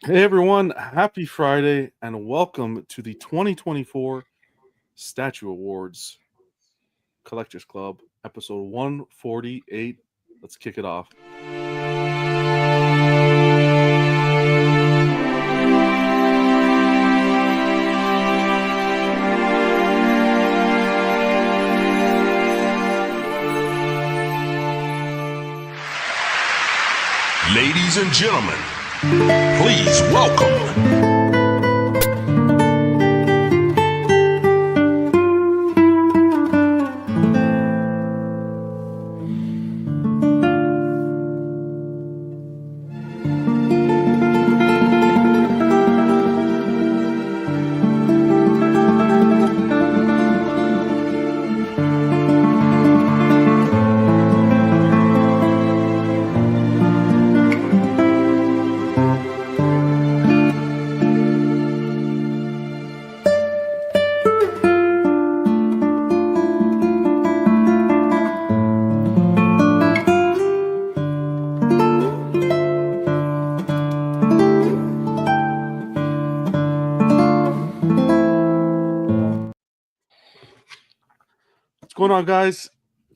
Hey everyone, happy Friday and welcome to the 2024 Statue Awards Collectors Club, episode 148. Let's kick it off. Ladies and gentlemen, please welcome. What's going on, guys?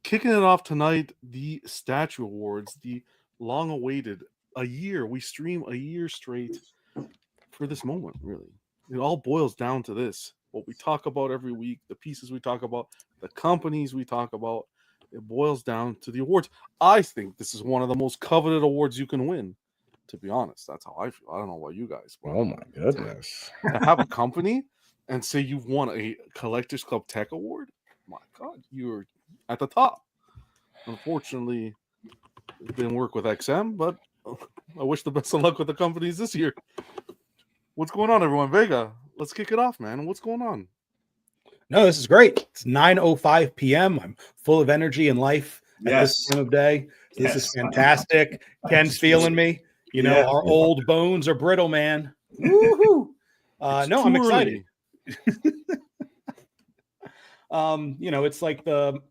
Kicking it off tonight, the Statue Awards, the long-awaited year. We stream a year straight for this moment, really. It all boils down to this. What we talk about every week, the pieces we talk about, the companies we talk about, it boils down to the awards. I think this is one of the most coveted awards you can win, to be honest. That's how I feel. I don't know about you guys. But Oh my goodness. to have a company and say you've won a Collectors Club Tech Award, my God, you're at the top. Unfortunately, it didn't work with XM, but I wish the best of luck with the companies this year. What's going on, everyone? Vega, let's kick it off, man. What's going on? No, this is great. It's 9:05 p.m. I'm full of energy and life at this time of day. So this is fantastic. Ken's feeling me. You know, our old bones are brittle, man. Woohoo! No, I'm excited. You know, it's like kind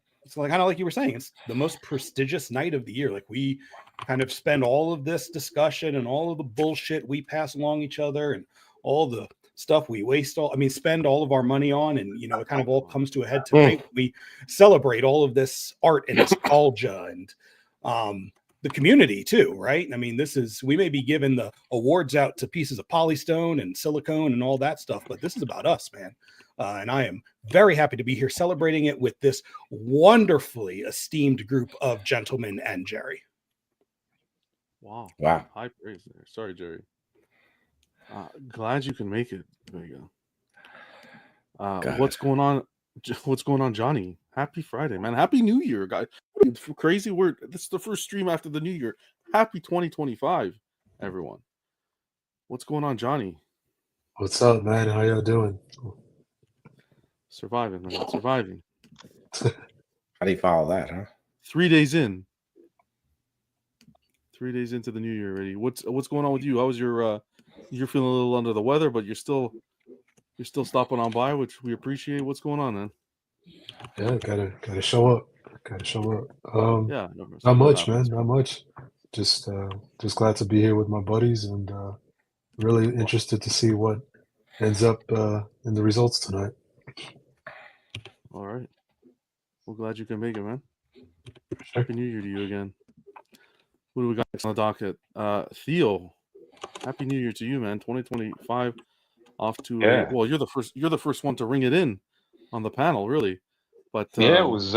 of like you were saying, it's the most prestigious night of the year. Like, we kind of spend all of this discussion and all of the bullshit we pass along each other and all the stuff we spend all of our money on, and you know, it kind of all comes to a head tonight. We celebrate all of this art and nostalgia and the community too, right? I mean, we may be giving the awards out to pieces of polystone and silicone and all that stuff, but this is about us, man. And I am very happy to be here celebrating it with this wonderfully esteemed group of gentlemen and Jerry. Wow. Wow. High praise there. Sorry, Jerry. Glad you can make it. There you go. What's going on? What's going on, Johnny? Happy Friday, man. Happy New Year, guys. Crazy word. This is the first stream after the New Year. Happy 2025, everyone. What's going on, Johnny? What's up, man? How y'all doing? Surviving, man. Surviving. How do you follow that, huh? 3 days in. 3 days into the New Year already. What's going on with you? How was your you're feeling a little under the weather, but you're still stopping on by, which we appreciate. What's going on, man? Yeah, gotta show up. Yeah, not much, man. Not much. Just glad to be here with my buddies, and really interested to see what ends up in the results tonight. All right. We're glad you can make it, man. Sure. Happy New Year to you again. What do we got next on the docket? Theo, Happy New Year to you, man. 2025 off to well, you're the first one to ring it in on the panel, really. But it was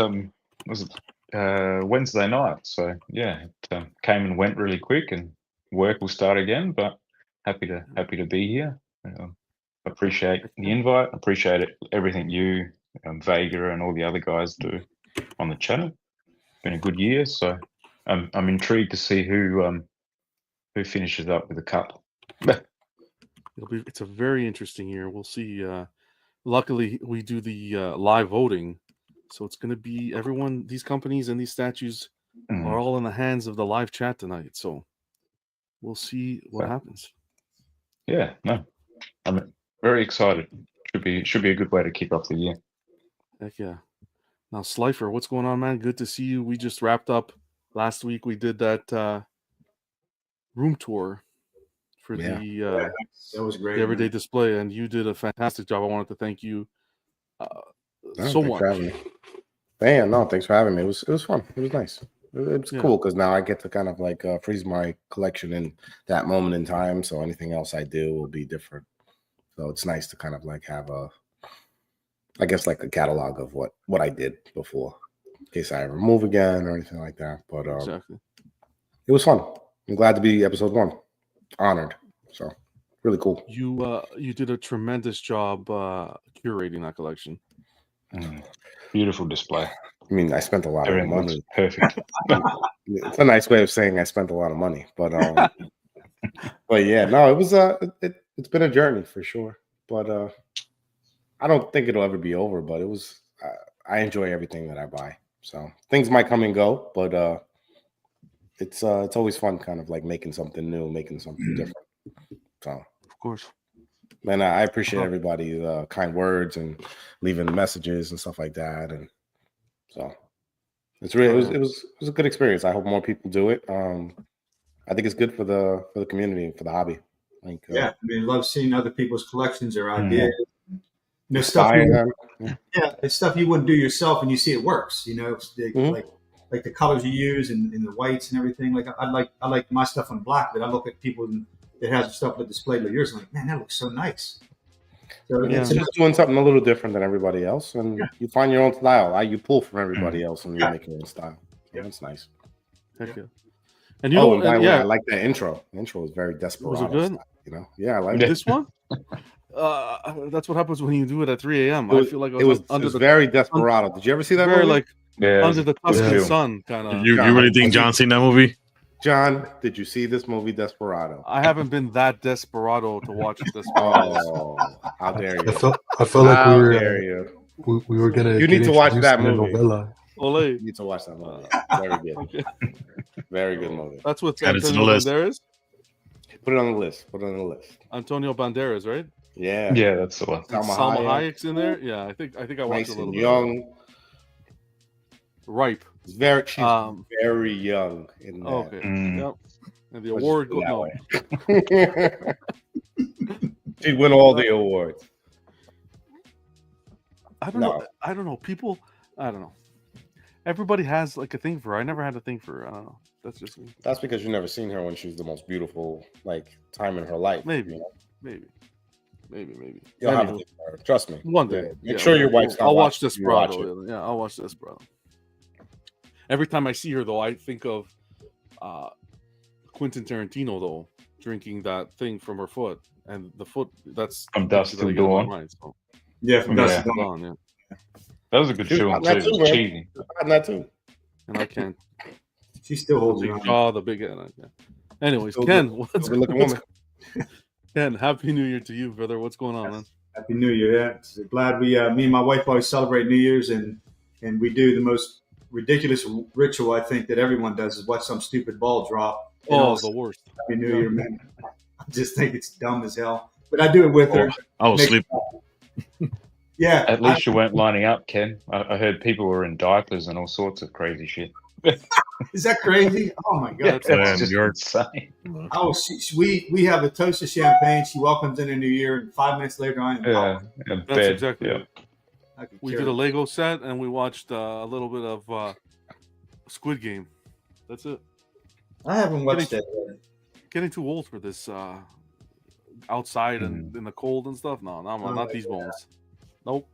Wednesday night, so yeah, it came and went really quick, and work will start again. But happy to be here. Appreciate the invite. Appreciate everything you, Vega, and all the other guys do on the channel. Been a good year, so I'm intrigued to see who finishes up with the cup. It's a very interesting year. We'll see. Luckily, we do the live voting, so it's going to be everyone. These companies and these statues are all in the hands of the live chat tonight. So we'll see what happens. Yeah, no, I'm very excited. Should be a good way to kick off the year. Heck yeah. Now, Slifer, what's going on, man? Good to see you. We just wrapped up last week. We did that room tour for Yeah. That was great. the everyday man. display, and you did a fantastic job. I wanted to thank you No, so thanks much. for having me. Man, no, thanks for having me. It was fun. It was nice. It was Yeah. cool because now I get to kind of like freeze my collection in that moment in time. So anything else I do will be different. So it's nice to kind of like have I guess like a catalog of what I did before, in case I ever move again or anything like that. But Exactly. it was fun. I'm glad to be episode 1. Honored. So really cool. You did a tremendous job curating that collection. Beautiful display. I mean, I spent a lot of Everything looks money. perfect. It's a nice way of saying I spent a lot of money, but but yeah, no, it was it's been a journey for sure. But I don't think it'll ever be over. But it was I enjoy everything that I buy. So things might come and go, but it's always fun, kind of like making something new, making something different. So Of course. man, I appreciate everybody's kind words and leaving messages and stuff like that, and so it's really it was a good experience. I hope more people do it. I think it's good for the community and for the hobby. Like, Yeah, I mean, love seeing other people's collections or ideas. Stuff. inspire them. Yeah, it's stuff you wouldn't do yourself, and you see it works. It's like the colors you use and the whites and everything. Like I like my stuff on black, but I look at people that has stuff that displayed like yours. I'm like, man, that looks so nice. So It's just doing something a little different than everybody else, and you find your own style. You pull from everybody else, and you make your own style. Yeah, that's nice. Heck yeah. And you know, and by the way, yeah, I like that intro. The intro was very desperado. good? Style, yeah, I like this one. That's what happens when you do it at 3 a.m. I feel like it was very desperado. Did you ever see that very movie? like under the Tuscan film. sun kind of. You really think John seen that movie? John, did you see this movie, Desperado? I haven't been that desperado to watch Desperado. Oh, how dare you! I felt like How dare you! we were gonna. You need to watch that movie. Novella. Ole. You need to watch that movie. Very good. Very good movie. That's what Add it to the Antonio list. Banderas. Put it on the list. Put it on the list. Antonio Banderas, right? Yeah. Yeah, that's the one. Salma Hayek's in there. Yeah, I think I watched Nice a little and bit. young. Ripe. She's very young in that. Okay. Yep. And the award goes no. She'd win all the awards. I don't know. I don't know. People. I don't know. Everybody has like a thing for her. I never had a thing for her. I don't know. That's just me. That's because you've never seen her when she's the most beautiful time in her life. Maybe. You know? Maybe. You'll have a thing for her. Trust me. One day. Make sure your wife's not I'll watch watching. Desperado. Yeah, I'll watch Desperado. Every time I see her, though, I think of Quentin Tarantino, though, drinking that thing from her foot, and the foot that's From Dusk Till Dawn. So. Yeah, from Dusk Till Dawn. Yeah. That was a good film That too. too, man. Cheesy. I'm that too. And I can't. She still holds The it on. big jaw, the big head. Yeah. Anyways, Still Ken, good. what's Good-looking woman. Ken, happy New Year to you, brother. What's going on, man? Happy New Year! Yeah, so glad we, me and my wife always celebrate New Year's, and we do the most ridiculous ritual I think that everyone does is watch some stupid ball drop. Oh, the worst. Happy New Year, man! I just think it's dumb as hell, but I do it with her. I was sleeping. Yeah, At least you weren't lining up, Ken. I heard people were in diapers and all sorts of crazy shit. is that crazy? Oh my god! That's just you're- insane. Oh, we have a toast of champagne. She welcomes in a new year, and 5 minutes later, I am out. Yeah, That's exactly yeah. it. I could We care did a less. Lego set, and we watched a little bit of Squid Game. That's it. I haven't watched that yet. Getting too old for this outside and in the cold and stuff. No, not these bones. Nope.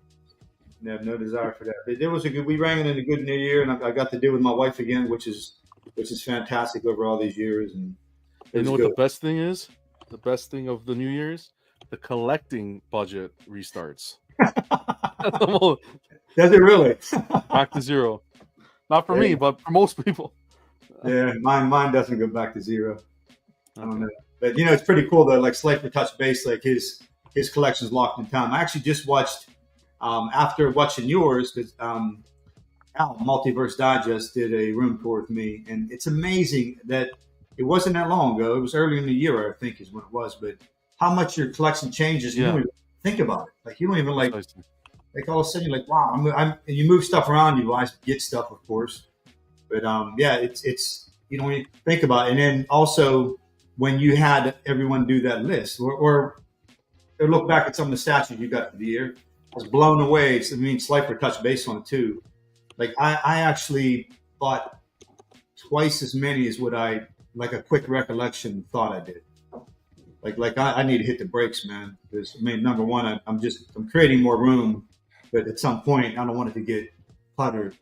I have no desire for that. But it was a good. We rang it in a good New Year, and I got to do with my wife again, which is fantastic over all these years. And it You know was what good. the best thing is? The best thing of the New Year's? The collecting budget restarts. Does it really? Back to zero. Not for me, but for most people. Yeah, mine doesn't go back to zero. I don't know, but it's pretty cool though. Like Slater touched base, like his collection's locked in time. I actually just watched after watching yours because Al Multiverse Digest did a room tour with me, and it's amazing that it wasn't that long ago. It was early in the year, I think, is when it was. But how much your collection changes, you don't even think about it. Like you don't even like all of a sudden you're like, wow, and you move stuff around. You always get stuff, of course, but it's you don't even think about it. And then also when you had everyone do that list, or look back at some of the statues you got for the year. I was blown away. I mean, Slifer touched base on it too. Like I actually thought twice as many as what I, like a quick recollection, thought I did. Like I need to hit the brakes, man. Because I mean, number one, I'm creating more room, but at some point I don't want it to get cluttered.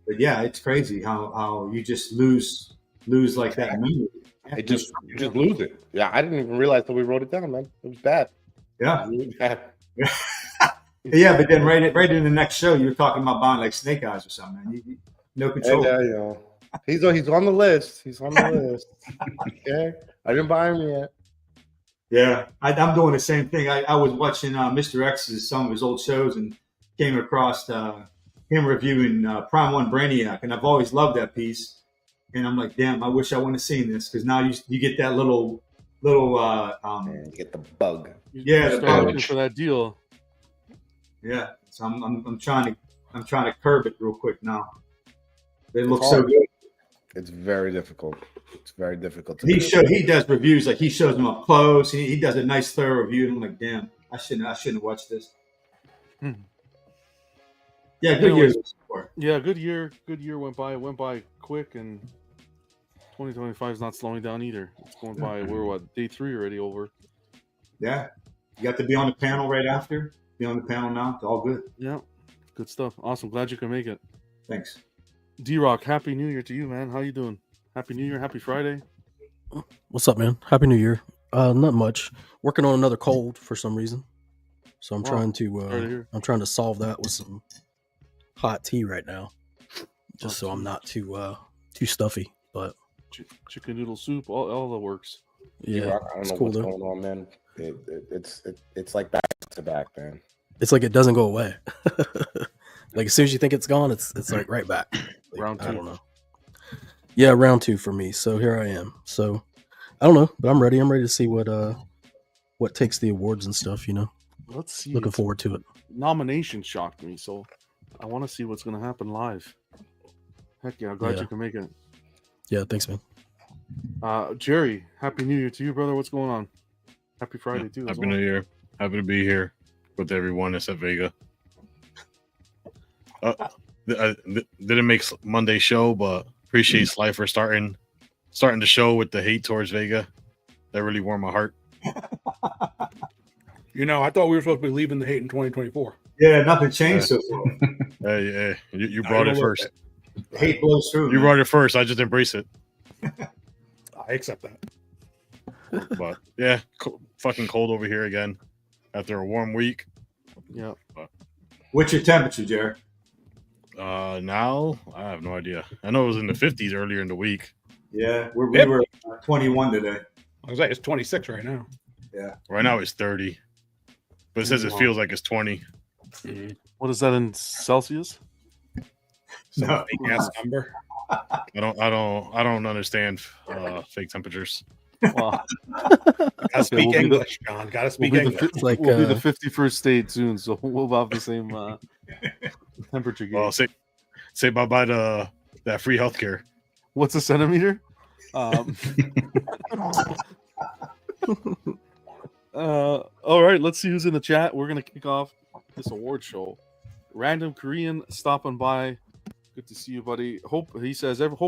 But yeah, it's crazy how you just lose like that memory. You just lose it. Yeah, I didn't even realize that we wrote it down, man. It was bad. Yeah. Really bad. Yeah, but then right in the next show, you were talking about buying like snake eyes or something, man. You no control. And, he's on the list. He's on the list. Okay, I didn't buy him yet. Yeah, I'm doing the same thing. I was watching Mr. X's some of his old shows and came across him reviewing Prime One Brainiac, and I've always loved that piece. And I'm like, damn, I wish I would have seen this, because now you get that little you get the bug. Yeah, the bug. Looking for that deal. Yeah, so I'm trying to curb it real quick now. They look so good. It's very difficult. It's very difficult. He does reviews, like he shows them up close. He does a nice thorough review, and I'm like, damn, I shouldn't have watched this. Yeah, good year. Yeah, good year. Good year went by. It went by quick, and 2025 is not slowing down either. It's going by. We're day 3 already over. Yeah, you got to be on the panel right after. Be on the panel now. It's all good. Yeah, good stuff. Awesome. Glad you can make it. Thanks. D-Rock, Happy New Year to you, man. How you doing? Happy New Year. Happy Friday. What's up, man? Happy New Year. Not much. Working on another cold for some reason, so I'm trying to solve that with some hot tea right now, just so I'm not too stuffy. But chicken noodle soup, all that works. Yeah, I don't know what's going on, man. It's like back to back, man. It's like it doesn't go away. Like as soon as you think it's gone, it's like right back. Like, round 2. I don't know. Yeah, round 2 for me. So here I am. So I don't know, but I'm ready. I'm ready to see what takes the awards and stuff. Let's see. Looking forward to it. Nomination shocked me, so I want to see what's going to happen live. Heck yeah, I'm glad you can make it. Yeah, thanks, man. Jerry, Happy New Year to you, brother. What's going on? Happy Friday, too. Happy New Year. Happy to be here with everyone except Vega. Didn't make Monday show, but appreciate Slifer starting the show with the hate towards Vega. That really warmed my heart. I thought we were supposed to be leaving the hate in 2024. Yeah, nothing changed so far. Hey, you brought it first. The hate blows through. You brought it first. I just embrace it. I accept that. But yeah, fucking cold over here again after a warm week. Yeah. What's your temperature, Jerry? Now I have no idea. I know it was in the 50s earlier in the week. Yeah, we were 21 today. I was like, it's 26 right now. Yeah. Right now it's 30, but it says it feels like it's 20. What is that in Celsius? No. Fake ass number. I don't understand fake temperatures. Wow. Gotta speak English, John. Gotta speak English. We'll be the 51st state soon, so we'll have the same temperature gauge. Well, say bye-bye to that free healthcare. What's a centimeter? All right, let's see who's in the chat. We're gonna kick off this award show. Random Korean stopping by. Good to see you, buddy. Hope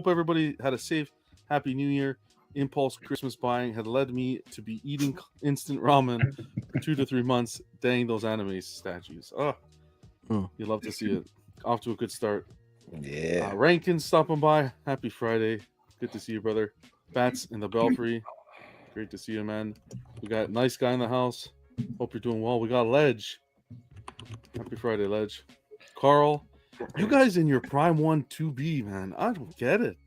everybody had a safe, happy New Year. Impulse Christmas buying had led me to be eating instant ramen for 2 to 3 months. Dang those anime statues. Oh, you love to see it. Off to a good start. Yeah. Rankin stopping by. Happy Friday. Good to see you, brother. Bats in the Belfry. Great to see you, man. We got nice guy in the house. Hope you're doing well. We got Ledge. Happy Friday, Ledge. Karl, you guys in your Prime 1 2B, man. I don't get it.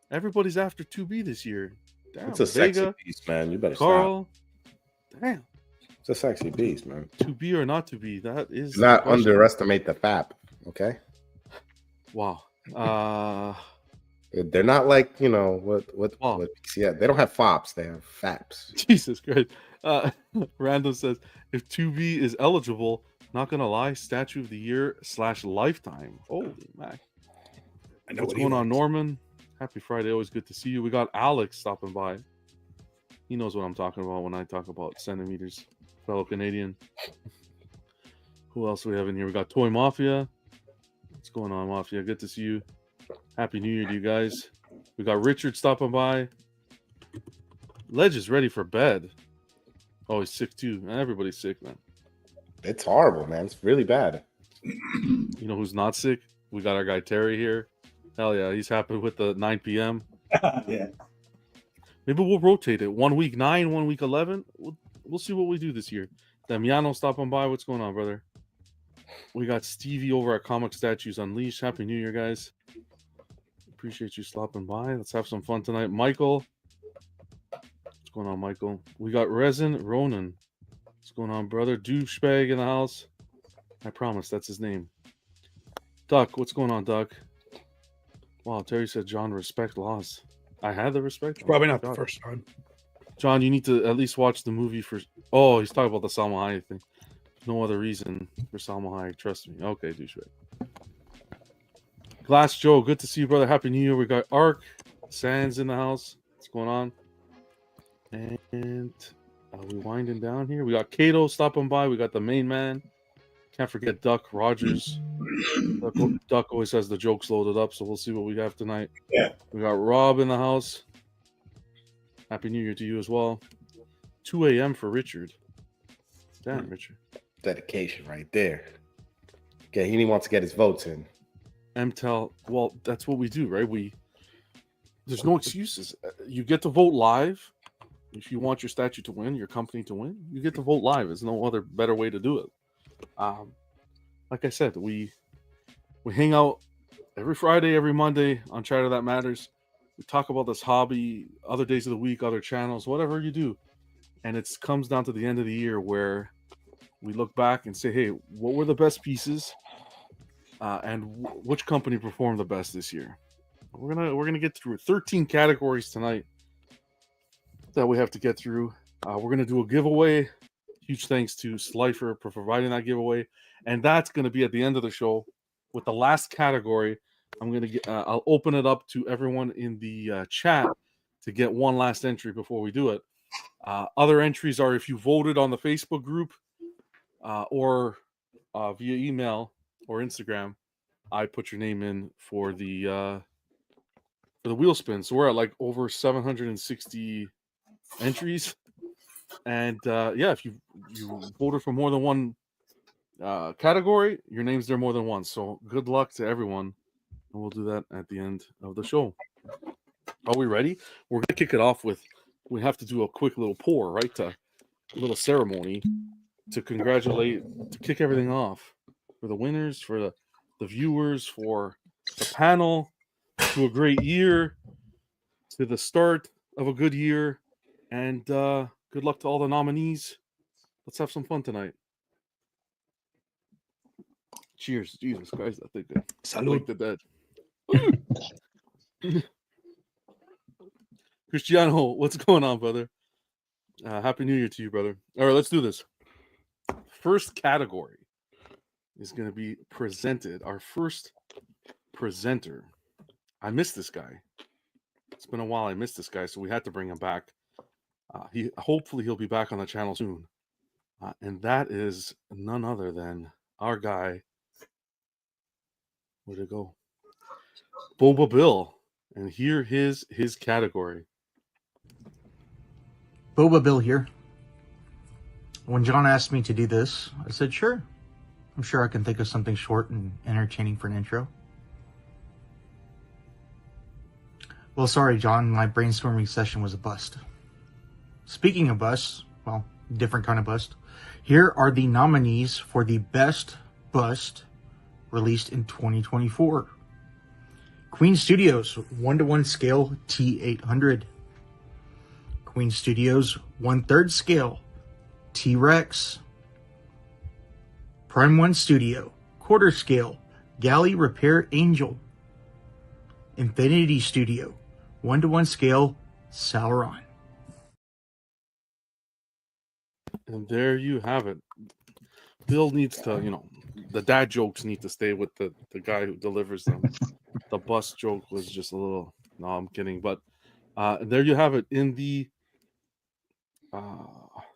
Everybody's after 2B this year. Damn, it's a sexy Vega, beast, man. You better Karl. stop. Damn. It's a sexy beast, man. 2B or not 2B? That is. Do not underestimate the FAP, okay? Wow. They're not like, what yeah, they don't have FOPs, they have FAPs. Jesus Christ. Random says, if 2B is eligible, not gonna lie, Statue of the Year / Lifetime. Holy Mac. What's going on, Norman? Happy Friday. Always good to see you. We got Alex stopping by. He knows what I'm talking about when I talk about centimeters. Fellow Canadian. Who else do we have in here? We got Toy Mafia. What's going on, Mafia? Good to see you. Happy New Year to you guys. We got Richard stopping by. Ledge is ready for bed. Oh, he's sick too. Everybody's sick, man. It's horrible, man. It's really bad. You know who's not sick? We got our guy Terry here. Hell yeah, he's happy with the 9 p.m. Yeah. Maybe we'll rotate it. 1 week 9, 1 week 11. We'll see what we do this year. Damiano stopping by. What's going on, brother? We got Stevie over at Comic Statues Unleashed. Happy New Year, guys. Appreciate you stopping by. Let's have some fun tonight. Michael. What's going on, Michael? We got Resin Ronan. What's going on, brother? Douchebag in the house. I promise that's his name. Duck. What's going on, Duck? Wow, Terry said, John, respect laws. I had the respect. It's probably not the first time. John, you need to at least watch the movie for... Oh, he's talking about the Salma Hayek thing. No other reason for Salma Hayek. Trust me. Okay, douchebag. Glass Joe, good to see you, brother. Happy New Year. We got Ark Sands in the house. What's going on? And are we winding down here? We got Kato stopping by. We got the main man. Can't forget Duck Rogers. Duck always has the jokes loaded up, so we'll see what we have tonight. Yeah. We got Rob in the house. Happy New Year to you as well. 2 a.m. for Richard. Damn, Richard. Dedication right there. Okay, he wants to get his votes in. MTEL, well, that's what we do, right? There's no excuses. You get to vote live. If you want your statue to win, your company to win, you get to vote live. There's no other better way to do it. Like I said, we hang out every Friday, every Monday on Chatter That Matters. We talk about this hobby, other days of the week, other channels, whatever you do. And it comes down to the end of the year where we look back and say, hey, what were the best pieces? And which company performed the best this year? We're gonna get through 13 categories tonight that we have to get through. We're gonna do a giveaway. Huge thanks to Slifer for providing that giveaway, and that's gonna be at the end of the show with the last category. I'm gonna I'll open it up to everyone in the chat to get one last entry before we do it. Other entries are if you voted on the Facebook group or via email or Instagram. I put your name in for the wheel spin. So we're at like over 760 entries. And yeah, if you voted for more than one category, your name's there more than once. So good luck to everyone. And we'll do that at the end of the show. Are we ready? We're going to kick it off with, we have to do a quick little pour, right? A little ceremony to congratulate, to kick everything off for the winners, for the viewers, for the panel, to a great year, to the start of a good year, and good luck to all the nominees. Let's have some fun tonight. Cheers. Jesus Christ, I think Salud. The dead. Cristiano, what's going on, brother? Happy New Year to you, brother. All right, let's do this. First category is going to be presented. Our first presenter. I missed this guy. It's been a while. I missed this guy, so we had to bring him back. Hopefully he'll be back on the channel soon. And that is none other than our guy. Where'd it go? Boba Bill. And here his category. Boba Bill here. When John asked me to do this, I said, sure. I'm sure I can think of something short and entertaining for an intro. Well, sorry, John, my brainstorming session was a bust. Speaking of busts, well, different kind of bust, here are the nominees for the best bust released in 2024. Queen Studios 1:1 scale T800. Queen Studios 1/3 scale T-Rex. Prime 1 Studio, quarter scale, Galley Repair Angel. Infinity Studio, 1:1 scale, Sauron. And there you have it. Bill needs to, the dad jokes need to stay with the guy who delivers them. The bus joke was just a little, no, I'm kidding. But there you have it. In the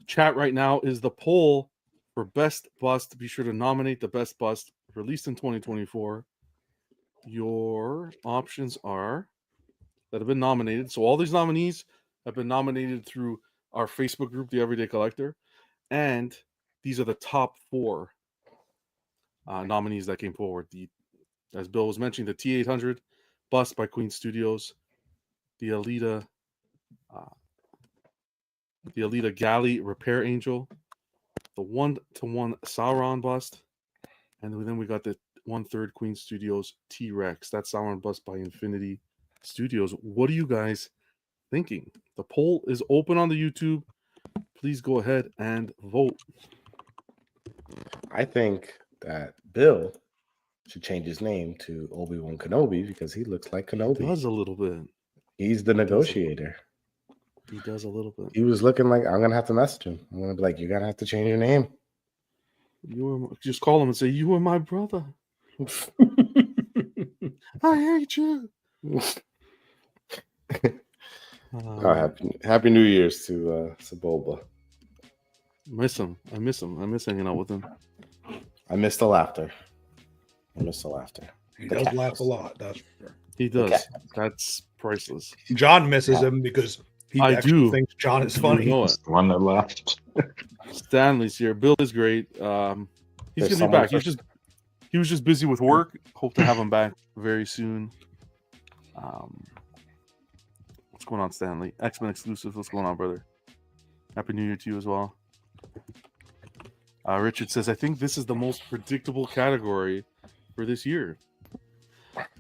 Chat right now is the poll for best bust. Be sure to nominate the best bust released in 2024. Your options are that have been nominated. So all these nominees have been nominated through our Facebook group, The Everyday Collector, and these are the top 4 nominees that came forward. As Bill was mentioning, the T800 bust by Queen Studios, the Alita Galley Repair Angel, the 1-to-1 Sauron bust, and then we got the 1/3 Queen Studios T-Rex. That's Sauron bust by Infinity Studios. What are you guys thinking? The poll is open on the YouTube. Please go ahead and vote. I think that Bill should change his name to Obi-Wan Kenobi because he looks like Kenobi. He does a little bit. He's the negotiator. He does a little bit. He was looking like, I'm gonna have to message him. I'm gonna be like, you're gonna have to change your name. Just call him and say, "You are my brother. I hate you." Happy New Year's to Saboba. Miss him. I miss him. I miss hanging out with him. I miss the laughter. He does laugh a lot. That's for sure. He does. That's priceless. John misses him because he actually thinks John is funny. You know it. The one that laughed. Stanley's here. Bill is great. He's gonna be back. He was just busy with work. Hope to have him back very soon. What's going on, Stanley? X-Men exclusive. What's going on, brother? Happy New Year to you as well. Richard says, I think this is the most predictable category for this year.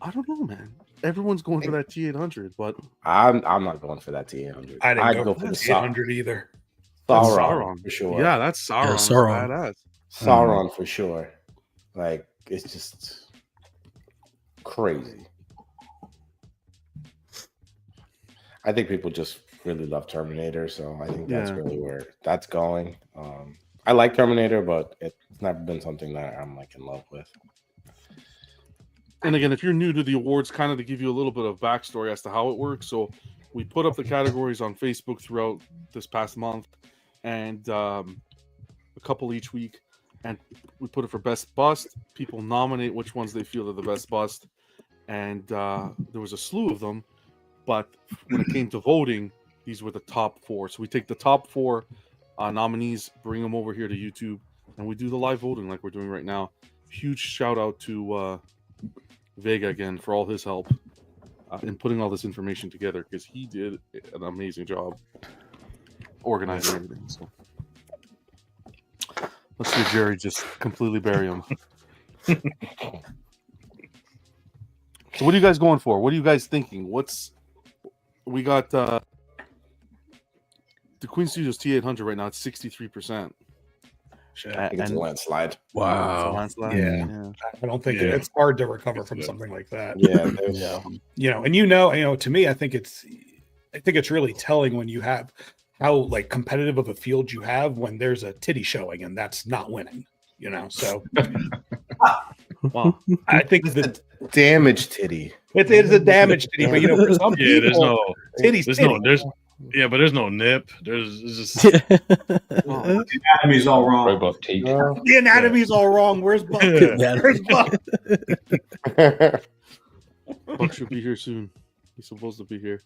I don't know, man. Everyone's going for that T800, but I'm not going for that T800. I'd go for the T800 either. Sauron for sure. Yeah, that's Sauron. Yeah, Sauron. Badass. Sauron for sure. Like, it's just crazy. I think people just really love Terminator, so I think that's really where that's going. I like Terminator, but it's never been something that I'm like in love with. And again, if you're new to the awards, kind of to give you a little bit of backstory as to how it works. So we put up the categories on Facebook throughout this past month, and a couple each week, and we put it for best bust. People nominate which ones they feel are the best bust, and there was a slew of them. But when it came to voting, these were the top 4. So we take the top 4 nominees, bring them over here to YouTube, and we do the live voting like we're doing right now. Huge shout out to Vega again for all his help in putting all this information together, because he did an amazing job organizing everything. So let's see Jerry just completely bury him. So what are you guys going for? What are you guys thinking? We got the Queen Studios T800 right now. It's 63%. I think it's a landslide. Wow. It's a landslide. Yeah. I don't think it's hard to recover from something like that. Yeah. And to me, I think it's really telling when you have how like competitive of a field you have when there's a titty showing and that's not winning. So wow. I think the damaged titty. It is a damaged titty, but for some people, there's no titty's but there's no nip. There's just the anatomy's all wrong. Robot teeth. The anatomy's all wrong. Where's Buck? Where's Buck? Buck should be here soon. He's supposed to be here.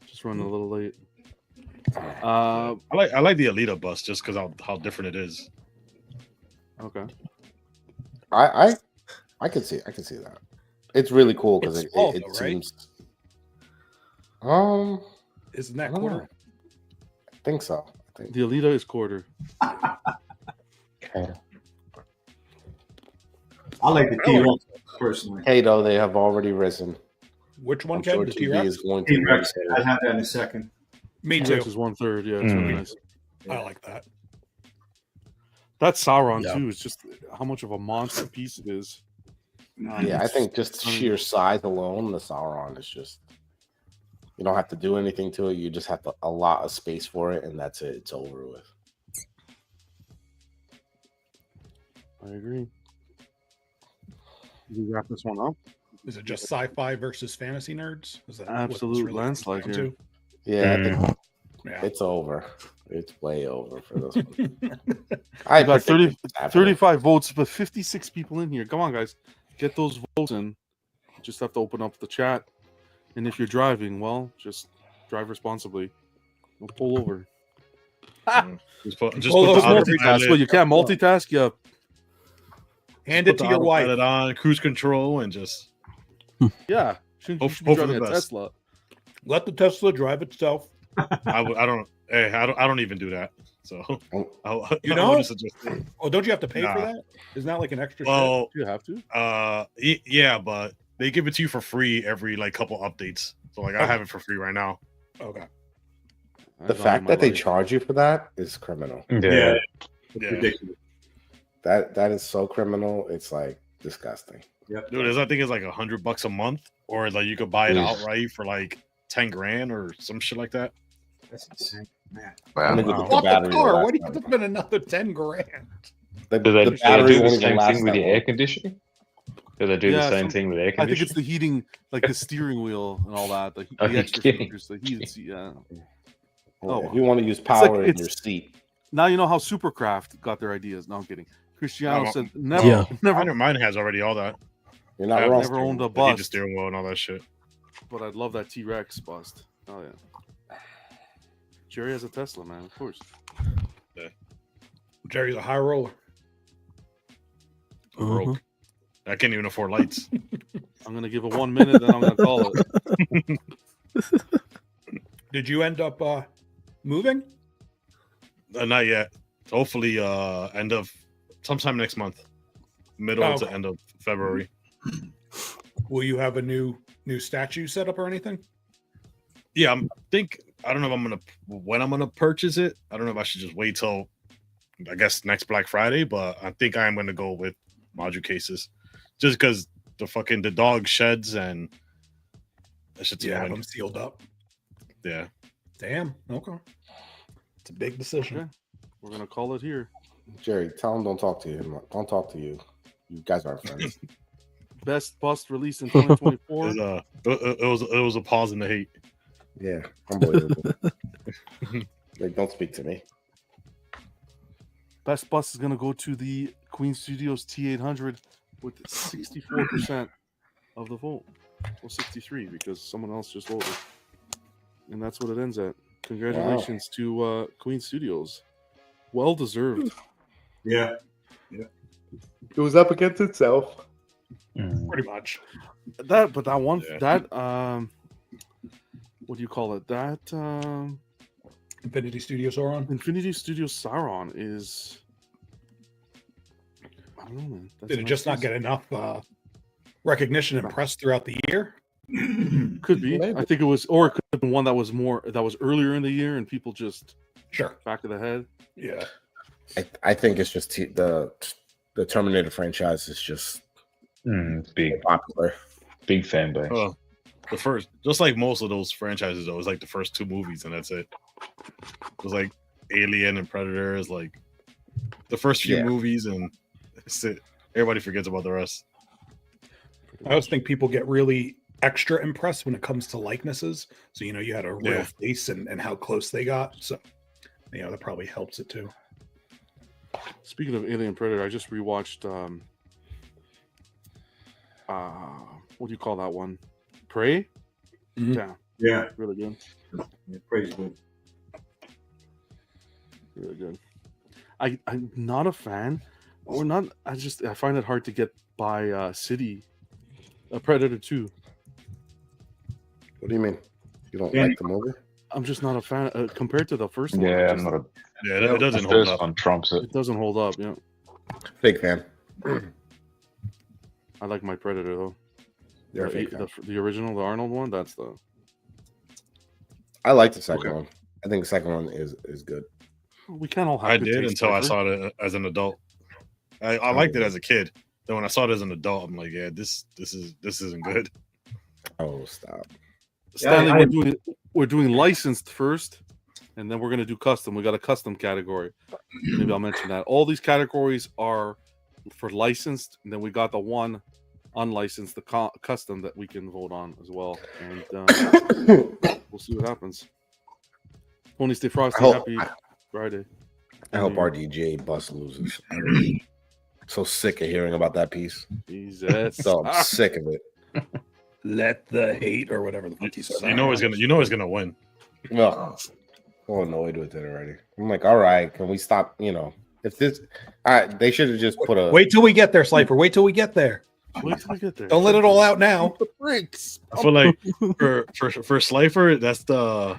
Just running a little late. I like the Alita bus just because how different it is. Okay. I could see that. It's really cool because it seems. Isn't that quarter? I think so. The Alita is quarter. Okay. I like the T-Rex personally. Hey, though, they have already risen. Which one, I'm Ken? sure The TV T-Rex? is going to T-Rex. rise. I'd have that in a second. Me T-Rex too. is 1/3. Yeah, it's really nice. I like that. That Sauron too is just how much of a monster piece it is. Yeah, I think just sheer size alone, the Sauron is just. You don't have to do anything to it. You just have a lot of space for it, and that's it. It's over with. I agree. Did we wrap this one up? Is it just sci-fi versus fantasy nerds? Is that absolute landslide here? Yeah, I think Yeah. It's over. It's way over for this one. I got 35 votes, but 56 people in here. Come on, guys. Get those votes in. You just have to open up the chat. And if you're driving, well, just drive responsibly. Don't pull over. Just put the multitask. Well, you can't multitask? Yeah. Hand it to your wife. Put it on cruise control and just. Yeah. Shouldn't you be driving a Tesla? Let the Tesla drive itself. I don't even do that. So you don't? Oh, don't you have to pay for that? Isn't that like an extra? Well, you have to. Yeah, but they give it to you for free every like couple updates. So like I have it for free right now. Okay. The fact that they charge you for that is criminal. Yeah. Ridiculous. That is so criminal. It's like disgusting. Yeah, dude, I think it's like $100 a month, or like you could buy it outright for like 10 grand or some shit like that. That's insane, man. Wow. The car. What do you have to spend another 10 grand? Do they do the same thing with the air conditioning? Do they do the same thing with air conditioning? I think it's the heating, like the steering wheel and all that. The extra features, the heated seat. Yeah. Oh, if you want to use power in your seat. Now you know how Supercraft got their ideas. No, I'm kidding. Cristiano said never. Mine has already all that. You're not wrong. Never owned a The bust. steering wheel and all that shit. But I'd love that T-Rex bust. Oh yeah. Jerry has a Tesla, man. Of course. Yeah. Jerry's a high roller. Broke. I can't even afford lights. I'm gonna give it 1 minute, then I'm gonna call it. Did you end up moving? Not yet. Hopefully, end of sometime next month, middle to end of February. Will you have a new statue set up or anything? Yeah, I don't know if when I'm gonna purchase it. I don't know if I should just wait till I guess next Black Friday, but I think I am gonna go with module cases, just because the dog sheds and that shit's annoying. I'm sealed up. Yeah. Damn. Okay. It's a big decision. Okay. We're gonna call it here. Jerry, tell him don't talk to him. Don't talk to you. You guys aren't friends. Best bust released in 2024. It was a pause in the hate. Yeah, unbelievable. Like, don't speak to me. Best bust is gonna go to the Queen Studios T800 with 64% of the vote. Well, 63 because someone else just voted, and that's what it ends at. Congratulations to Queen Studios. Well deserved. Yeah. It was up against itself. Pretty much. That one what do you call it? That Infinity Studio Sauron. Infinity Studio Sauron is. I don't know, man. Did it just not get enough recognition and press throughout the year? Could be. Maybe. I think it was, or it could have been one that was earlier in the year and people just back of the head. Yeah. I think it's just the Terminator franchise is just big, popular, big fan base. The first, just like most of those franchises, though, it's like the first two movies and that's it. It was like Alien and Predator is like the first few movies and that's it. Everybody forgets about the rest. I always think people get really extra impressed when it comes to likenesses. So, you had a real face and how close they got. So, that probably helps it too. Speaking of Alien Predator, I just rewatched what do you call that one? Prey? Mm-hmm. Yeah. Really good. Yeah, Prey's good. Really good. I'm not a fan. Or not. I find it hard to get by City. Predator 2. What do you mean? You don't like the movie? I'm just not a fan compared to the first one. Yeah, I'm not a. Yeah, it doesn't hold up. One trumps it. It doesn't hold up. Yeah. Big fan. I like my Predator though. The original, the Arnold one. That's the. I like the second one. I think the second one is good. We can't all have. I did until I saw it as an adult. I liked it as a kid. Then when I saw it as an adult, I'm like, yeah, this isn't good. Oh, stop. Stanley, we're doing licensed first, and then we're gonna do custom. We got a custom category. Maybe I'll mention that. All these categories are for licensed, and then we got the one unlicensed, the custom that we can vote on as well. And we'll see what happens. Pony Stay Frosty, happy Friday. I hope RDJ Bus loses. So sick of hearing about that piece. Jesus. So I'm sick of it. Let the hate or whatever the fuck he said. You know he's gonna win. Well, I'm annoyed with it already. I'm like, all right, can we stop? If this, they should have just put a. Wait till we get there, Slifer. Wait till we get there. Wait till we get there. Don't let it all out now. The brakes. I feel like for Slifer, that's the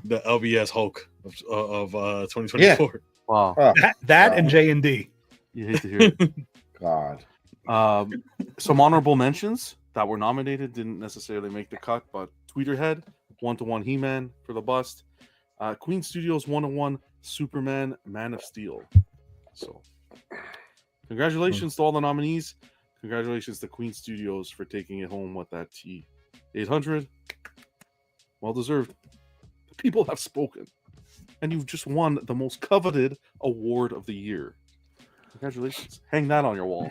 LBS Hulk of 2024. Yeah. Wow. That and J&D. You hate to hear it. God. Some honorable mentions that were nominated didn't necessarily make the cut, but Tweeterhead, 1-to-1 He-Man for the bust. Queen Studios 1-to-1 Superman Man of Steel. So congratulations to all the nominees. Congratulations to Queen Studios for taking it home with that T800. Well deserved. The people have spoken. And you've just won the most coveted award of the year. Congratulations. Hang that on your wall.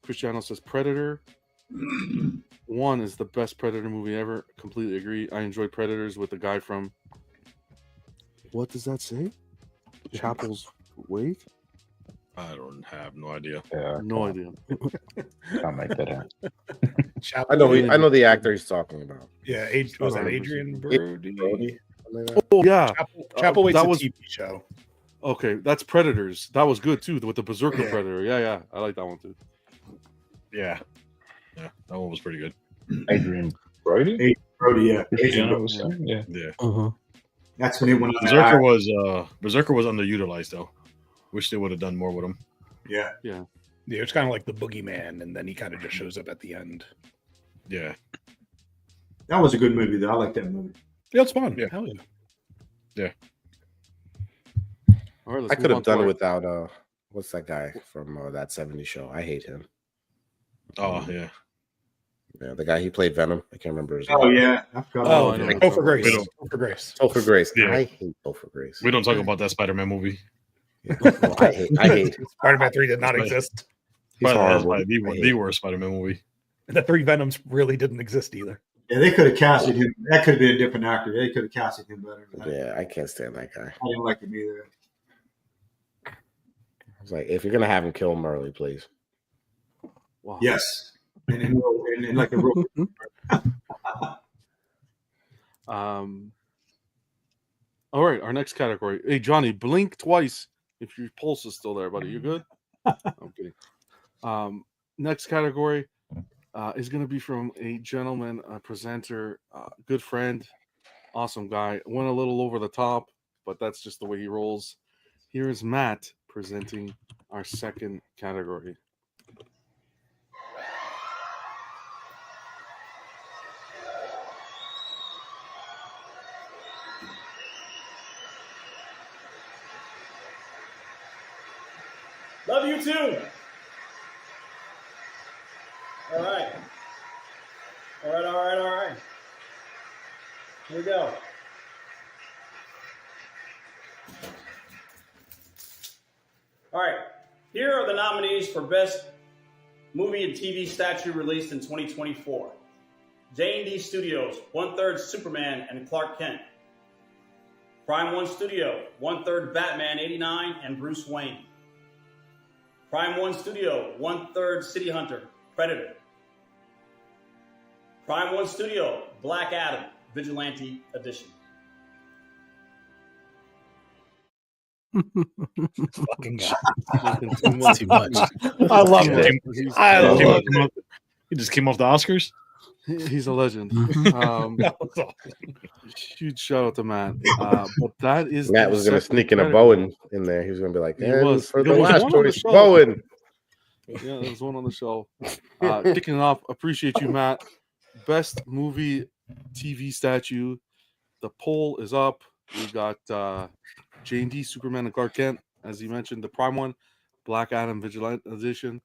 Cristiano says Predator 1 is the best Predator movie ever. Completely agree. I enjoyed Predators with the guy from, what does that say? Chapel's Wave? I don't have no idea. Yeah, No idea. Can't make that out. I know the actor he's talking about. Yeah, was that Adrian Brody? Oh, yeah. Chapel Waits that a was TV show. Okay, that's Predators. That was good too, with the Berserker Predator. Yeah. I like that one too. Yeah, that one was pretty good. Adrian Brody? Brody, yeah. Cristiano was saying? Yeah. Uh-huh. That's when he went on. Berserker was underutilized though. Wish they would have done more with him. Yeah. Yeah, it's kind of like the boogeyman, and then he kind of just shows up at the end. Yeah. That was a good movie, though. I like that movie. Yeah, it's fun. Yeah. Hell yeah. Yeah. All right, let's I could move have on to done it our- without what's that guy from that 70s show? I hate him. Oh yeah. Yeah, the guy he played Venom. I can't remember his name. Oh, yeah. I forgot Oh, about I that. know. Topher Grace. Topher Grace. Topher Grace. Yeah. I hate Topher Grace. We don't talk about that Spider-Man movie. Yeah. No, I hate. Spider-Man 3 did not exist. He's That's horrible. probably the worst Spider-Man movie. And the 3 Venoms really didn't exist either. Yeah, they could have casted him. That could have been a different actor. They could have casted him better. Yeah, I can't stand that guy. I didn't like him either. I was like, if you're gonna have him, kill him early, please. Wow. Yes. And like a real. All right, our next category. Hey, Johnny, blink twice if your pulse is still there, buddy. You good? I'm kidding. Next category is going to be from a gentleman, a presenter, good friend, awesome guy. Went a little over the top, but that's just the way he rolls. Here is Matt presenting our second category. Love you too. All right. Here we go. All right. Here are the nominees for Best Movie and TV Statue released in 2024. J&D Studios, 1/3 Superman and Clark Kent. Prime One Studio, 1/3 Batman 89 and Bruce Wayne. Prime One Studio, 1/3 City Hunter, Predator. Prime One Studio, Black Adam, Vigilante Edition. Fucking guy. Too much. I love it. I love it. He just came off the Oscars. He's a legend. That was awesome. Huge shout out to Matt. But that is Matt the was gonna second sneak in a category. Bowen in there. He was gonna be like, He and was. for There the was last one on the choice, show. Bowen. Yeah, there's one on the show. Kicking it off, appreciate you, Matt. Best movie TV statue. The poll is up. We got J&D, Superman, and Clark Kent, as you mentioned. The Prime One, Black Adam, Vigilante Edition,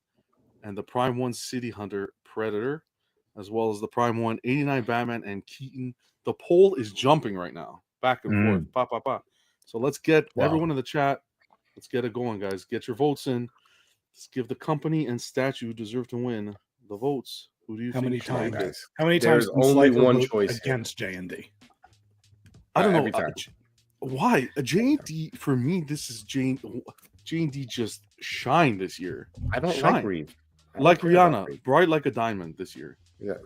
and the Prime One, City Hunter, Predator, as well as the Prime One, 89 Batman, and Keaton. The poll is jumping right now, back and forth. Pop, pop, pop. So let's get everyone in the chat. Let's get it going, guys. Get your votes in. Let's give the company and statue who deserve to win the votes Who do you How think many should times? win this? Guys, How many there's times can only Slifer one vote choice here. against J&D? I don't know. Every time. Why? J&D, for me, this is J&D just shined this year. I don't Shine. like Reeve. I don't Like care about Rihanna, Reeve. bright like a diamond this year.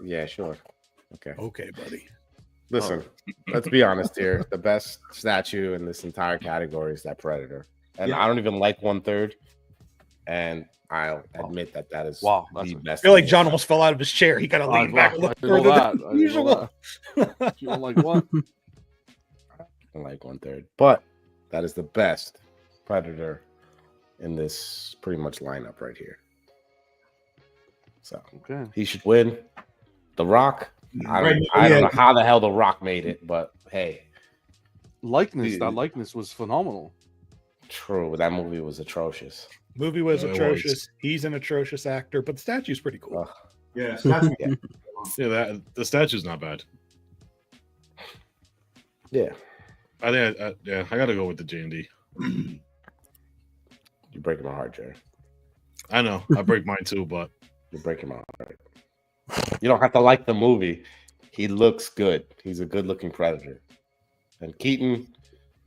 Yeah, sure. Okay. Okay, buddy. Listen, let's be honest here. The best statue in this entire category is that Predator. And I don't even like 1/3. And I'll admit that is the best. I feel like John almost fell out of his chair. He got to lean back a little further than usual. You don't like what? I don't like 1/3. But that is the best Predator in this pretty much lineup right here. So he should win. The Rock. I don't know how the hell The Rock made it, but hey. That likeness was phenomenal. True. That movie was atrocious. Movie was atrocious. He's an atrocious actor, but the statue's pretty cool. Yeah, the statue's not bad. Yeah. I think I gotta go with the J&D. You're breaking my heart, Jerry. I know. I break mine too, but you're breaking my heart. You don't have to like the movie. He looks good. He's a good-looking Predator. And Keaton,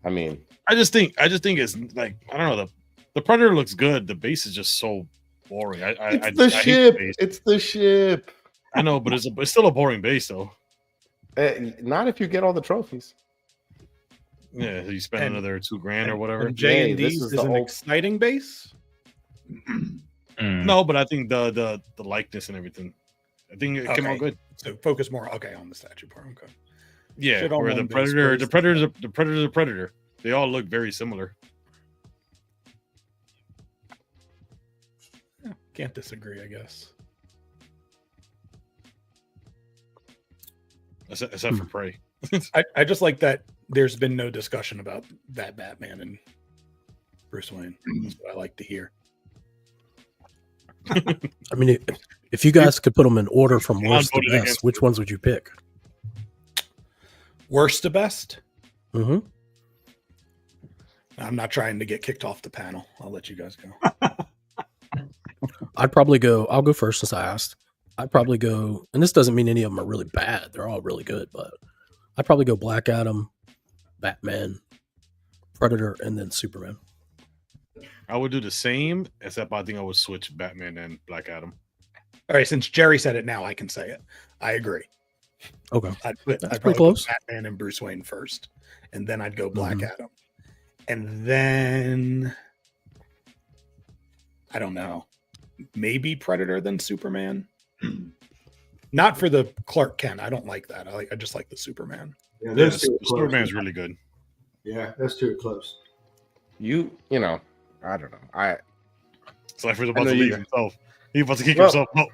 I mean, I just think it's like, I don't know, the Predator looks good. The base is just so boring. It's the ship. It's the ship. I know, but it's still a boring base though. Not if you get all the trophies. Yeah, you spend another $2,000 or whatever. J&D's is an exciting base. No, but I think the likeness and everything, I think it came out good. So focus more on the statue part. Okay. Yeah, where the Predator. They all look very similar. Yeah, can't disagree, I guess. Except for Prey. I just like that there's been no discussion about that Batman and Bruce Wayne. That's what I like to hear. I mean, if you guys could put them in order from worst to best, which ones would you pick? Worst to best? Mm-hmm. I'm not trying to get kicked off the panel. I'll let you guys go. I'll go first since I asked. I'd probably go, and this doesn't mean any of them are really bad. They're all really good, but I'd probably go Black Adam, Batman, Predator, and then Superman. I would do the same, except I think I would switch Batman and Black Adam. All right, since Jerry said it now, I can say it. I agree. Okay. I'd pretty probably close. go Batman and Bruce Wayne first, and then I'd go Black Adam. And then I don't know. Maybe Predator then Superman. Not for the Clark Kent. I don't like that. I just like the Superman. Yeah, Superman's really good. Yeah, that's too close. You know, I don't know. Slifer's about to leave himself. He's about to kick himself out.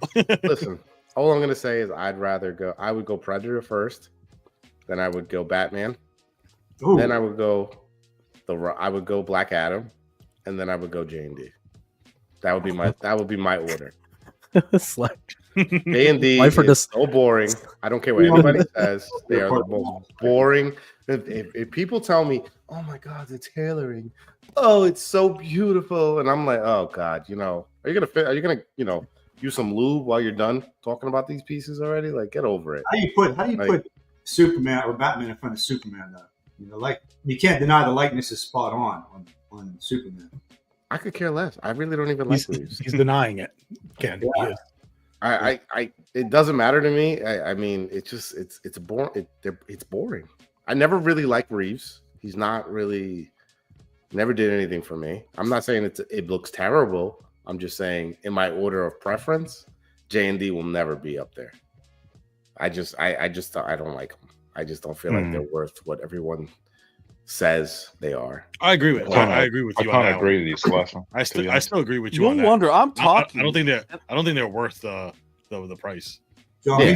Listen, all I'm gonna say is I would go Predator first, then I would go Batman, then I would go Black Adam, and then I would go J&D. That would be my order. It's like J&D is so boring. I don't care what anybody says. They are the most boring. If people tell me, "Oh my God, the tailoring, oh, it's so beautiful," and I'm like, "Oh God, are you gonna use some lube while you're done talking about these pieces already? Like, get over it." How do you put Superman or Batman in front of Superman though? Like you can't deny the likeness is spot on Superman. I could care less. I really don't even like Reeves. He's denying it. Ken. Yeah. It doesn't matter to me. I mean, it's boring. It's boring. I never really liked Reeves. He's not really never did anything for me. I'm not saying it looks terrible. I'm just saying in my order of preference, J&D will never be up there. I don't like them. I just don't feel like they're worth what everyone says they are. I agree with. I agree with you. I can't agree with you, Slifer. I still agree with you. No on that. wonder I'm talking. I don't think they're worth the price. John, we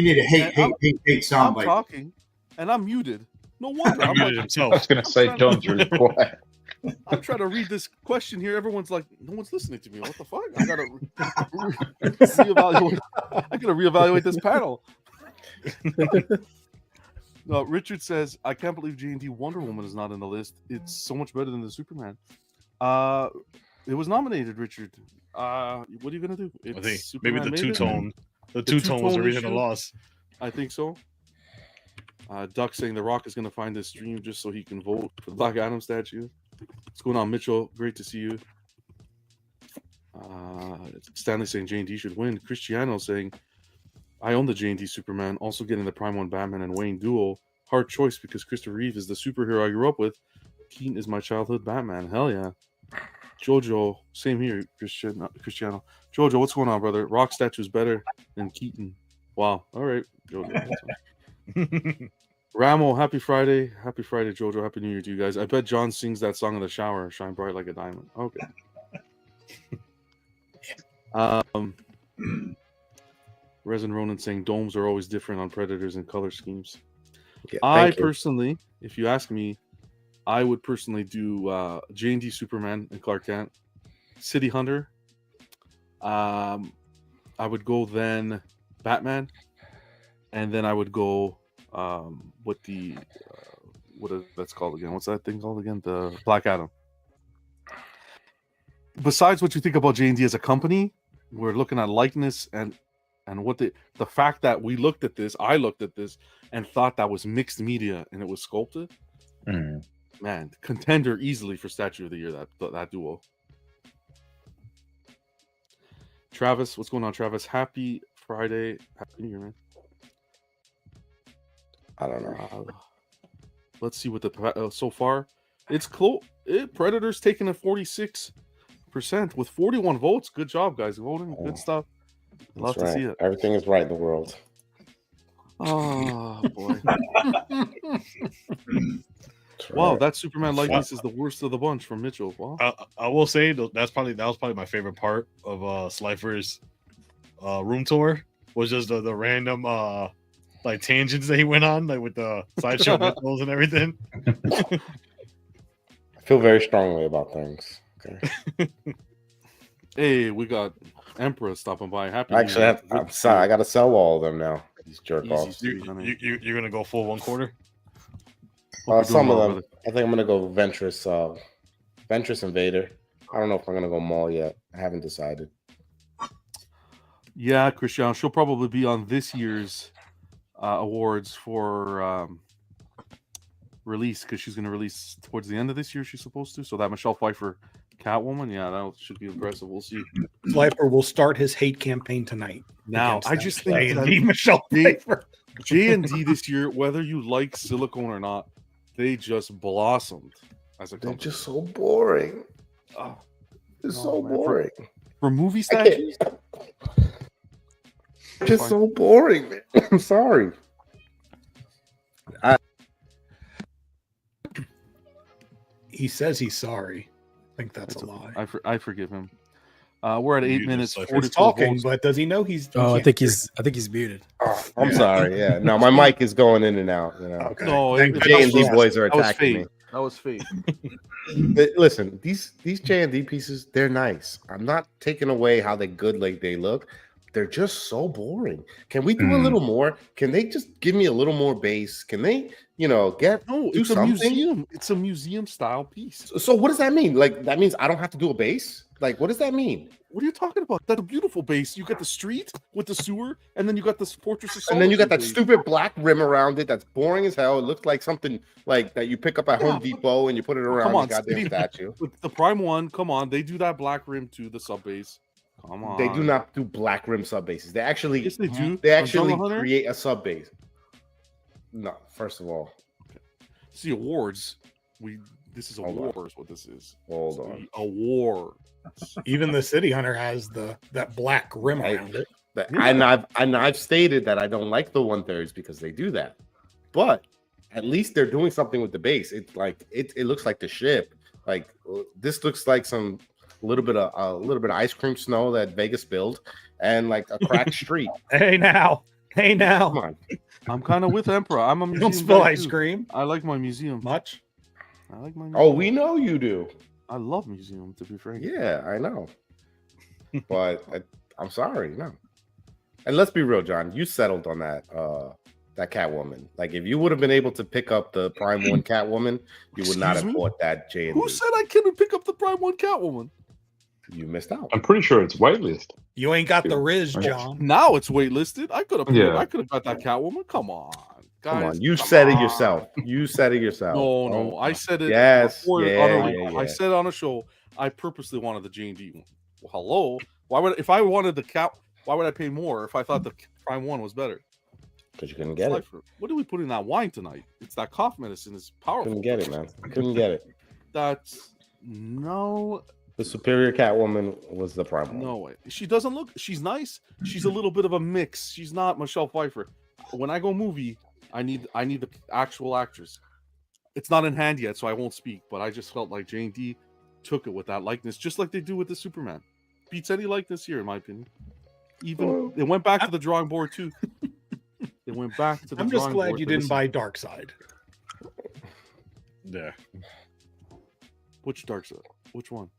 need a hate soundbite. I'm talking, and I'm muted. No wonder. I'm muted himself. I was going to say John's really quiet. I'm trying to read this question here. Everyone's like, no one's listening to me. What the fuck? I gotta reevaluate this panel. No, Richard says, I can't believe J&D Wonder Woman is not in the list. It's so much better than the Superman. It was nominated, Richard. What are you gonna do? I think maybe the two-tone The two-tone was the reason I issue? lost. I think so. Duck saying The Rock is going to find this stream just so he can vote for the Black Adam statue. What's going on, Mitchell? Great to see you. Stanley saying J&D should win. Cristiano saying, I own the J&D Superman, also getting the Prime 1 Batman and Wayne duel. Hard choice because Christopher Reeve is the superhero I grew up with. Keaton is my childhood Batman. Hell yeah. Jojo, same here, Cristiano. Jojo, what's going on, brother? Rock statue is better than Keaton. Wow. All right, Jojo. Ramo, happy Friday. Happy Friday, Jojo. Happy New Year to you guys. I bet John sings that song in the shower, Shine Bright Like a Diamond. Okay. Resin Ronan saying domes are always different on Predators and color schemes. Yeah, I personally, if you ask me, I would personally do J&D Superman and Clark Kent. City Hunter. I would go then Batman. And then I would go with the what is that's called again? What's that thing called again? The Black Adam. Besides what you think about J&D as a company, we're looking at likeness and what the fact that I looked at this and thought that was mixed media and it was sculpted. Man, contender easily for Statue of the Year, that duo. Travis, what's going on, Travis? Happy Friday. Happy New Year, man. I don't know. Let's see what the so far. It's close. Predators taking a 46% with 41 votes. Good job, guys. Voting. Good stuff. Love to see it. Everything is right in the world. Oh boy. Wow, that Superman likeness is the worst of the bunch from Mitchell. Wow. I will say that was probably my favorite part of Slifer's room tour was just the random like tangents that he went on, like with the sideshow nipples and everything. I feel very strongly about things. Okay. Hey, we got Emperor stopping by. Happy. Actually, I'm sorry. I got to sell all of them now. These jerk offs. You're gonna go full 1/4. Some of them. I think I'm gonna go Ventress Invader. I don't know if I'm gonna go Maul yet. I haven't decided. Yeah, Christian, she'll probably be on this year's awards for release because she's gonna release towards the end of this year. She's supposed to. So that Michelle Pfeiffer Catwoman, yeah, that should be impressive. We'll see. Pfeiffer will start his hate campaign tonight. Now, I just think that Michelle Pfeiffer. J&D this year, whether you like silicone or not, they just blossomed as a company. They're just so boring. Oh, it's so boring. For movie statues? Just so boring, man. I'm sorry. He says he's sorry. I think that's a lie. I forgive him. We're at 8 minutes. He's talking, but does he know he's? Oh, I think he's muted. Oh, I'm sorry. Yeah, no, my mic is going in and out. You know, okay. No, J&D boys are attacking me. That was fake. Listen, these J&D pieces, they're nice. I'm not taking away how they look. They're just so boring. Can we do a little more? Can they just give me a little more base? Can they, it's a museum. It's a museum style piece. So what does that mean? Like, that means I don't have to do a base? Like, what does that mean? What are you talking about? That's a beautiful base. You got the street with the sewer, and then you got this Fortress of Solitude. And then you got that base. stupid black rim around it that's boring as hell. It looks like something like that you pick up at Home Depot and you put it around the goddamn statue. With the Prime 1, come on. They do that black rim to the sub base. Come on. They do not do black rim sub bases. They actually, yes, they do. They actually create a sub base. No, first of all. See, awards. This is a war, is what this is. Hold on. A war. Even the City Hunter has that black rim around it. And I've stated that I don't like the 1/3 because they do that. But at least they're doing something with the base. It's like it looks like the ship. Like this looks like a little bit of ice cream snow that Vegas built and like a cracked street. Hey now. Come on. I'm kind of with Emperor. I'm a museum. Don't spill guy ice too. cream. I like my museum much. I like my museum. Oh, we know you do. I love museum, to be frank. Yeah, I know. But I'm sorry, no. And let's be real, John. You settled on that Catwoman. Like, if you would have been able to pick up the Prime 1 Catwoman, you would not have bought that J&D. Who said I couldn't pick up the Prime 1 Catwoman? You missed out. I'm pretty sure it's waitlist. You ain't got the Riz, John. Now it's waitlisted. I could have Yeah. got that Catwoman. Come on, guys. Come on, you said it yourself. You said it yourself. No, I said it. Yes, before yeah. I said on a show. I purposely wanted the J&D one. Well, hello. Why would if I wanted the Cat? Why would I pay more if I thought the Prime one was better? Because you couldn't get it. What do we put in that wine tonight? It's that cough medicine. It's powerful. Couldn't get it, man. Couldn't get it. That's no. The superior Catwoman was the Prime one. No way. She doesn't look. She's nice. She's a little bit of a mix. She's not Michelle Pfeiffer. When I go movie, I need the actual actress. It's not in hand yet, so I won't speak. But I just felt like J&D took it with that likeness, just like they do with the Superman. Beats any likeness here, in my opinion. Even it went back to the drawing board too. It went back to the. I'm just glad you didn't buy buy Darkseid. Yeah. Which Darkseid? Which one?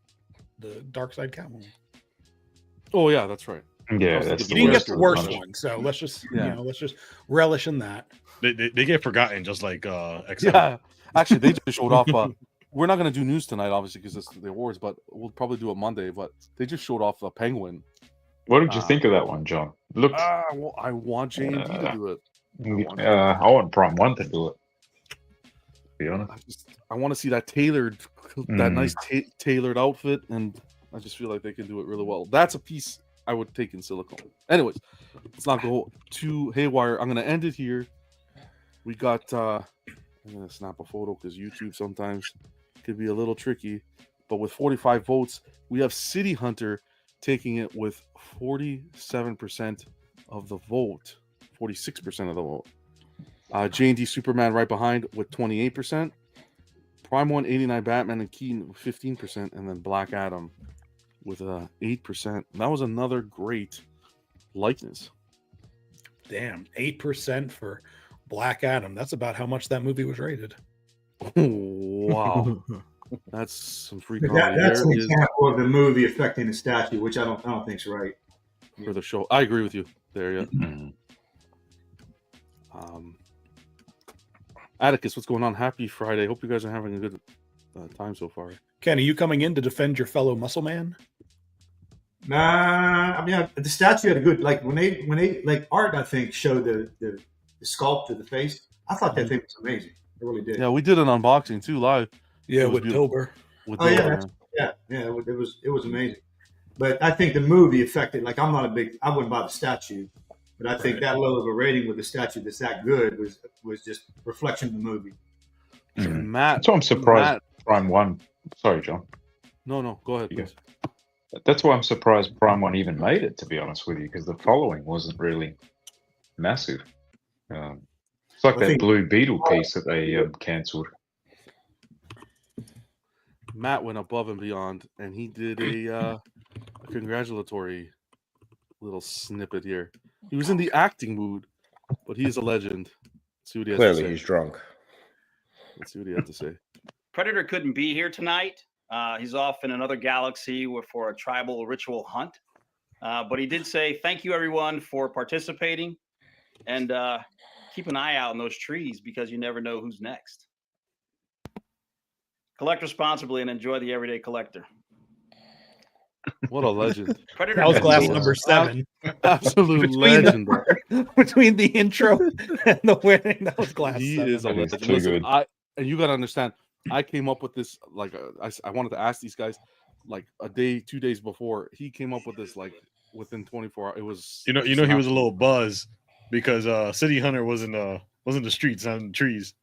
The Darkseid Catwoman. Oh yeah, that's right. Yeah, that's you didn't get the worst one, so let's just let's just relish in that. They get forgotten, just like XL. Yeah, actually, they just showed off. We're not going to do news tonight, obviously, because it's the awards, but we'll probably do it Monday. But they just showed off a Penguin. What did you think of that one, John? Look, well, I want J&D to do it. I want Prime 1 to do it. To be honest, I want to see that tailored, that nice tailored outfit, and I just feel like they can do it really well. That's a piece I would take in silicone. Anyways, let's not go too haywire. I'm going to end it here. We got. I'm going to snap a photo because YouTube sometimes could be a little tricky, but with 45 votes, we have City Hunter taking it with 47% of the vote, 46% of the vote. J&D Superman right behind with 28%. Prime 1, 89 Batman and Keaton with 15%, and then Black Adam with 8%. That was another great likeness. Damn, 8% for Black Adam. That's about how much that movie was rated. Wow. That's some free That's an example of the movie affecting the statue, which I don't think's right. For the show. I agree with you there, yeah. Atticus, what's going on? Happy Friday. Hope you guys are having a good time so far. Ken, are you coming in to defend your fellow muscle man? Nah, I mean, the statue had a good, like, when they like Art, I think, showed the sculpt of the face. I thought that thing was amazing. It really did. Yeah, we did an unboxing too live. Yeah, with Dilber. Yeah, it was amazing. But I think the movie affected. Like, I wouldn't buy the statue, but I think that low of a rating with a statue that's that good was just reflection of the movie. Matt, so I'm surprised Prime 1. Sorry, John. No, go ahead, please. That's why I'm surprised Prime 1 even made it, to be honest with you, because the following wasn't really massive. It's like that Blue Beetle piece that they cancelled. Matt went above and beyond, and he did a congratulatory little snippet here. He was in the acting mood, but he is a legend. Let's see what he has to Clearly, say. he's drunk. Let's see what he had to say. Predator couldn't be here tonight. He's off in another galaxy for a tribal ritual hunt. But he did say, thank you, everyone, for participating. And keep an eye out on those trees because you never know who's next. Collect responsibly and enjoy the everyday collector. What a legend. That was glass number 7. Absolute legend. Between the intro and the wedding, that was glass 7. He is a legend. Listen, and you got to understand, I came up with this, like, I wanted to ask these guys, like, a day, 2 days before. He came up with this, like, within 24 hours. It was... You know, he was a little buzz because City Hunter was in the streets on the trees.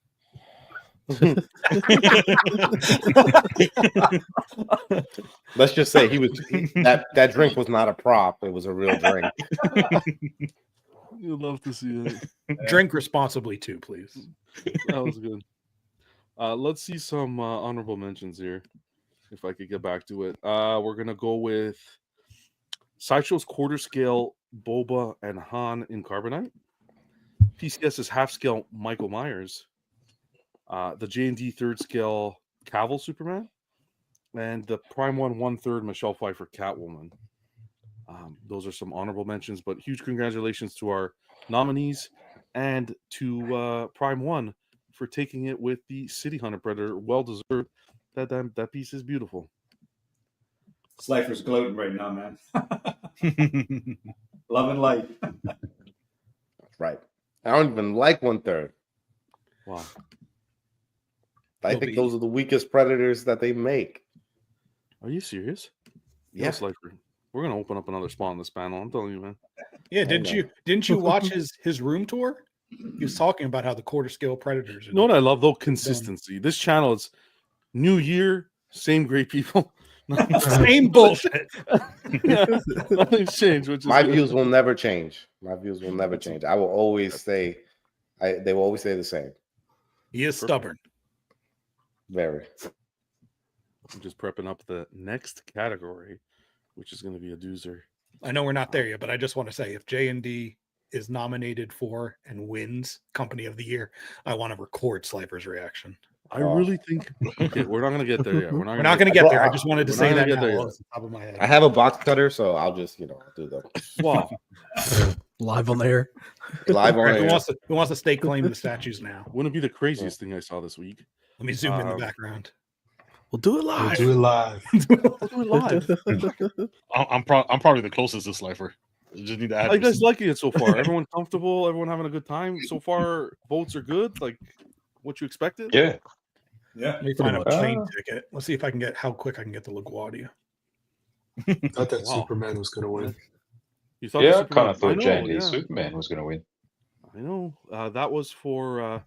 Let's just say that drink was not a prop; it was a real drink. You'd love to see it. Drink responsibly too, please. That was good. Let's see some honorable mentions here, if I could get back to it. We're gonna go with Sideshow's quarter scale Boba and Han in Carbonite. PCS's half scale Michael Myers. The J&D third scale Cavill Superman, and the Prime 1/3 Michelle Pfeiffer Catwoman. Those are some honorable mentions, but huge congratulations to our nominees and to Prime 1 for taking it with the City Hunter Predator. Well deserved. That piece is beautiful. Slifer's gloating right now, man. Love and light. That's right. I don't even like 1/3. Wow. I think those are the weakest Predators that they make. Are you serious? Yes, like we're gonna open up another spot on this panel. I'm telling you, man. Yeah, didn't you watch his room tour? He was talking about how the quarter scale Predators. You know what I love though? Consistency. This channel is new year, same great people. Same bullshit. Nothing's changed. Which is my good. views will never change. My views will never change. I will always say, they will always stay the same. He is stubborn. Very. I'm just prepping up the next category, which is going to be a doozer. I know we're not there yet, but I just want to say if J&D is nominated for and wins Company of the Year, I want to record Slifer's reaction. I really think. Okay, we're not going to get there yet. We're not going to get there. I just wanted to say that now off the top of my head. I have a box cutter, so I'll just do the wow. Live on the air. Live on air. Who wants to stake claim to the statues now? Wouldn't it be the craziest thing I saw this week? Let me zoom in the background. We'll do it live. We'll do it live. We'll do it live. I'm probably the closest to Slifer. You just need to add. Are you guys liking it so far? Everyone comfortable? Everyone having a good time so far? Votes are good. Like what you expected? Yeah. Let me find a plane ticket. Let's see if I can get how quick I can get the LaGuardia. I thought that Superman was going to win. You thought? Yeah, I kind of thought J&D Superman was going to win. I know. That was for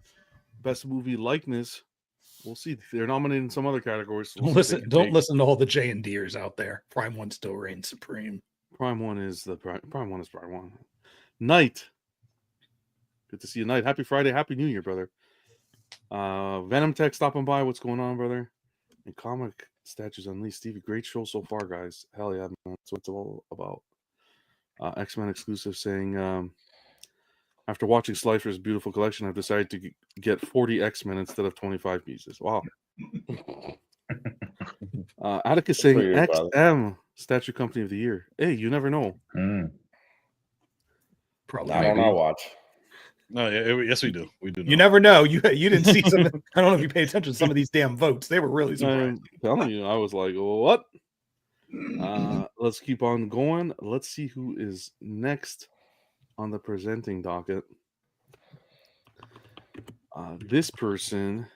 best movie likeness. We'll see. They're nominated in some other categories. So Don't listen to all the J&Ders out there. Prime One still reigns supreme. Prime One is Prime One. Knight. Good to see you, Knight. Happy Friday. Happy New Year, brother. Venom Tech stopping by. What's going on, brother? And Comic Statues Unleashed. Stevie, great show so far, guys. Hell yeah, man. That's what it's all about. X-Men exclusive saying, after watching Slifer's beautiful collection, I've decided to get 40 X-Men instead of 25 pieces. Wow. Atticus saying XM Statue Company of the Year. Hey, you never know. Probably. I don't know. Watch. No, yes, we do. We do. You never know. You didn't see some. I don't know if you paid attention to some of these damn votes. They were really surprising. I'm telling you, I was like, what? Let's keep on going. Let's see who is next on the presenting docket. This person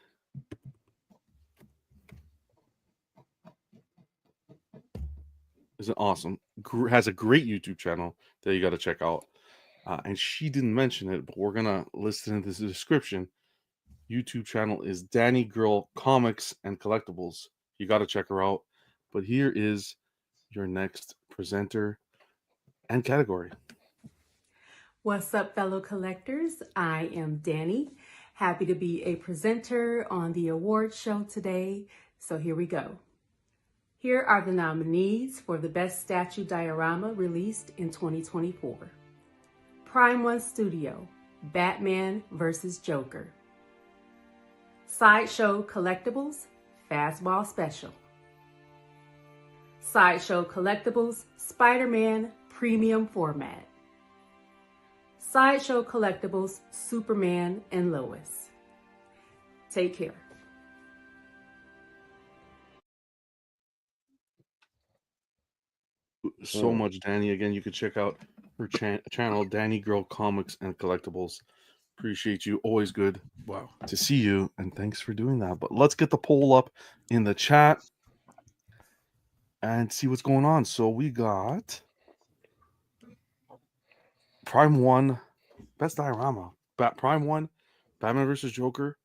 is awesome. Has a great YouTube channel that you got to check out. And she didn't mention it, but we're gonna list it in the description. YouTube channel is Danny Girl Comics and Collectibles. You got to check her out. But here is your next presenter and category. What's up, fellow collectors? I am Danny. Happy to be a presenter on the award show today. So here we go. Here are the nominees for the Best Statue Diorama released in 2024. Prime One Studio, Batman vs. Joker. Sideshow Collectibles, Fastball Special. Sideshow Collectibles, Spider-Man Premium Format. Sideshow Collectibles, Superman and Lois. Take care. So much, Danny. Again, you could check out her channel, Danny Girl Comics and Collectibles. Appreciate you. Always good. Wow. To see you. And thanks for doing that. But let's get the poll up in the chat and see what's going on. So we got Prime One, Best Diorama. Prime One, Batman vs. Joker.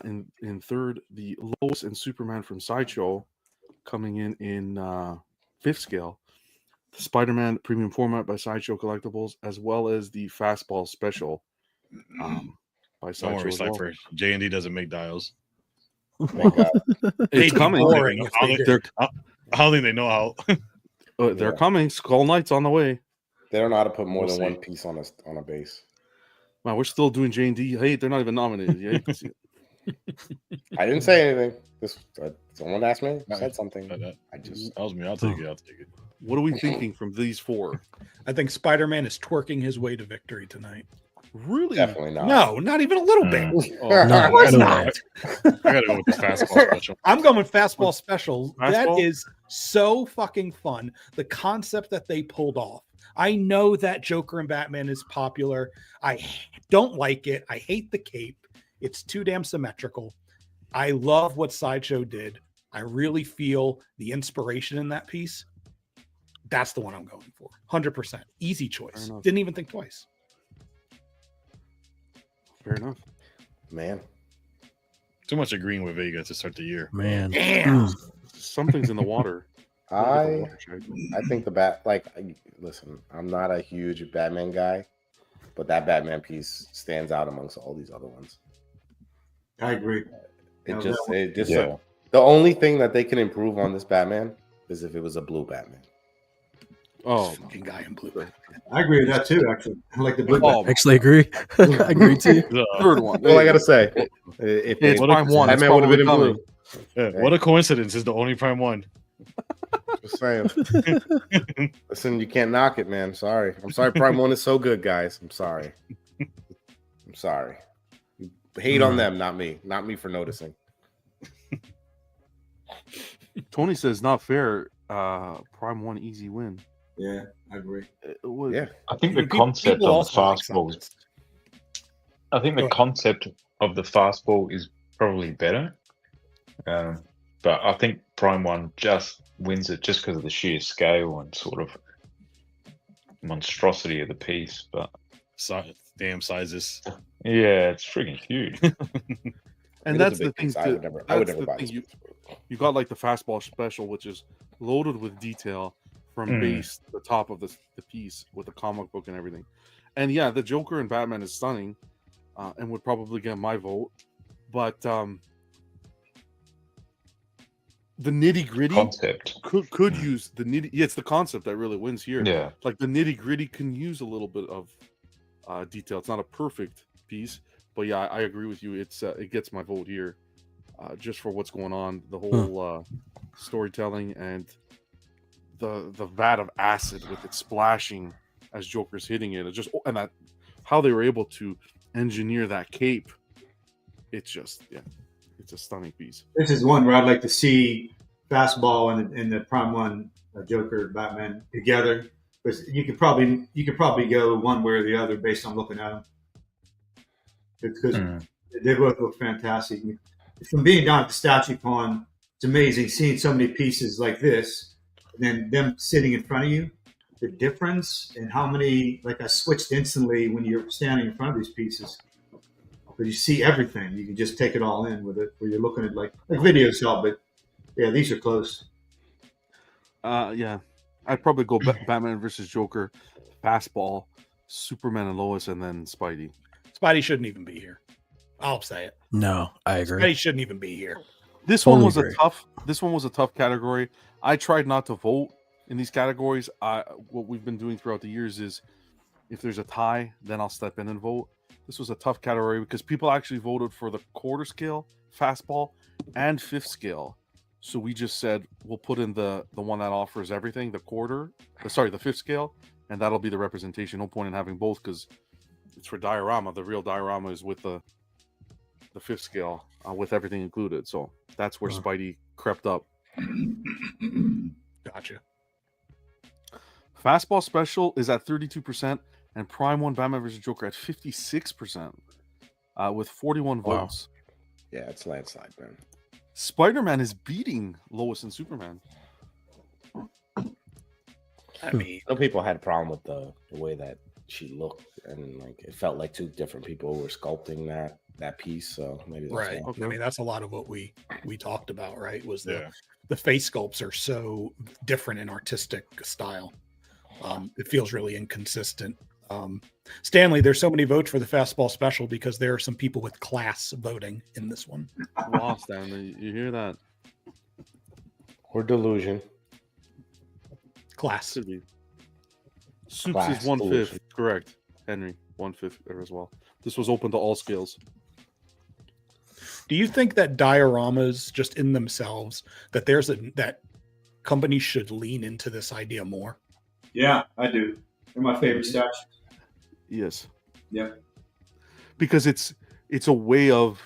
In third, the Lois and Superman from Sideshow coming in fifth scale. The Spider-Man Premium Format by Sideshow Collectibles, as well as the Fastball Special by Sideshow. Don't worry, Slifer. J&D doesn't make dials. It's coming. I don't think they know how. They're coming. Skull Knight's on the way. They don't know how to put more than one piece on a base. Wow, we're still doing J&D. Hey, they're not even nominated. Yeah, you can see it. I didn't say anything. Someone asked me. I said something. That was me. I'll take it. What are we thinking from these four? I think Spider-Man is twerking his way to victory tonight. Really? Definitely not. No, not even a little bit. No, of course not. I gotta go with the Fastball Special. I'm going with Fastball Special. Fastball? That is so fucking fun. The concept that they pulled off. I know that Joker and Batman is popular. I don't like it. I hate the cape. It's too damn symmetrical. I love what Sideshow did. I really feel the inspiration in that piece. That's the one I'm going for. 100%. Easy choice. Didn't even think twice. Fair enough. Man. Too much agreeing with Vega to start the year. Man. Damn. Something's in the water. I think listen, I'm not a huge Batman guy, but that Batman piece stands out amongst all these other ones. I agree. The only thing that they can improve on this Batman is if it was a blue Batman. Oh, fucking guy in blue. I agree with that too. Actually, I like the blue. I actually agree. I agree too. Third one. Well, I gotta say, if it's Prime One, Batman would have been in blue. Yeah, what a coincidence! Is the only Prime One. Just saying. Listen, you can't knock it, man. Sorry. I'm sorry. Prime One is so good, guys. I'm sorry. I'm sorry. Hate on them, not me. Not me for noticing. Tony says not fair. Prime One easy win. Yeah, I agree. Yeah, I think the concept of the fastball. I think the concept of the fastball is probably better, but I think Prime One just wins it just because of the sheer scale and sort of monstrosity of the piece. But damn sizes. Yeah, it's freaking huge. And that's the thing. I would never buy this. You got like the fastball special, which is loaded with detail from base to the top of the piece with the comic book and everything. And yeah, the Joker and Batman is stunning, and would probably get my vote. But the nitty gritty concept could use the nitty. Yeah, it's the concept that really wins here. Yeah, like the nitty gritty can use a little bit of detail. It's not a perfect piece, but yeah, I agree with you. It gets my vote here, just for what's going on, the whole storytelling and the vat of acid with it splashing as Joker's hitting it. And that how they were able to engineer that cape. It's a stunning piece. This is one where I'd like to see fastball and the Prime One Joker Batman together, because you could probably go one way or the other based on looking at them. Because they both look fantastic. From being down at the Statue Con, it's amazing seeing so many pieces like this, and then them sitting in front of you. The difference in how many, I switched instantly when you're standing in front of these pieces. Because you see everything. You can just take it all in with it, where you're looking at like videos help, but yeah, these are close. Yeah. I'd probably go Batman versus Joker, fastball, Superman and Lois, and then Spidey. Spidey shouldn't even be here. I'll say it. No, I agree. Spidey shouldn't even be here. This one was a tough category. I tried not to vote in these categories. What we've been doing throughout the years is, if there's a tie, then I'll step in and vote. This was a tough category because people actually voted for the quarter scale, fastball, and fifth scale. So we just said we'll put in the one that offers everything, the fifth scale, and that'll be the representation. No point in having both because it's for Diorama. The real Diorama is with the fifth scale with everything included. So that's where Spidey crept up. Gotcha. Fastball special is at 32%, and Prime One Batman vs. Joker at 56%, with 41 votes. Yeah, it's landslide, man. Spider-Man is beating Lois and Superman. I mean, some people had a problem with the way that she looked, and it felt like two different people were sculpting that piece. So maybe that's right. why. I mean, that's a lot of what we talked about, right? Was the face sculpts are so different in artistic style. It feels really inconsistent. Stanley, there's so many votes for the fastball special because there are some people with class voting in this one. Wow, Stanley, you hear that? Or delusion. Class. Soups Class is 1/5. delusion. Correct. Henry, 1/5 there as well. This was open to all scales. Do you think that dioramas just in themselves, that that companies should lean into this idea more? Yeah, I do. They're my favorite statues. Yes. Yep. Because it's a way of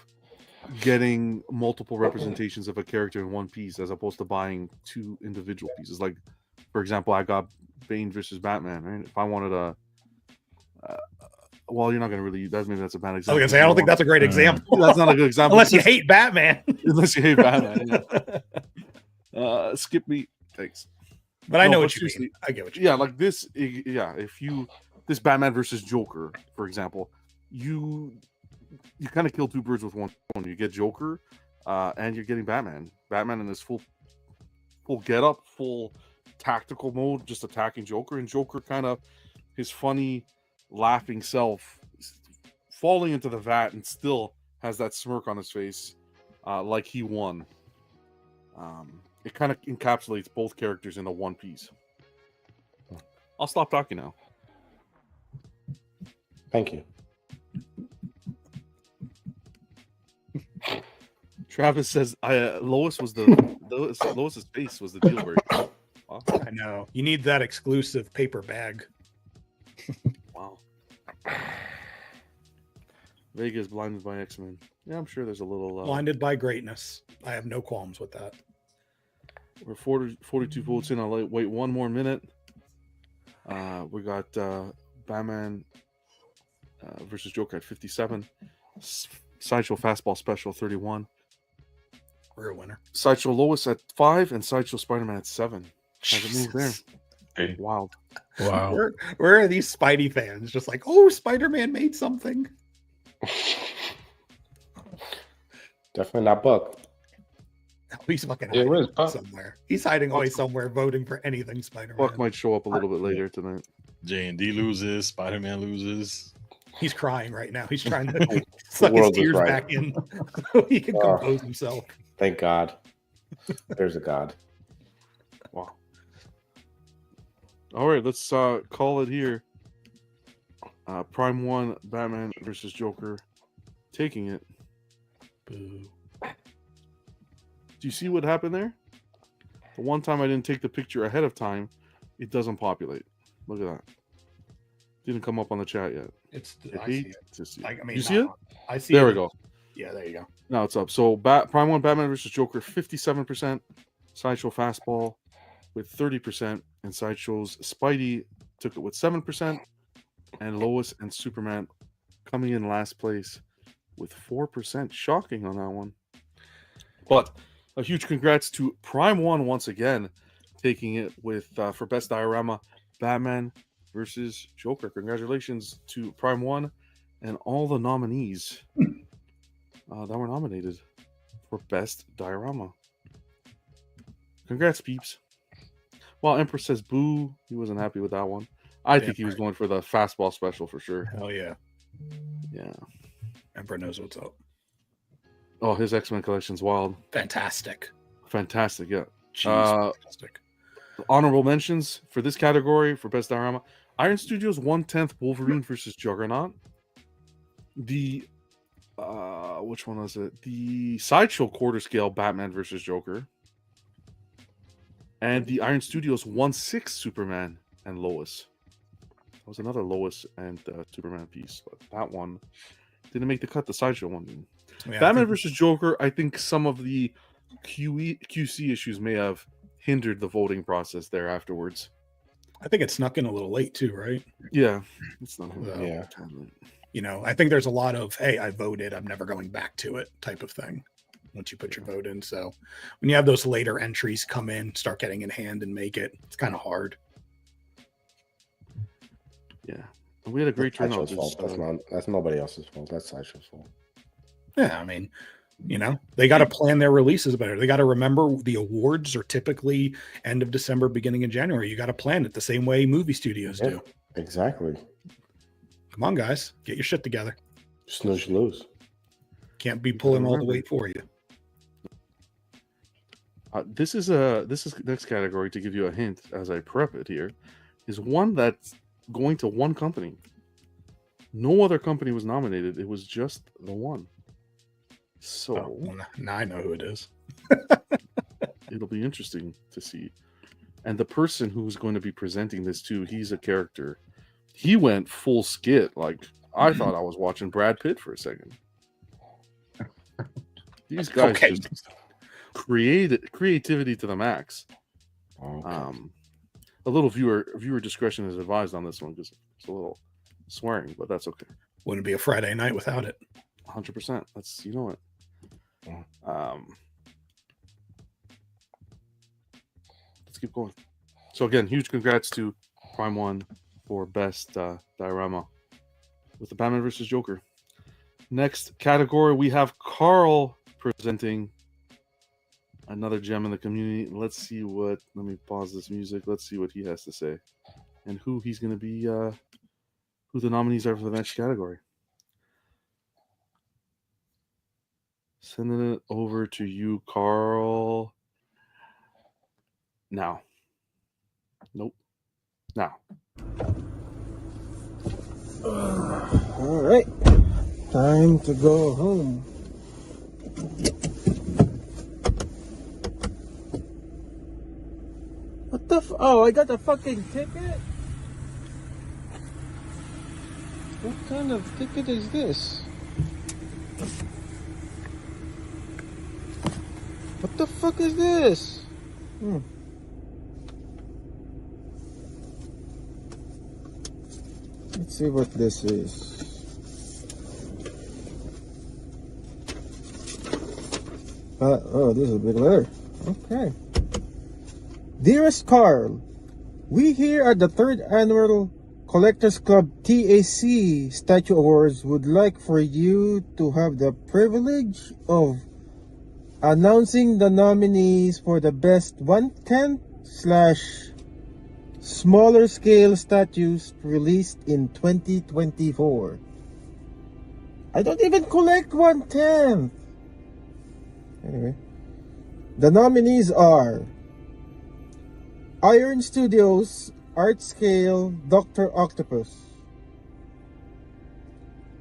getting multiple representations of a character in one piece as opposed to buying 2 individual pieces. Like, for example, I got Bane versus Batman. Right? If I wanted a well, you're not going to really. Maybe that's a bad I was example. gonna say, I don't think that's a great example. That's not a good example. Unless you hate Batman. Unless you hate Batman. Yeah. Skip me. Thanks. But I know what you mean. I get what you mean. Yeah, like this. Yeah, if you this Batman versus Joker, for example, you kind of kill 2 birds with one stone. You get Joker, and you're getting Batman. Batman in his full get up, full tactical mode, just attacking Joker, and Joker kind of his funny, laughing self falling into the vat and still has that smirk on his face, like he won. It kind of encapsulates both characters into one piece. I'll stop talking now. Thank you. Travis says Lois's face was the deal breaker. Wow. I know. You need that exclusive paper bag. Wow. Vegas blinded by X-Men. Yeah, I'm sure there's a little blinded by greatness. I have no qualms with that. We're 42 votes in. I'll wait one more minute. We got Batman versus Joker at 57. Sideshow Fastball Special 31. We're a winner. Sideshow Lois at 5 and Sideshow Spider-Man at 7. How's it move there? Hey. Wild. Wow. Where are these Spidey fans? Just like, oh, Spider-Man made something. Definitely not Buck. He's fucking Yeah, where's Buck? somewhere. He's hiding away somewhere, voting for anything Spider-Man. Buck might show up a little bit later tonight. J&D loses. Spider-Man loses. He's crying right now. He's trying to suck his tears back in so he can compose himself. Thank God. There's a God. Wow. All right, let's call it here. Prime 1, Batman versus Joker. Taking it. Boo. Do you see what happened there? The one time I didn't take the picture ahead of time, it doesn't populate. Look at that. Didn't come up on the chat yet. I see it. To see. I mean, you see it? I see there it. we go. Yeah, there you go. Now it's up. So Prime 1, Batman versus Joker, 57%. Sideshow Fastball with 30%. And Sideshow's Spidey took it with 7%. And Lois and Superman coming in last place with 4%. Shocking on that one. But a huge congrats to Prime 1 once again, taking it with for Best Diorama, Batman versus Joker. Congratulations to Prime 1 and all the nominees that were nominated for Best Diorama. Congrats, peeps. Well, Empress says boo. He wasn't happy with that one. I think he was going for the Fastball Special for sure. Hell yeah. Yeah. Emperor knows what's up. Oh, his X-Men collection's wild. Fantastic. Fantastic, yeah. Jeez, fantastic. Honorable mentions for this category for Best Diorama. Iron Studios 1/10 Wolverine versus Juggernaut. The which one was it? The Sideshow quarter scale Batman versus Joker. And the Iron Studios 1/6 Superman and Lois. That was another Lois and Superman piece, but that one didn't make the cut. The Sideshow one didn't. Yeah, Batman versus Joker, I think some of the QC issues may have hindered the voting process there afterwards. I think it snuck in a little late too, right? Yeah. It's not yeah. You know, I think there's a lot of, hey, I voted, I'm never going back to it type of thing once you put your vote in. So when you have those later entries come in, start getting in hand and make it, it's kind of hard. Yeah. We had a great turnout. That's nobody else's fault. That's Sideshow's fault. Yeah, I mean, you know, they got to plan their releases better. They got to remember the awards are typically end of December, beginning of January. You got to plan it the same way movie studios do. Exactly. Come on, guys, get your shit together. Snooze, you lose. Can't be pulling all the weight for you. This is next category to give you a hint as I prep it here is one that's going to one company. No other company was nominated. It was just the one. So now I know who it is. It'll be interesting to see. And the person who's going to be presenting this too, he's a character. He went full skit. Like I thought I was watching Brad Pitt for a second. These guys Okay. just creativity to the max. Okay. A little viewer discretion is advised on this one because it's a little swearing, but that's okay. Wouldn't be a Friday night without it. 100%. That's it. Let's keep going. So again, huge congrats to Prime One for best diorama with the Batman versus Joker. Next category, we have Karl presenting another gem in the community. Let me pause this music. Let's see what he has to say and who he's going to be, who the nominees are for the next category. Sending it over to you, Karl. Now. Nope. Now. All right. Time to go home. What the oh, I got a fucking ticket? What kind of ticket is this? What the fuck is this? Let's see what this is. Oh, this is a big letter. Okay. Dearest Karl, we here at the 3rd Annual Collectors Club T.E.C Statue Awards would like for you to have the privilege of announcing the nominees for the best 1/10/ smaller scale statues released in 2024. I don't even collect 1/10. Anyway, the nominees are Iron Studios Art Scale Dr. Octopus,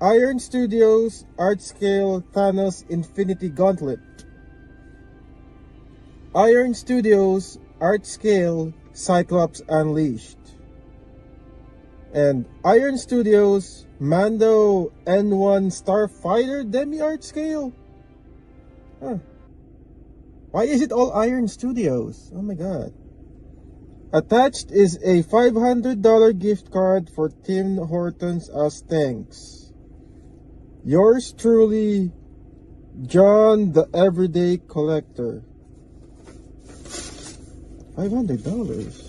Iron Studios Art Scale Thanos Infinity Gauntlet, Iron Studios Art Scale Cyclops Unleashed, and Iron Studios Mando N1 Starfighter Demi Art Scale. Huh. Why is it all Iron Studios? Oh my god. Attached is a $500 gift card for Tim Hortons as thanks. Yours truly, John the Everyday Collector. $500.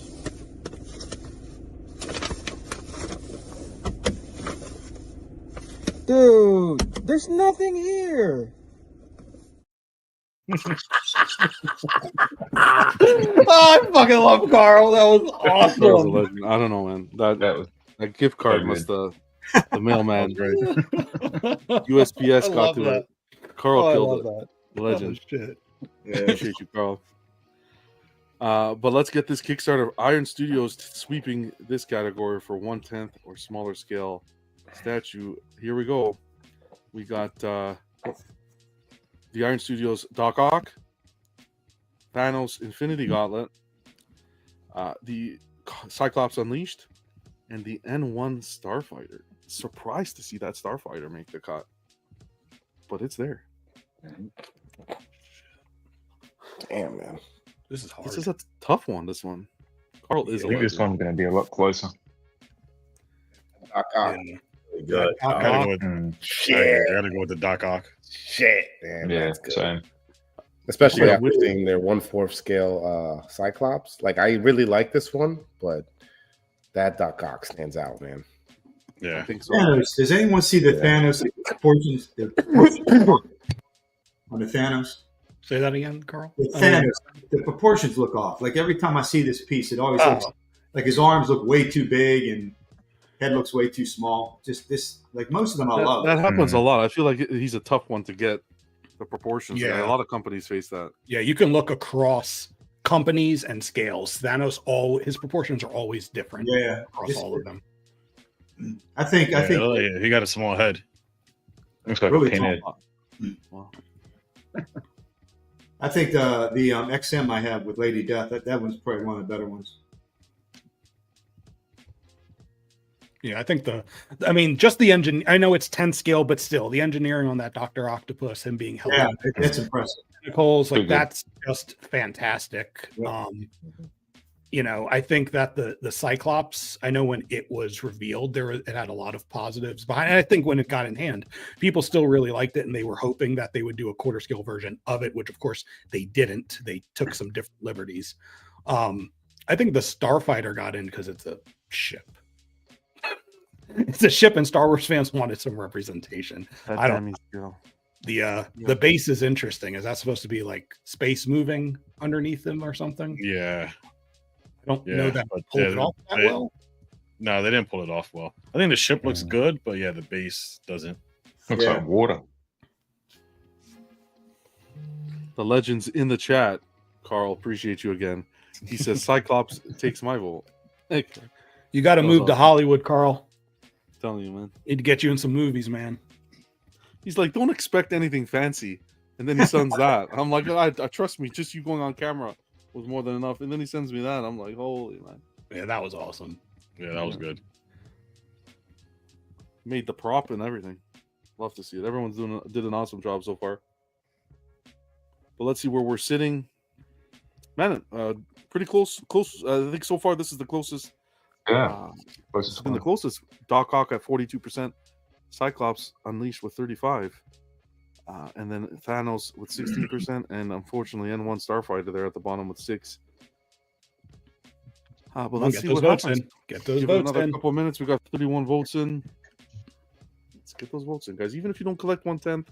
Dude, there's nothing here. I fucking love Karl. That was awesome. Karl's a legend. I don't know, man. That gift card so must the mailman Great. USPS I got love to that. it. Karl I killed love it. that. Legend. Oh, shit. Yeah. Appreciate you, Karl. But let's get this Kickstarter. Iron Studios sweeping this category for 1/10 or smaller scale statue. Here we go. We got the Iron Studios Doc Ock, Thanos Infinity Gauntlet, the Cyclops Unleashed, and the N1 Starfighter. Surprised to see that Starfighter make the cut, but it's there. Damn, man. This is hard. This is a tough one. This one. Karl is I think this one's going to be a lot closer. Doc Ock. Good. I gotta go with Shit. I gotta go with the Doc Ock. Shit. Damn, Yeah, that's good. same. Especially Yeah, after seeing their 1/4 scale Cyclops. Like, I really like this one, but that Doc Ock stands out, man. I Yeah. think so. Thanos. Does anyone see the Yeah. Thanos proportions? On the Thanos? Say that again, Karl. The Thanos, the proportions look off. Like every time I see this piece, it always looks like his arms look way too big and head looks way too small. Just this, like most of them I love. That happens a lot. I feel like he's a tough one to get the proportions. Yeah. A lot of companies face that. Yeah, you can look across companies and scales. Thanos, his proportions are always different. Yeah, across all of them. I think He got a small head. Looks like Really a pinhead. Wow. I think the XM I have with Lady Death, that one's probably one of the better ones. Yeah, I think just the engine. I know it's 10 scale, but still, the engineering on that Dr. Octopus, him being held Yeah, up, it's impressive. tentacles, like Pretty good. that's just fantastic. I think that the Cyclops, I know when it was revealed, it had a lot of positives behind it. I think when it got in hand, people still really liked it, and they were hoping that they would do a quarter scale version of it, which of course they didn't. They took some different liberties. I think the Starfighter got in because it's a ship. It's a ship, and Star Wars fans wanted some representation. I don't know. The base is interesting. Is that supposed to be like space moving underneath them or something? Yeah. I don't know that pulled it off that well. No, they didn't pull it off well. I think the ship looks good, but yeah, the base doesn't. Looks like water. The legends in the chat, Karl, appreciate you again. He says Cyclops takes my vote. You got to move to Hollywood, Karl. I'm telling you, man. Need to get you in some movies, man. He's like, don't expect anything fancy. And then he sends that. I'm like, I trust me, just you going on camera was more than enough. And then he sends me that. I'm like, holy man. Yeah, that was awesome. Yeah, that was good. Made the prop and everything. Love to see it. Everyone's did an awesome job so far. But let's see where we're sitting. Man, pretty close. I think so far this is the closest. Yeah, it's been the closest. Doc Ock at 42%. Cyclops Unleashed with 35%. And then Thanos with 16%. And unfortunately, N1 Starfighter there at the bottom with 6%. But let's see what happens. Get those Give votes another in. couple of minutes. We got 31 votes in. Let's get those votes in, guys. Even if you don't collect 1/10,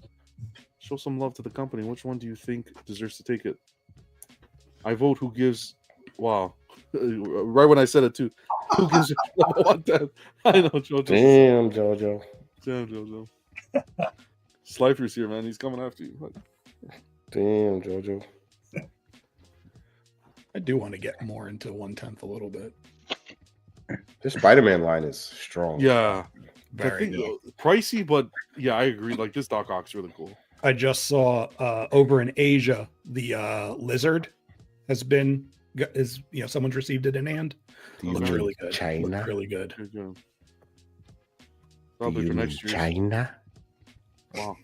show some love to the company. Which one do you think deserves to take it? I vote who gives. Wow. Right when I said it, too. Who gives 1/10? I know, JoJo. Damn, JoJo. Damn, JoJo. Slifer's here, man. He's coming after you. Damn, JoJo. I do want to get more into 1/10 a little bit. This Spider-Man line is strong. Yeah. Very pricey, but yeah, I agree. Like this Doc Ock's really cool. I just saw over in Asia, the lizard someone's received it in hand. Looks really good. China. Looks really good. Probably for next year. China. Wow.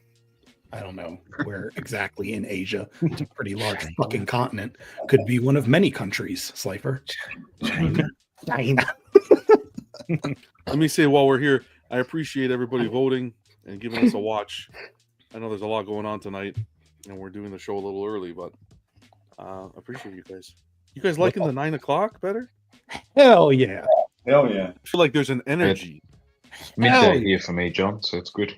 I don't know where exactly in Asia. It's a pretty large fucking continent. Could be one of many countries, Slifer. China. Let me say while we're here, I appreciate everybody voting and giving us a watch. I know there's a lot going on tonight, and we're doing the show a little early, but I appreciate you guys. You guys liking the 9 o'clock better? Hell yeah. Hell yeah. I feel like there's an energy. Midday here for me, John, so it's good.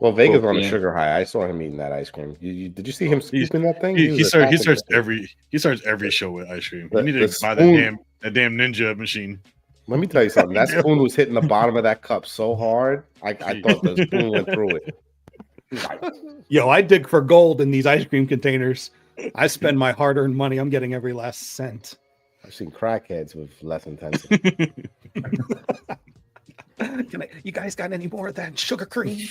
Well, Vega's on a sugar high. I saw him eating that ice cream. Did you see him scooping that thing? He starts every show with ice cream. You need to buy that damn ninja machine. Let me tell you something. That spoon was hitting the bottom of that cup so hard. I thought the spoon went through it. Yo, I dig for gold in these ice cream containers. I spend my hard-earned money. I'm getting every last cent. I've seen crackheads with less intensity. You guys got any more of that sugar cream?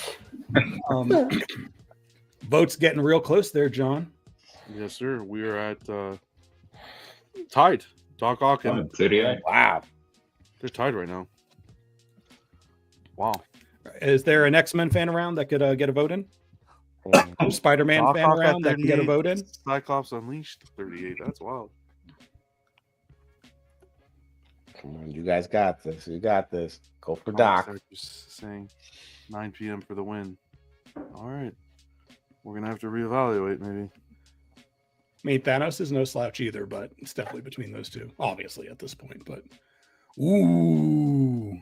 Votes getting real close there, John. Yes, sir. We are at tied. Doc Ock and 38. Wow. They're tied right now. Wow. Is there an X-Men fan around that could get a vote in? Spider-Man Doc fan Ock around at that can get a vote in? Cyclops Unleashed 38. That's wild. Come on, you guys got this. You got this. Go for Doc. Saying 9 p.m. for the win. All right. We're going to have to reevaluate maybe. I mean, Thanos is no slouch either, but it's definitely between those two, obviously, at this point. But, ooh.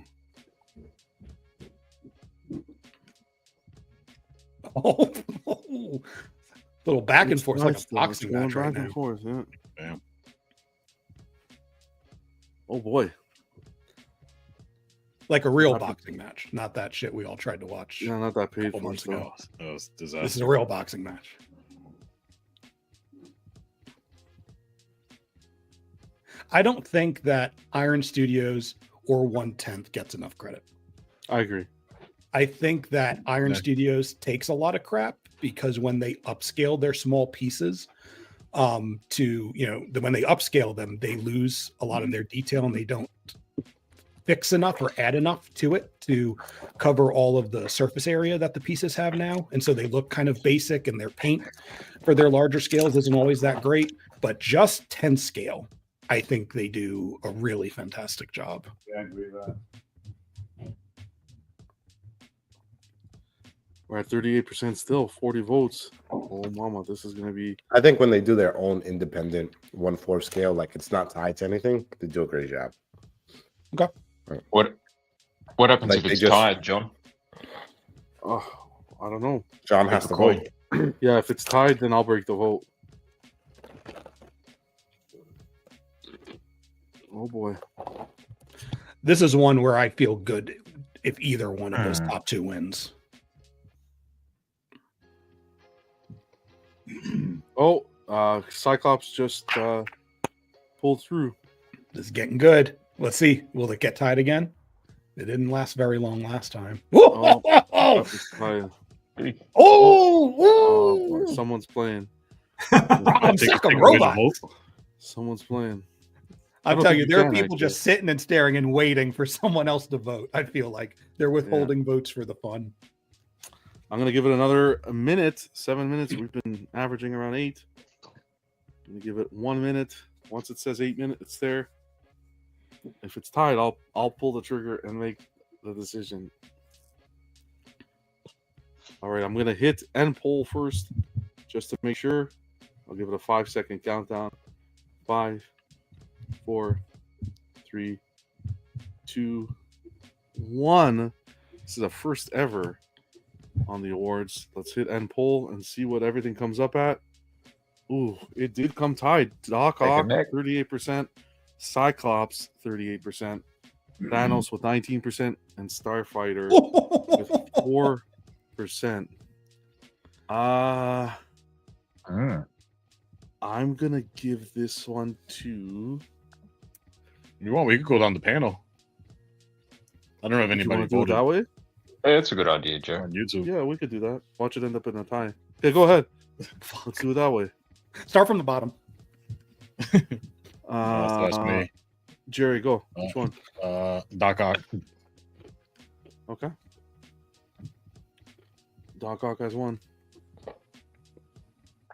Oh, little back and forth, like a boxing match right now. Yeah. Damn. Oh, boy. Like a real boxing match, not that shit we all tried to watch. Yeah, not that paid a couple for months stuff. ago. That was disaster. This is a real boxing match. I don't think that Iron Studios or 1/10 gets enough credit. I agree. I think that Iron Studios takes a lot of crap because when they upscale their small pieces, when they upscale them, they lose a lot of their detail and they don't fix enough or add enough to it to cover all of the surface area that the pieces have now. And so they look kind of basic, and their paint for their larger scales isn't always that great, but just 10 scale, I think they do a really fantastic job. Yeah, I agree with that. We're at 38% still, 40 votes. Oh, mama, this is going to be... I think when they do their own independent 1/4 scale, like it's not tied to anything, they do a great job. Okay. What happens Like if they it's just- tied, John? Oh, I don't know. John has to vote. Yeah, if it's tied, then I'll break the vote. Oh, boy. This is one where I feel good if either one of those top two wins. Oh, Cyclops just pulled through. This is getting good. Let's see. Will it get tied again? It didn't last very long last time. Oh, Oh, oh, someone's playing. I'm sick of robots. Someone's playing. I'm don't telling think you, you there are can, people actually. just sitting and staring and waiting for someone else to vote. I feel like they're withholding votes for the fun. I'm going to give it another minute, 7 minutes. We've been averaging around 8. I'm going to give it 1 minute. Once it says 8 minutes, it's there. If it's tied, I'll pull the trigger and make the decision. All right, I'm going to hit end poll first just to make sure. I'll give it a 5-second countdown. 5, 4, 3, 2, 1. This is a first ever on the awards. Let's hit end poll and see what everything comes up at. Ooh, it did come tied. Doc Ock, 38%. Cyclops, 38%. Thanos with 19%. And Starfighter with 4%. I'm going to give this one to... You want? We could go down the panel. I don't know if You anybody wanna do it voted that way? Hey, that's a good idea, Joe. on YouTube. Yeah, we could do that. Watch it end up in a tie. Yeah, go ahead. Let's do it that way. Start from the bottom. That's me. Jerry, go. Which one? Doc Ock. Okay. Doc Ock has one.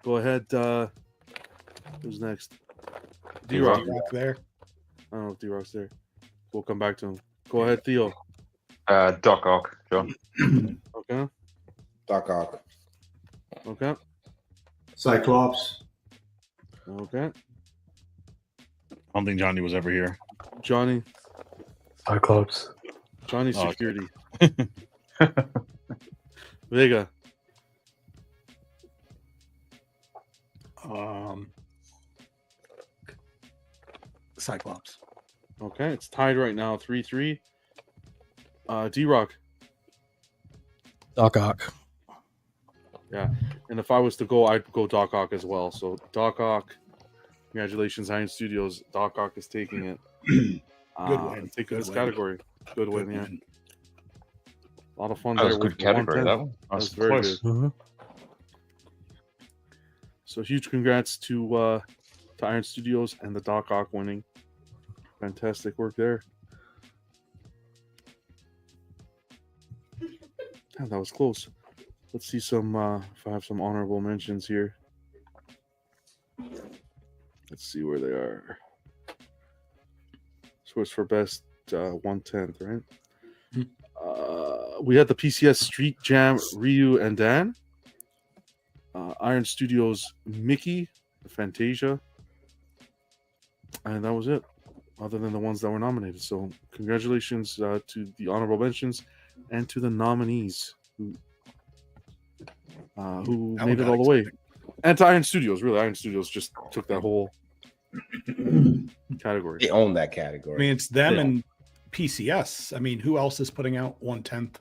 Go ahead. Who's next? D-Rock. D-Rock there. I don't know if D-Rock's there. We'll come back to him. Go ahead, Theo. Doc Ock, John. Okay. Doc Ock. Okay. Cyclops. Okay. I don't think Johnny was ever here. Johnny. Cyclops. Johnny Oh, okay. Security. Vega. Cyclops. Okay, it's tied right now, 3-3. D-Rock. Doc Ock. Yeah, and if I was to go, I'd go Doc Ock as well. So Doc Ock, congratulations, Iron Studios. Doc Ock is taking it. Good win. Taking Good this win. category. Good win, yeah. win. A lot of fun That was there. a with good category, 110. that one. That was That's very close. good. So huge congrats to Iron Studios and the Doc Ock winning. Fantastic work there. Damn, that was close. Let's see some if I have some honorable mentions here. Let's see where they are. So it's for best 1/10, right? We had the PCS Street Jam, Ryu and Dan. Iron Studios Mickey, Fantasia. And that was it, other than the ones that were nominated. So congratulations to the honorable mentions and to the nominees who made it all the way. And to Iron Studios, really. Iron Studios just took that whole category. They own that I category. mean, it's them Yeah. and PCS. I mean, who else is putting out 1/10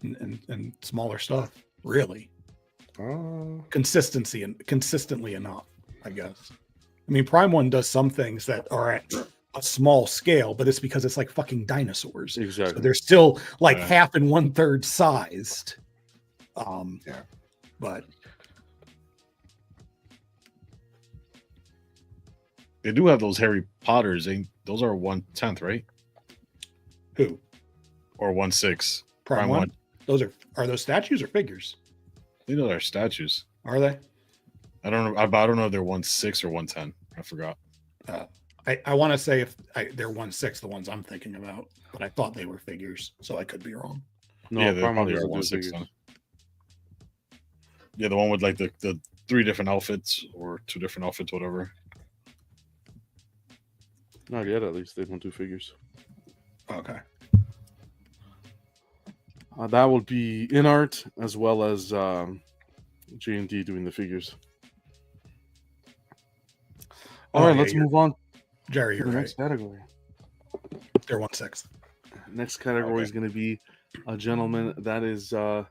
and smaller stuff? Really, consistently enough, I guess. I mean, Prime One does some things that are at a small scale, but it's because it's like fucking dinosaurs. Exactly. So they're still like Yeah. half and 1/3 sized. But They do have those Harry Potters. Those are 1/10, right? Who? Or 1/6. Prime one. Those are those statues or figures? You know they're statues. Are they? I don't know. I don't know if they're 1/6 or 1/10. I forgot. I want to say they're 1/6, the ones I'm thinking about, but I thought they were figures, so I could be wrong. No, yeah, they Prime probably are doesn't do 1/6. figures. Yeah, the one with like the 3 different outfits or 2 different outfits, whatever. Not yet, at least. They don't do figures. Okay. That would be in art as well as J&D doing the figures. All right, let's move on. Jerry, to you're the next right. category. They're 1/6. Next category is going to be a gentleman that is our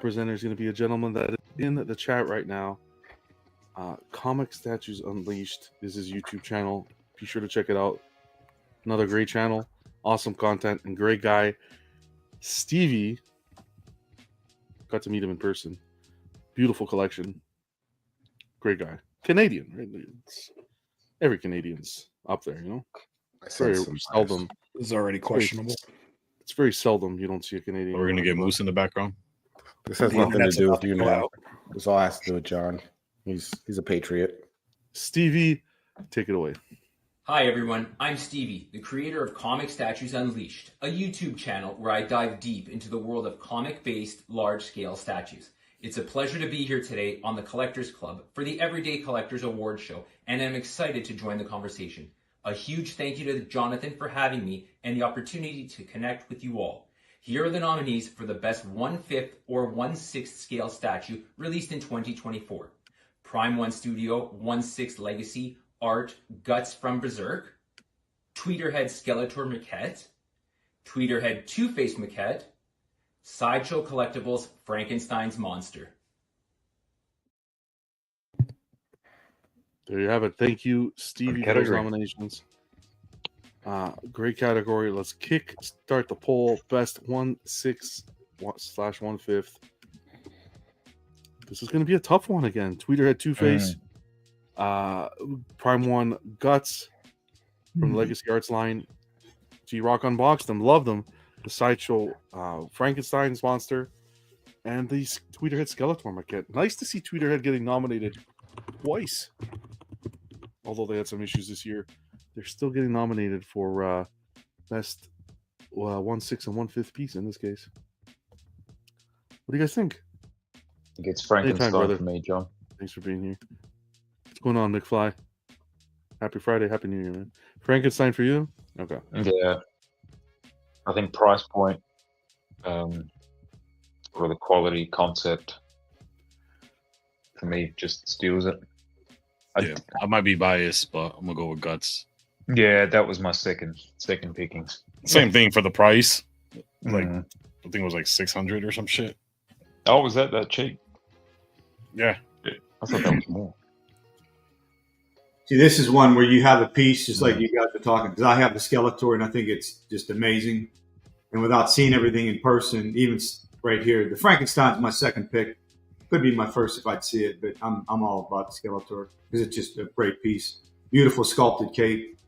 presenter is going to be a gentleman that is in the chat right now. Comic Statues Unleashed is his YouTube channel. Be sure to check it out. Another great channel, awesome content, and great guy. Stevie, got to meet him in person. Beautiful collection. Great guy. Canadian, right? Every Canadian's up there, you know. It's very seldom. This is already questionable. It's very seldom you don't see a Canadian. We're gonna get Moose in the background. This has nothing to do with you now. This all has to do with John. He's a patriot. Stevie, take it away. Hi everyone, I'm Stevie, the creator of Comic Statues Unleashed, a YouTube channel where I dive deep into the world of comic-based large-scale statues. It's a pleasure to be here today on the Collectors Club for the Everyday Collectors Award Show, and I'm excited to join the conversation. A huge thank you to Jonathan for having me and the opportunity to connect with you all. Here are the nominees for the best 1/5 or 1/6 scale statue released in 2024. Prime 1 Studio 1/6 Legacy Art Guts from Berserk, Tweeterhead Skeletor Maquette, Tweeterhead Two-Face Maquette, Sideshow Collectibles Frankenstein's Monster. There you have it. Thank you, Stevie, for those nominations. Great category. Let's start the poll. Best 1/6/1/5. This is going to be a tough one again. Tweeterhead Two-Face. Prime 1 Guts from the Legacy Arts line. G-Rock unboxed them, loved them. The Sideshow Frankenstein's Monster and the Tweeterhead Skeletor Maquette. Nice to see Tweeterhead getting nominated twice. Although they had some issues this year, they're still getting nominated for best 1/6 and 1/5 piece in this case. What do you guys think? I think it's Frankenstein brother. for me, John. Thanks for being here. What's going on, McFly? Happy Friday, Happy New Year, man. Frankenstein for you? Okay. Yeah. I think price point, or the quality concept, for me, just steals it. I might be biased, but I'm gonna go with Guts. Yeah, that was my second pickings. Same thing for the price. Like I think it was like 600 or some shit. Oh, was that cheap? Yeah. I thought that was more. See, this is one where you have a piece, just like you guys were talking, because I have the Skeletor, and I think it's just amazing. And without seeing everything in person, even right here, the Frankenstein's my second pick. Could be my first if I'd see it, but I'm all about the Skeletor because it's just a great piece. Beautiful sculpted cape,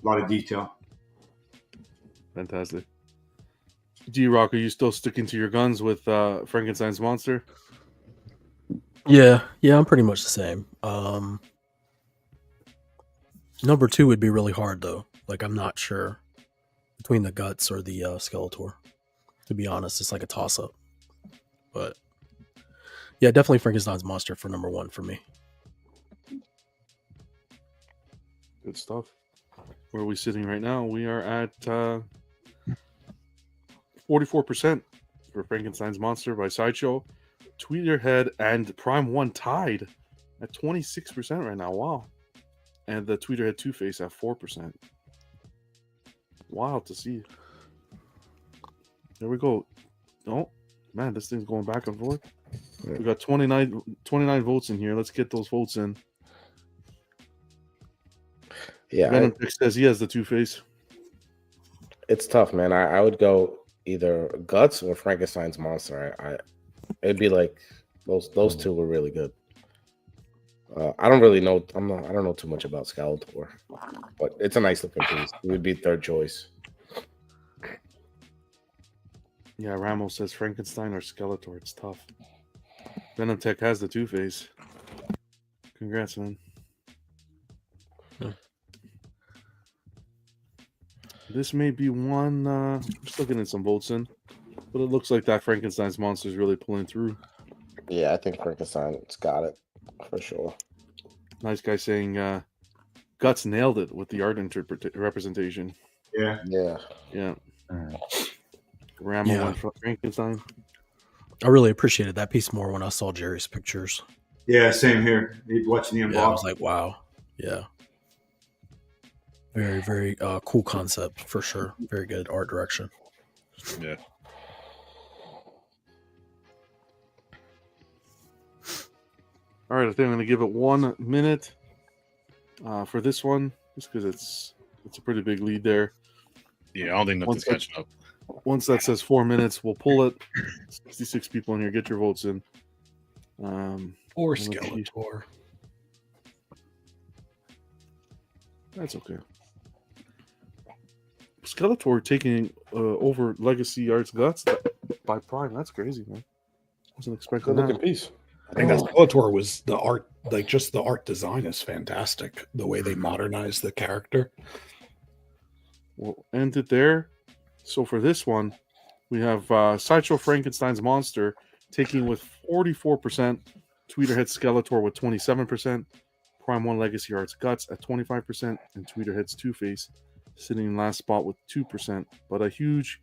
a lot of detail. Fantastic. D-Rock, are you still sticking to your guns with Frankenstein's Monster? Yeah, I'm pretty much the same. Number 2 would be really hard though. Like I'm not sure between the Guts or the Skeletor. To be honest, it's like a toss-up. But yeah, definitely Frankenstein's Monster for number 1 for me. Good stuff. Where are we sitting right now? We are at 44% for Frankenstein's Monster by Sideshow. Tweeterhead and Prime 1 tied at 26% right now. Wow. And the Tweeterhead Two-Face at 4%. Wild to see. There we go. Oh, man, this thing's going back and forth. We got 29 votes in here. Let's get those votes in. Yeah. Venom says he has the Two-Face. It's tough, man. I would go either Guts or Frankenstein's Monster. It'd be like those two were really good. I don't really know. I don't know too much about Skeletor, but it's a nice looking piece. It would be third choice. Yeah, Ramos says Frankenstein or Skeletor. It's tough. Venom Tech has the Two-Face. Congrats, man. This may be one. We're still getting some votes in, but it looks like that Frankenstein's monster is really pulling through. Yeah, I think Frankenstein's got it for sure. Nice guy saying Guts nailed it with the art representation. Yeah. Yeah. Ramo went for Frankenstein. I really appreciated that piece more when I saw Jerry's pictures. Yeah, same here. Watching the unbox. Yeah, I was like, wow. Yeah. Very, very cool concept for sure. Very good art direction. Yeah. All right, I think I'm going to give it 1 minute for this one, just because it's a pretty big lead there. Yeah, I don't think nothing's catching up. Once that says 4 minutes, we'll pull it. 66 people in here. Get your votes in. Or Skeletor. That's okay. Skeletor taking over Legacy Arts Guts by Prime. That's crazy, man. Wasn't expecting Good that. looking piece. I think that Skeletor was the art, like just the art design is fantastic. The way they modernized the character. We'll end it there. So for this one, we have Sideshow Frankenstein's Monster taking with 44%, Tweeterhead Skeletor with 27%, Prime 1 Legacy Arts Guts at 25%, and Tweeterhead's Two-Face sitting in last spot with 2%. But a huge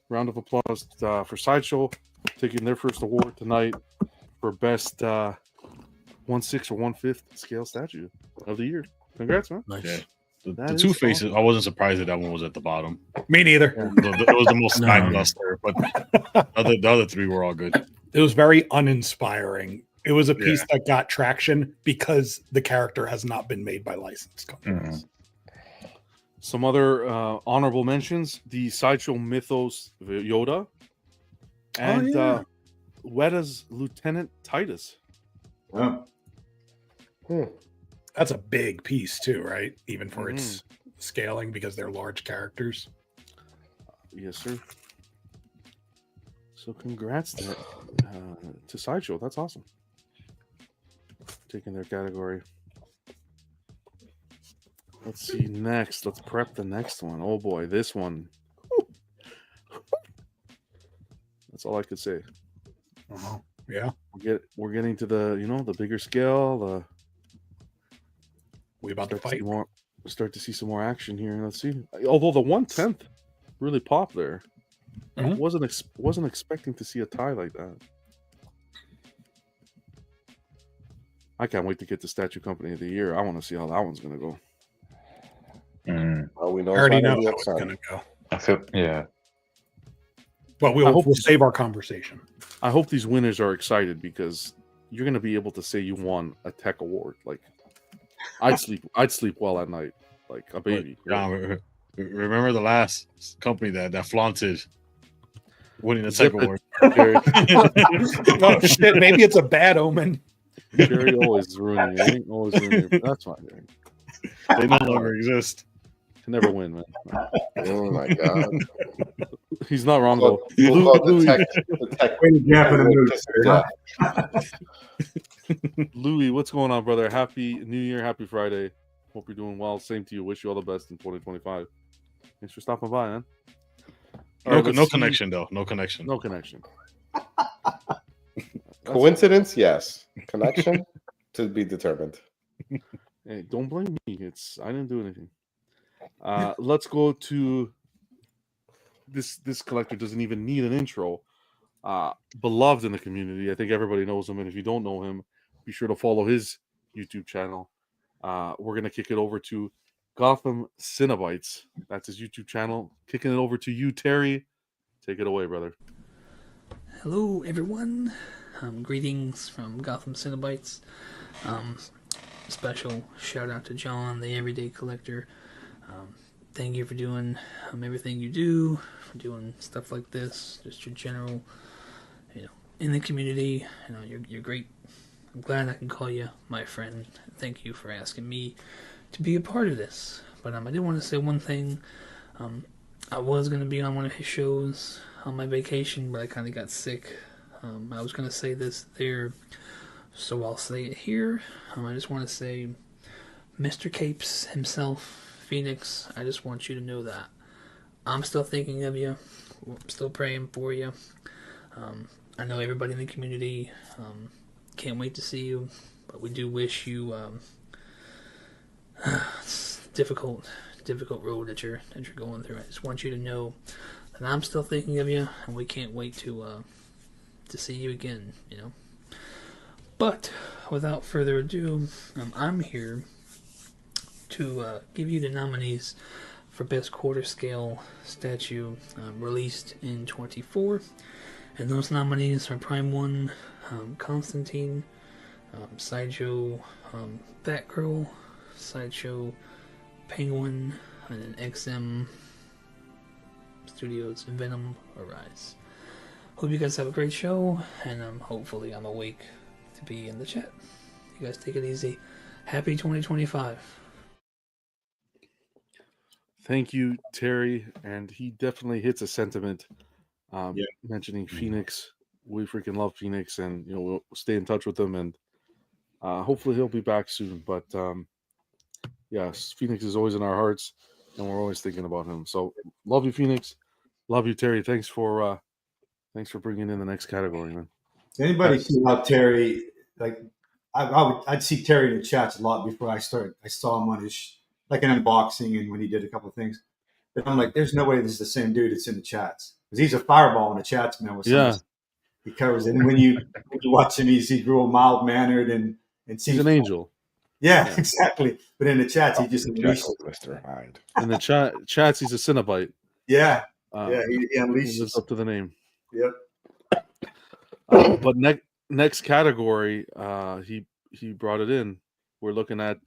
round of applause for Sideshow taking their first award tonight for best 1/6 or 1/5 scale statue of the year. Congrats, man. Nice. Yeah. The Two Faces, I wasn't surprised that one was at the bottom. Me neither. It was the most lackluster, but the other three were all good. It was very uninspiring. It was a piece that got traction because the character has not been made by licensed companies. Some other honorable mentions: the Sideshow Mythos Yoda and Weta's Lieutenant Titus. Oh. That's a big piece too, right? Even for its scaling, because they're large characters. Yes, sir. So congrats to Sideshow. That's awesome. Taking their category. Let's see next. Let's prep the next one. Oh boy, this one. That's all I could say. Yeah. We're getting to the the bigger scale. We about to fight more. Start to see some more action here. Let's see. Although the 1/10 really popped there, wasn't expecting to see a tie like that. I can't wait to get the Statue Company of the Year. I want to see how that one's going to go. Oh, we know. I already know how it's going to go. I feel, yeah. But we'll save our conversation. I hope these winners are excited because you're going to be able to say you won a tech award. Like, I'd sleep well at night, like a baby. Remember the last company that flaunted winning the tech award? Oh shit! Maybe it's a bad omen. Jerry always ruining it. Ain't always ruining it. That's fine, Jerry. They no longer exist. Can never win, man. Oh my god. He's not wrong though. Louis, what's going on, brother? Happy New Year, happy Friday. Hope you're doing well. Same to you. Wish you all the best in 2025. Thanks for stopping by, man. No connection, though. No connection. No connection. Coincidence? Yes. Connection? To be determined. Hey, don't blame me. I didn't do anything. Let's go to this collector doesn't even need an intro. Beloved in the community. I think everybody knows him, and if you don't know him, be sure to follow his YouTube channel. We're gonna kick it over to Gotham Cinnabites. That's his YouTube channel. Kicking it over to you, Terry. Take it away, brother. Hello, everyone. Greetings from Gotham Cinnabites. Special shout out to John, the Everyday Collector. Thank you for doing everything you do, for doing stuff like this, just your general, in the community. You're great. I'm glad I can call you my friend. Thank you for asking me to be a part of this. But I did want to say one thing. I was going to be on one of his shows on my vacation, but I kind of got sick. I was going to say this there, so I'll say it here. I just want to say, Mr. Capes himself, Phoenix, I just want you to know that I'm still thinking of you. I'm still praying for you. I know everybody in the community can't wait to see you, but we do wish you it's difficult road that you're going through. I just want you to know that I'm still thinking of you, and we can't wait to see you again. You know. But without further ado, I'm here to give you the nominees for Best Quarter Scale Statue released in 24. And those nominees are Prime 1, Constantine, Sideshow Batgirl, Sideshow Penguin, and then XM Studios Venom Arise. Hope you guys have a great show, and hopefully I'm awake to be in the chat. You guys take it easy. Happy 2025. Thank you, Terry. And he definitely hits a sentiment. Mentioning Phoenix. We freaking love Phoenix, and we'll stay in touch with him, and hopefully he'll be back soon. But yes, Phoenix is always in our hearts, and we're always thinking about him. So love you, Phoenix. Love you, Terry. Thanks for bringing in the next category, man. Anybody see how Terry, like, I'd see Terry in the chats a lot before I started. I saw him on his, like, an unboxing and when he did a couple of things. But I'm like, there's no way this is the same dude that's in the chats. Because he's a fireball in the chats, man. With he covers it. And when you watch him, he's real mild-mannered and seems he's an angel. Yeah, exactly. But in the chats, he just unleashes Mr. Hyde. In the chats, he's a Cinnabite. Yeah. He lives up to the name. Yep. But next category, he brought it in. We're looking at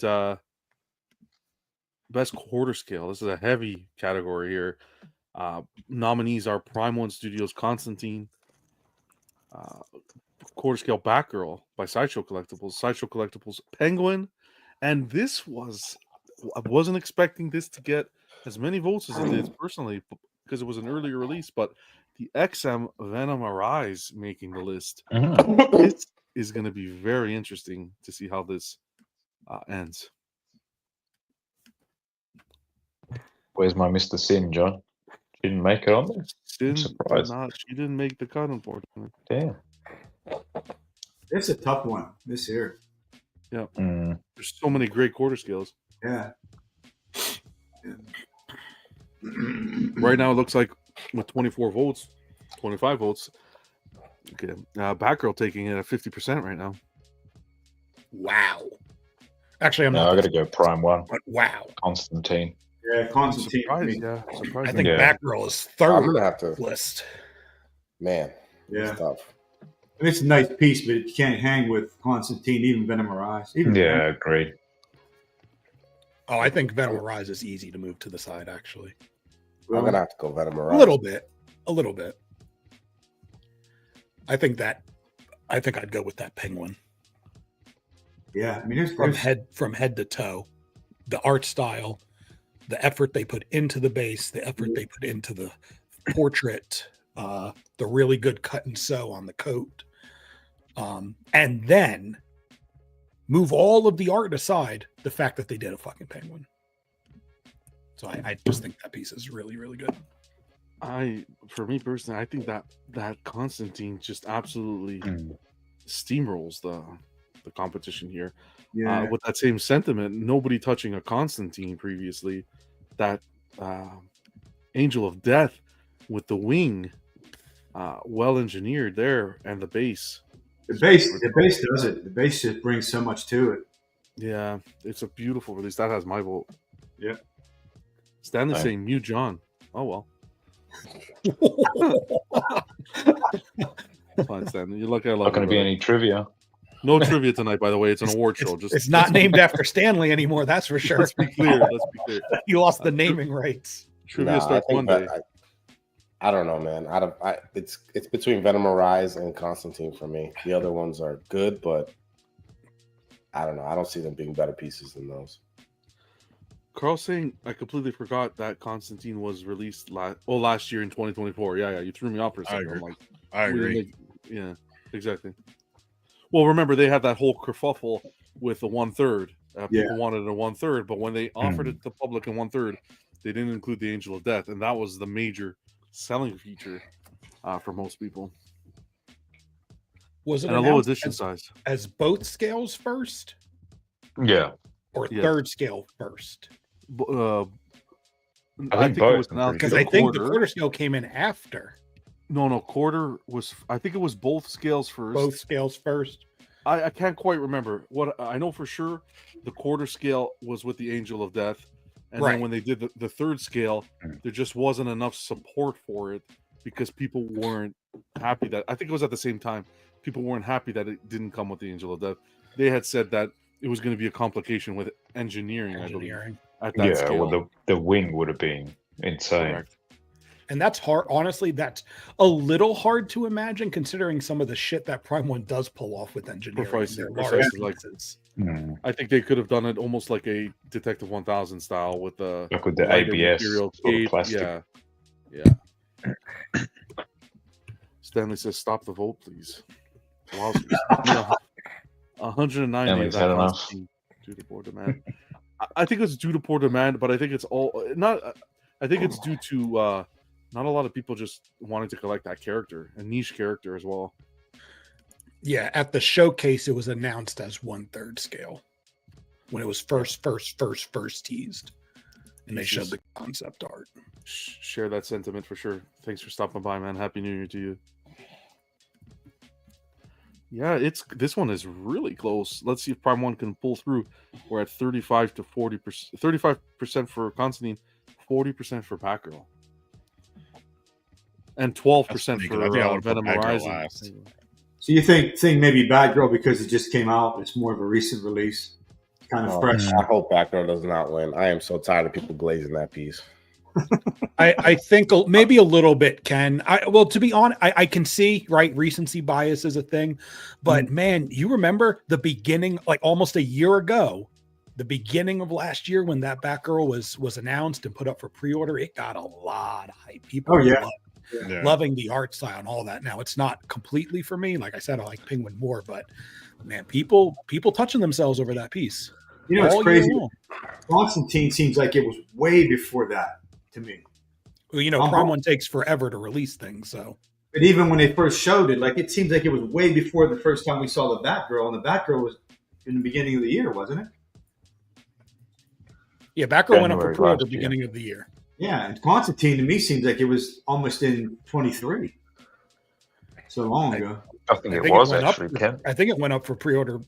Best Quarter Scale. This is a heavy category here. Nominees are Prime 1 Studios Constantine, Quarter Scale Batgirl by Sideshow Collectibles Penguin, and this I wasn't expecting this to get as many votes as it did personally because it was an earlier release, but the XM Venom Arise making the list. This is going to be very interesting to see how this ends. Where's my Mr. Sin, John? She didn't make it on there. She didn't make the cut, unfortunately. Damn. It's a tough one this year. Yeah. There's so many great quarter scales. Yeah. Right now, it looks like with 24 votes, 25 votes. Okay. Batgirl taking it at 50% right now. Wow. Actually, I'm I got to go Prime 1. But wow. Constantine. Yeah, Constantine. Surprising. I think Batgirl is third I'm gonna have to list. Man, yeah, it's tough. I mean, it's a nice piece, but you can't hang with Constantine, even Venom Arise. Yeah, agreed. Oh, I think Venom Arise is easy to move to the side, actually. I'm gonna have to go Venom Arise. A little bit. I think I'd go with that Penguin. Yeah, I mean, from head to toe, the art style, the effort they put into the base, the effort they put into the portrait, the really good cut and sew on the coat, and then move all of the art aside, the fact that they did a fucking penguin. So I just think that piece is really, really good. For me personally, I think that Constantine just absolutely steamrolls the competition here. Yeah. With that same sentiment, nobody touching a Constantine previously. That Angel of Death with the wing, well engineered there, and the base. The base does it. The base just brings so much to it. Yeah, it's a beautiful release. That has my vote. Yeah. Stanley saying mute John. Oh well. Fine, Stanley. You're lucky I love. Not going to be any trivia. No trivia tonight, by the way. It's an award show. It's not named after Stanley anymore. That's for sure. Let's be clear. You lost the naming rights. Trivia starts one day. I don't know, man. It's between Venom Arise and Constantine for me. The other ones are good, but I don't know. I don't see them being better pieces than those. Karl saying I completely forgot that Constantine was released last year in 2024. Yeah, you threw me off for a second. I'm like, I agree. Yeah, exactly. Well, remember they had that whole kerfuffle with the 1/3. People wanted a 1/3, but when they offered it to the public in 1/3, they didn't include the Angel of Death, and that was the major selling feature for most people. Was it a low edition size as both scales first? Yeah. Or third scale first? I think it was announced because I think the quarter scale came in after. No, quarter was. I think it was both scales first. Both scales first. I can't quite remember. What I know for sure, the quarter scale was with the Angel of Death, and then when they did the third scale, there just wasn't enough support for it because people weren't happy that. I think it was at the same time. People weren't happy that it didn't come with the Angel of Death. They had said that it was going to be a complication with engineering. I believe, at that scale. Well, the wing would have been insane. Correct. And that's hard. Honestly, that's a little hard to imagine considering some of the shit that Prime 1 does pull off with engineering. Precisely, I think they could have done it almost like a Detective 1000 style with the ABS material plastic. Yeah. Stanley says, "Stop the vote, please." Wow, 190 of that costs due to poor demand. I think it's due to poor demand, but I think it's all not. I think it's due to not a lot of people just wanting to collect that character, a niche character as well. Yeah, at the showcase, it was announced as 1/3 scale when it was first teased, and they showed the concept art. Share that sentiment for sure. Thanks for stopping by, man. Happy New Year to you. Yeah, this one is really close. Let's see if Prime 1 can pull through. We're at 35 to 40%, 35% for Constantine, 40% for Batgirl, and 12% for Venom Horizon. So you think maybe Batgirl because it just came out? It's more of a recent release, kind of fresh. I hope Batgirl does not win. I am so tired of people glazing that piece. I think maybe a little bit, Ken. To be honest, I can see, right, recency bias is a thing, but man, you remember the beginning, like almost a year ago, the beginning of last year when that Batgirl was announced and put up for pre-order, it got a lot of hype. People loving the art style and all that. Now it's not completely for me. Like I said, I like Penguin more, but man, people touching themselves over that piece. You know, it's crazy. Constantine seems like it was way before that. To me, well, you know, Prime 1 takes forever to release things. So, but even when they first showed it, like it seems like it was way before the first time we saw the Batgirl, and the Batgirl was in the beginning of the year, wasn't it? Yeah, Batgirl went up for pre-order beginning of the year. Yeah, and Constantine to me seems like it was almost in 23, so long ago. I think it was actually, Ken. I think it went up for pre-order.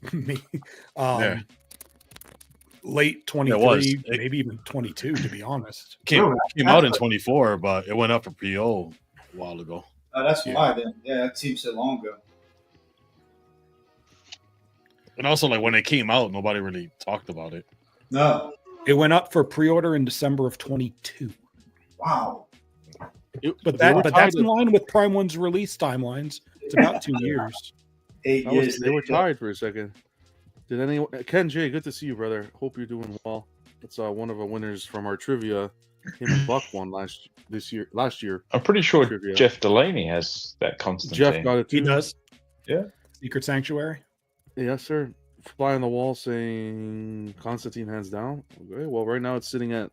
Late 23, maybe even 22, to be honest. Came out in 24, but it went up for PO a while ago. That's why then. Yeah, it seems so long ago. And also, like when it came out, nobody really talked about it. No. It went up for pre-order in December of 22. Wow. But that's in line with Prime 1's release timelines. It's about 2 years. 8 years. They were tied for a second. Did anyone? KenZie, good to see you, brother. Hope you're doing well. It's one of our winners from our trivia. Him and Buck won last year. I'm pretty sure trivia. Jeff Delaney has that Constantine. Jeff got it too. He does. Yeah. Secret Sanctuary. Yes, sir. Fly on the wall saying Constantine hands down. Okay. Well, right now it's sitting at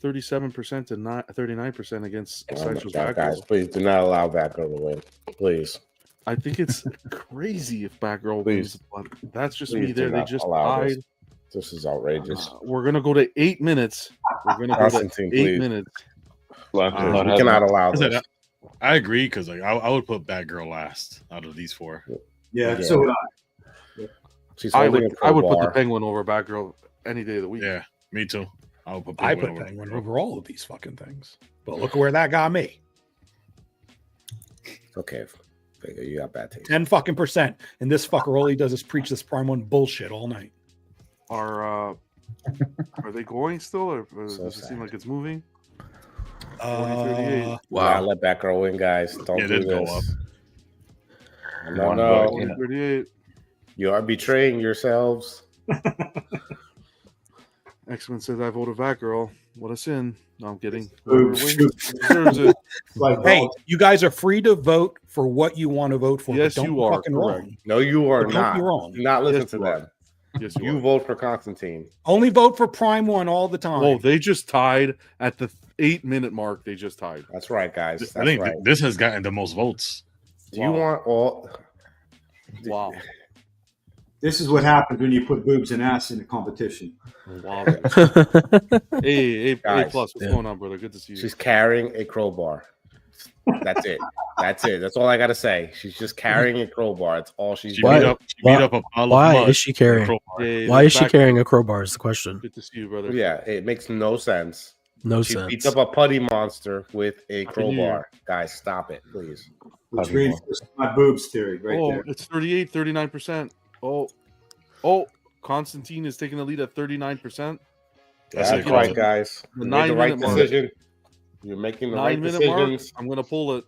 37% to 39% against Essentials. Guys, please do not allow Batgirl to win. Please. I think it's crazy if Batgirl wins, but that's just me there. They just tied. This is outrageous. We're going to go to 8 minutes. We're going to go to 8 minutes. We cannot allow this. I agree because like I would put Batgirl last out of these four. Yeah. So would I would put the Penguin over Batgirl any day of the week. Yeah, me too. I would put Penguin over all of these fucking things. But look where that got me. Okay. You got bad taste. 10% and this fucker all he does is preach this Prime 1 bullshit all night. Are they going still, or does it seem like it's moving? 40-38. Wow, let Batgirl win, guys. Don't do this. Go up. No. 40-38. You are betraying yourselves. X-Men says I voted Batgirl. What a sin. No, I'm kidding. Boom. Whoever wins deserves it. Hey, you guys are free to vote for what you want to vote for. Yes, but don't you be are, fucking correct. wrong. No, you are But not. Don't be wrong. Do not listen Yes, to you are. them. Yes, You vote for Constantine. Only vote for Prime One all the time. Oh, they just tied at the 8-minute mark. They just tied. That's right, guys. I That's think right. this has gotten the most votes. Do you want all? Wow. This is what happens when you put boobs and ass in a competition. Wow. hey, Guys, plus, what's going on, brother? Good to see you. She's carrying a crowbar. That's it. That's it. That's all I gotta say. She's just carrying a crowbar. It's all she's She doing. beat up a pile of Why mud is she carrying? with a crowbar. Hey, Why is she back- carrying a crowbar? Is the question. Good to see you, brother. Yeah, it makes no sense. No She sense. beats up a putty monster with a Happy New Year. crowbar. Guys, stop it, please. Which reinforces my boobs theory right Oh, there. it's 39%. Oh, Constantine is taking the lead at 39%. That's right, guys. The You made the right 9-minute mark. decision. You're making the right 9-minute mark. decisions. I'm gonna pull it.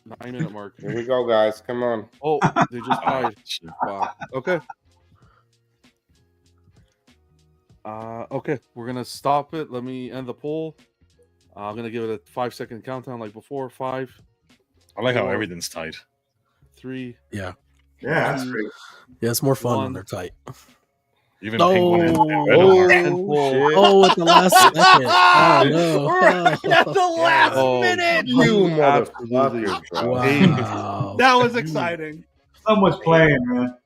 9-minute mark. Here we go, guys. Come on. Oh, they just tied. Wow. Okay. Okay, we're gonna stop it. Let me end the poll. I'm gonna give it a 5-second countdown, like before. 5. I like how 4, everything's tight. 3. Yeah. Yeah, that's great. Yeah, it's more fun when One. they're tight. Even No. Penguin and Oh, Venom are- oh, at the last second. Oh, no. Right at the last Oh, minute. You absolutely. motherfuckers, bro. Wow. That was exciting. Someone's playing, man.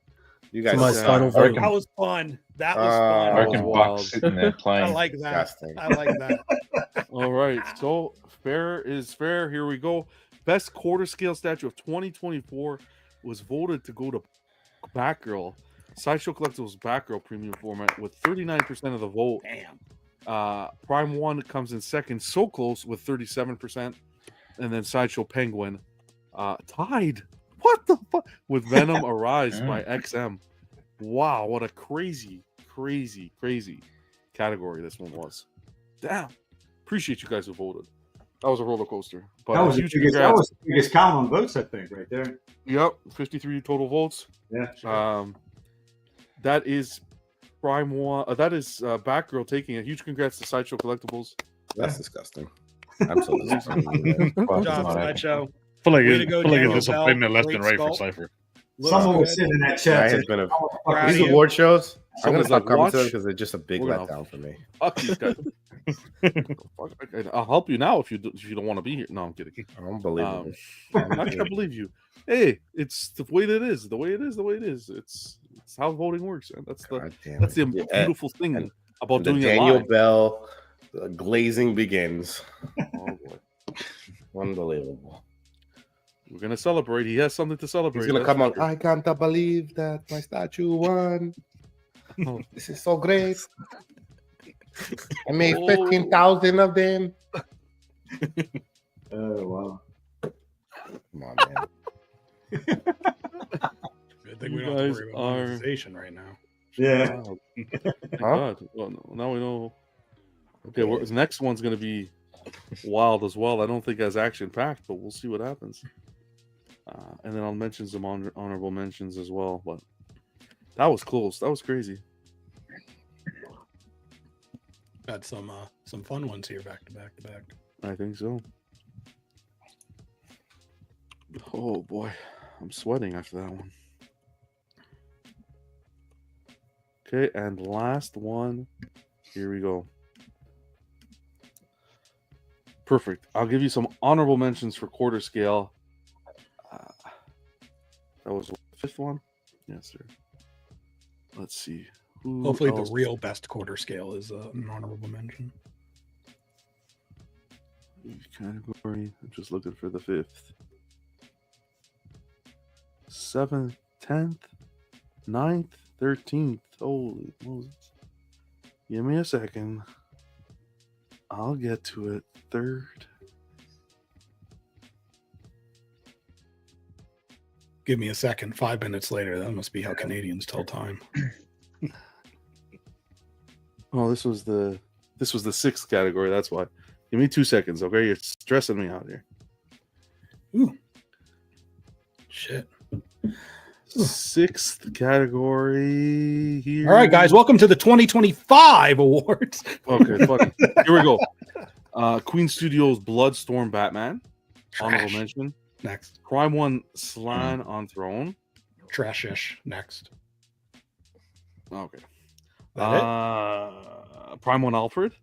You guys My suck. final vote. That was fun. That was Oh, fun. American wild. Bucks sitting there I playing. like that. Disgusting. I like that. All right, so fair is fair. Here we go. Best quarter scale statue of 2024 was voted to go to Batgirl. Sideshow Collectibles Batgirl premium format with 39% of the vote. Damn. Prime One comes in second, so close with 37%, and then Sideshow Penguin tied. What the fuck with Venom Arise by XM? Wow, what a crazy category this one was. Damn. Appreciate you guys who voted. That was a roller coaster. But That was, the huge biggest, that congrats. was the biggest count on votes, I think, right there. Yep, 53 total votes. Yeah. Sure. That is Prime One. That is Batgirl taking a huge congrats to Sideshow Collectibles. That's disgusting. I'm so disappointed. Good job, Sideshow. I feel like Way to it's go, a Danielle. disappointment left and Great right for sculpt. Cypher. Someone was sitting in that chat. That has saying, been a Proud these of you. award shows. I'm gonna Someone's stop like, coming to them watch. because they're just a big We're gonna- letdown for me. Fuck these guys. I'll help you now if you don't want to be here. No, I'm kidding. Unbelievable. I can't believe you. Hey, it's the way that it is. The way it is. The way it is. It's how voting works, and that's God damn the it. Yeah, beautiful thing and- about And the doing Daniel it live. Bell glazing begins. Oh boy, Unbelievable. we're gonna celebrate. He has something to celebrate. He's gonna that's come on. for sure. I can't believe that my statue won. Oh. This is so great. I made Oh. 15,000 of them. Oh, wow. Come on, man. Good thing we You don't have guys to worry about are- monetization right now. Yeah. Wow. Huh? God. Well, now we know. Okay, well, the next one's gonna be wild as well. I don't think as action packed, but we'll see what happens. And then I'll mention some honorable mentions as well. But that was close. That was crazy. Got some fun ones here back to back to back. I think so. Oh boy, I'm sweating after that one. Okay, and last one. Here we go. Perfect. I'll give you some honorable mentions for quarter scale. That was the fifth one. Yes, sir. Let's see. Who Hopefully, else? the real best quarter scale is an honorable mention. Category. I'm just looking for the 5th, 7th, 10th, 9th, 13th. Holy Moses. Give me a second. I'll get to it. 3rd. Give me a second. 5 minutes later. That must be how Canadians tell time. Oh, this was the 6th category. That's why. Give me 2 seconds, okay? You're stressing me out here. Ooh. Shit. Sixth category here. All right, guys, welcome to the 2025 awards. Okay, fuck it. Here we go. Queen Studios Bloodstorm Batman. Trash. Honorable mention. Next. Prime One Slan on Throne. Trashish. Next. Okay. That Prime One Alfred.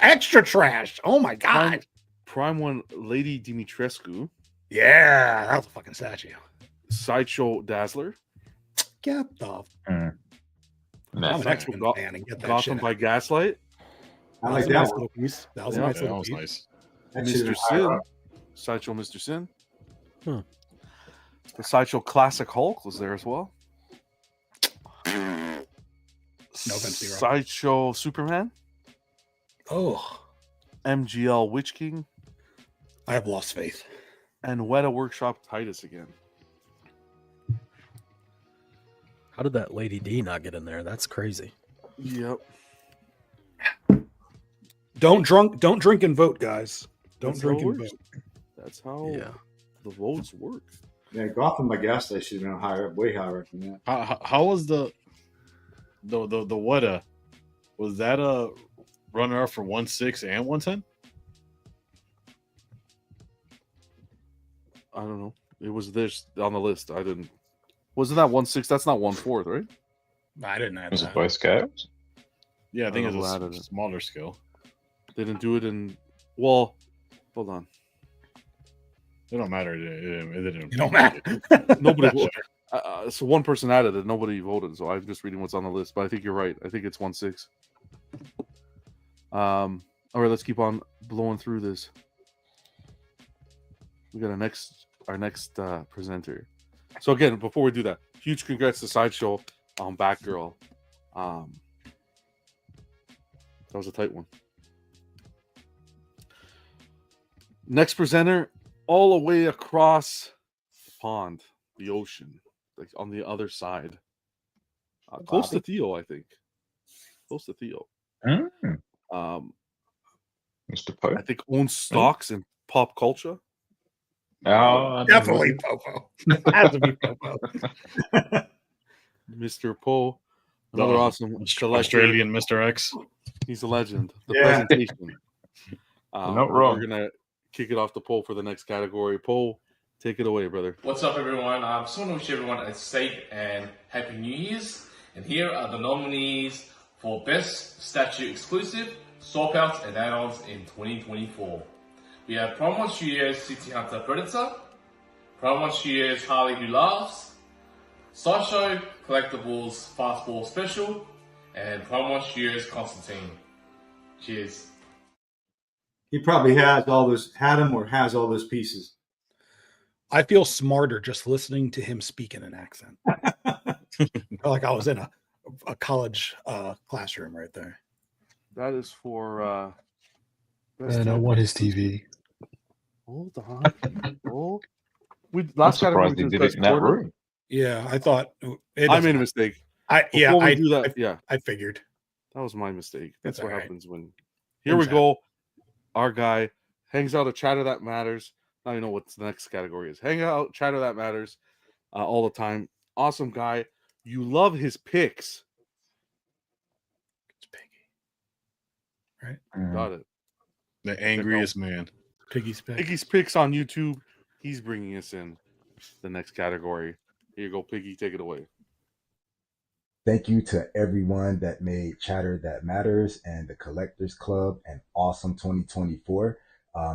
Extra trash. Oh my god. Prime One Lady Dimitrescu. Yeah, that was a fucking statue. Sideshow Dazzler. Get the. No. I'm an X-Men fan and get that Gotham shit by Gaslight. I like a that nice one. little piece. That was a Yeah, nice that little was piece. nice. Mr. Sin. Sideshow Mr. Sin. The Sideshow Classic Hulk was there as well. No offense, Zero. Sideshow Superman. Oh, MGL Witch King. I have lost faith. And Weta Workshop Titus again. How did that Lady D not get in there? That's crazy. Yep. Don't drink and vote, guys. Don't That's drink how it and works. vote. That's how the votes work. Yeah, Gotham by Gaslight should have been higher, way higher than that. How was the Weta? Was that a runner up for 1/6 and 110? I don't know. It was this on the list. I didn't. Wasn't that 1/6? That's not 1/4, right? I didn't add Was that. it both scales? Yeah, I think don't know it's who a added it. smaller scale. They didn't do it in. Well, hold on. It don't matter. It didn't. It don't matter. Nobody. So one person added it. Nobody voted. So I'm just reading what's on the list. But I think you're right. I think it's 1/6. All right. Let's keep on blowing through this. We got our next presenter. So again, before we do that, huge congrats to Sideshow on Batgirl. That was a tight one. Next presenter, all the way across the pond, the ocean, like on the other side. Close to Theo, I think. Close to Theo. Mr. Poe? I think owns stocks in pop culture. Oh, Definitely Popo. Has to be Popo. Mr. Poe, another awesome Australian Mr. X. He's a legend. The Yeah. presentation. You're not wrong. We're gonna kick it off to Poe for the next category. Poe, take it away, brother. What's up, everyone? I just want to wish everyone a safe and happy New Year's. And here are the nominees for Best Statue Exclusive, Swap Outs, and Add-ons in 2024. We have Prime One Studios City Hunter Predator, Prime One Studios Harley Who Laughs, Sideshow Collectibles Fastball Special, and Prime One Studios Constantine. Cheers. He probably has all those, had them or has all those pieces. I feel smarter just listening to him speak in an accent. Like I was in a college classroom right there. That is for Man, I want his TV. Hold on. Oh, last I'm surprised category he was did it best in that quarter. room. Yeah, I thought I made a mistake. I do that. I figured that was my mistake. That's It's what all right. happens when. Here we go. Our guy hangs out a chatter that matters. Now you know what the next category is. Hang out, chatter that matters, all the time. Awesome guy. You love his picks. It's Piggy, right? Got it. The angriest man. Piggy's pick. Piggy's picks on YouTube. He's bringing us in the next category. Here you go, Piggy. Take it away. Thank you to everyone that made Chatter That Matters and the Collectors Club an awesome 2024.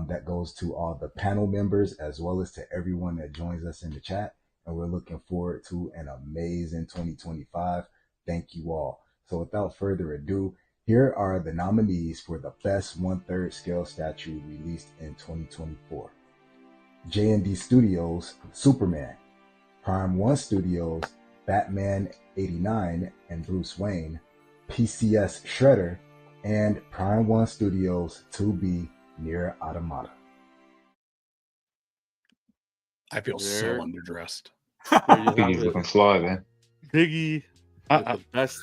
That goes to all the panel members as well as to everyone that joins us in the chat. And we're looking forward to an amazing 2025. Thank you all. So without further ado, here are the nominees for the best 1/3 scale statue released in 2024. J&D Studios, Superman. Prime One Studios, Batman 89 and Bruce Wayne, PCS Shredder, and Prime One Studios 2B Nier Automata. I feel so underdressed. Piggy's looking fly there. Piggy, with the best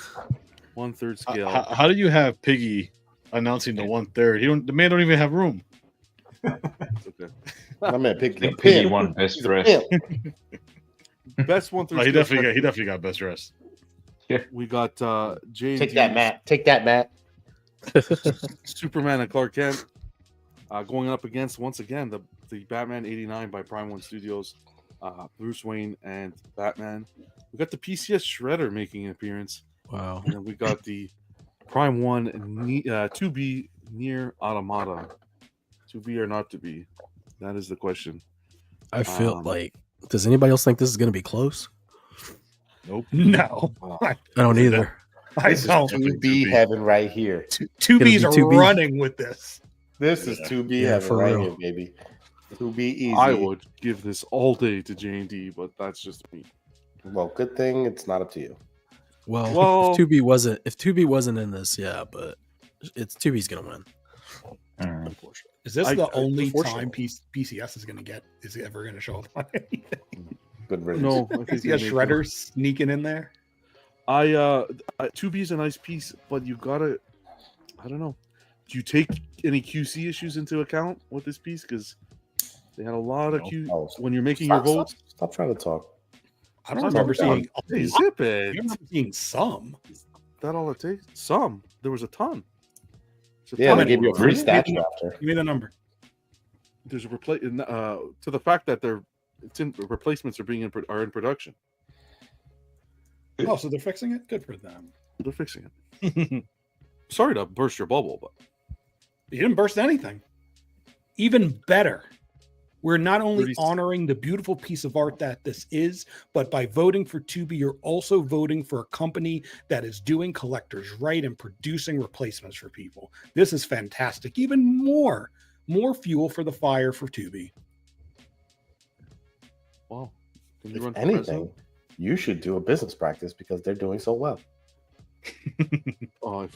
1/3 scale. How do you have Piggy announcing the 1/3? The man don't even have room. It's okay. My man Piggy. Piggy won best dressed. Best one through. Oh, he definitely got best dressed. Yeah. We got J. Take that, Matt. Take that, Matt. Superman and Clark Kent going up against once again the Batman '89 by Prime One Studios, Bruce Wayne and Batman. We got the PCS Shredder making an appearance. Wow. And then we got the Prime One and 2B Near Automata. To be or not to be? That is the question. I feel like. Does anybody else think this is going to be close? Nope. No. I don't either. I This is don't. 2B heaven right here. 2B's are 2B. running with this. This is 2B heaven for right real. here, baby. 2B easy. I would give this all day to J&D, but that's just me. Well, good thing it's not up to you. Well, if 2B wasn't in this, yeah, but it's 2B's going to win. Unfortunately. Is this the only unfortunately. time PCS is ever going to show up on anything? Good riddance. No, I think Is he a Shredder sneaking in there? 2B's a nice piece, but you gotta, I don't know. Do you take any QC issues into account with this piece? Because they had a lot of when you're making your votes. Stop trying to talk. I don't remember seeing. Hey, zip it. I remember seeing some. Is that all it takes? Some. There was a ton. Yeah, they gave you a free statue after. Give me the number. There's a to the fact that replacements are in production. Oh, so they're fixing it? Good for them. They're fixing it. Sorry to burst your bubble, but you didn't burst anything. Even better. We're not only 30... honoring the beautiful piece of art that this is, but by voting for 2B, you're also voting for a company that is doing collectors right and producing replacements for people. This is fantastic. Even more fuel for the fire for 2B. Wow. If anything, you should do a business practice because they're doing so well. I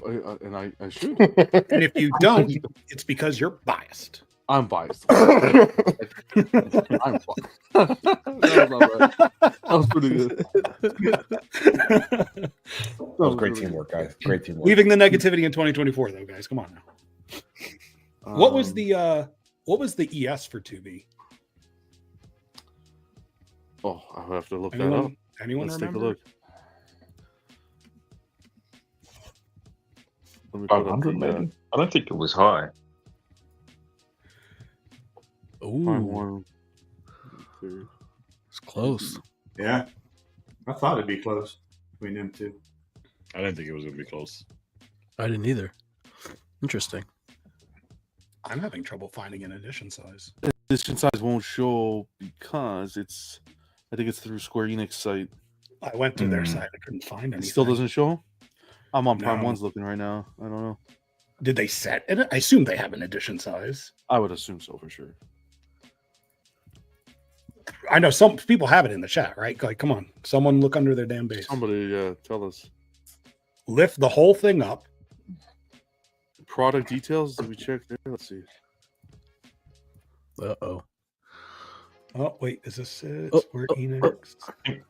should. And if you don't, it's because you're biased. I'm biased. I'm biased. That was pretty good. That was great teamwork, guys. Great teamwork. Leaving the negativity in 2024, though, guys. Come on now. What was the ES for 2B? Oh, I'll have to look that up. Anyone Let's remember? take a look. Let me 500 maybe? I don't think it was high. Ooh. It's close. Yeah. I thought it'd be close between them two. I didn't think it was going to be close. I didn't either. Interesting. I'm having trouble finding an edition size. Edition size won't show because I think it's through Square Enix site. I went to their site. I couldn't find anything. It still doesn't show? I'm on Prime No. One's looking right now. I don't know. Did they set it? I assume they have an edition size. I would assume so for sure. I know some people have it in the chat, right? Like, come on. Someone look under their damn base. Somebody tell us. Lift the whole thing up. Product details, did we check there? Let's see. Uh-oh. Oh, wait. Is this it? Oh, Square oh, Enix?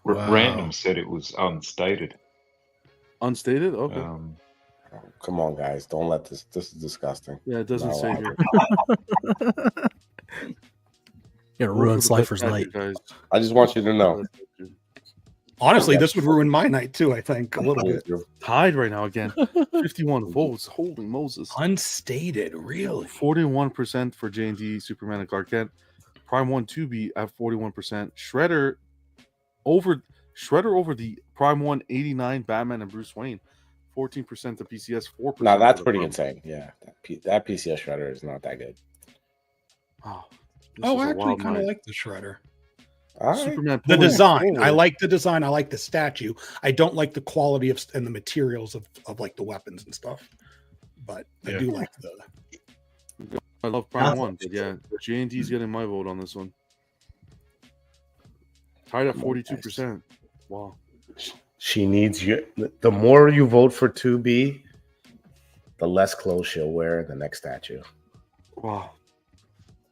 Wow. Random said it was unstated. Unstated? Okay. Come on, guys. Don't let this. This is disgusting. Yeah, it doesn't say here. You're gonna ruin Slifer's night. Guys. I just want you to know. Honestly, this would ruin my night too, I think, a little bit. Tied right now again. 51 votes. Holy Moses. Unstated, really? 41% for J&D, Superman and Clark Kent. Prime 1 2B at 41%. Shredder over the Prime 1 89 Batman and Bruce Wayne. 14% to PCS, 4%. Now that's pretty insane. Yeah, that PCS Shredder is not that good. Oh, I actually kind of like the Shredder. Superman The pulling design. forward. I like the design. I like the statue. I don't like the quality of and the materials of like the weapons and stuff. But I do like the. I love Prime 1, but yeah, J&D's getting my vote on this one. Tied at 42%. Wow. She needs you. The more you vote for 2B, the less clothes she'll wear in the next statue. Wow.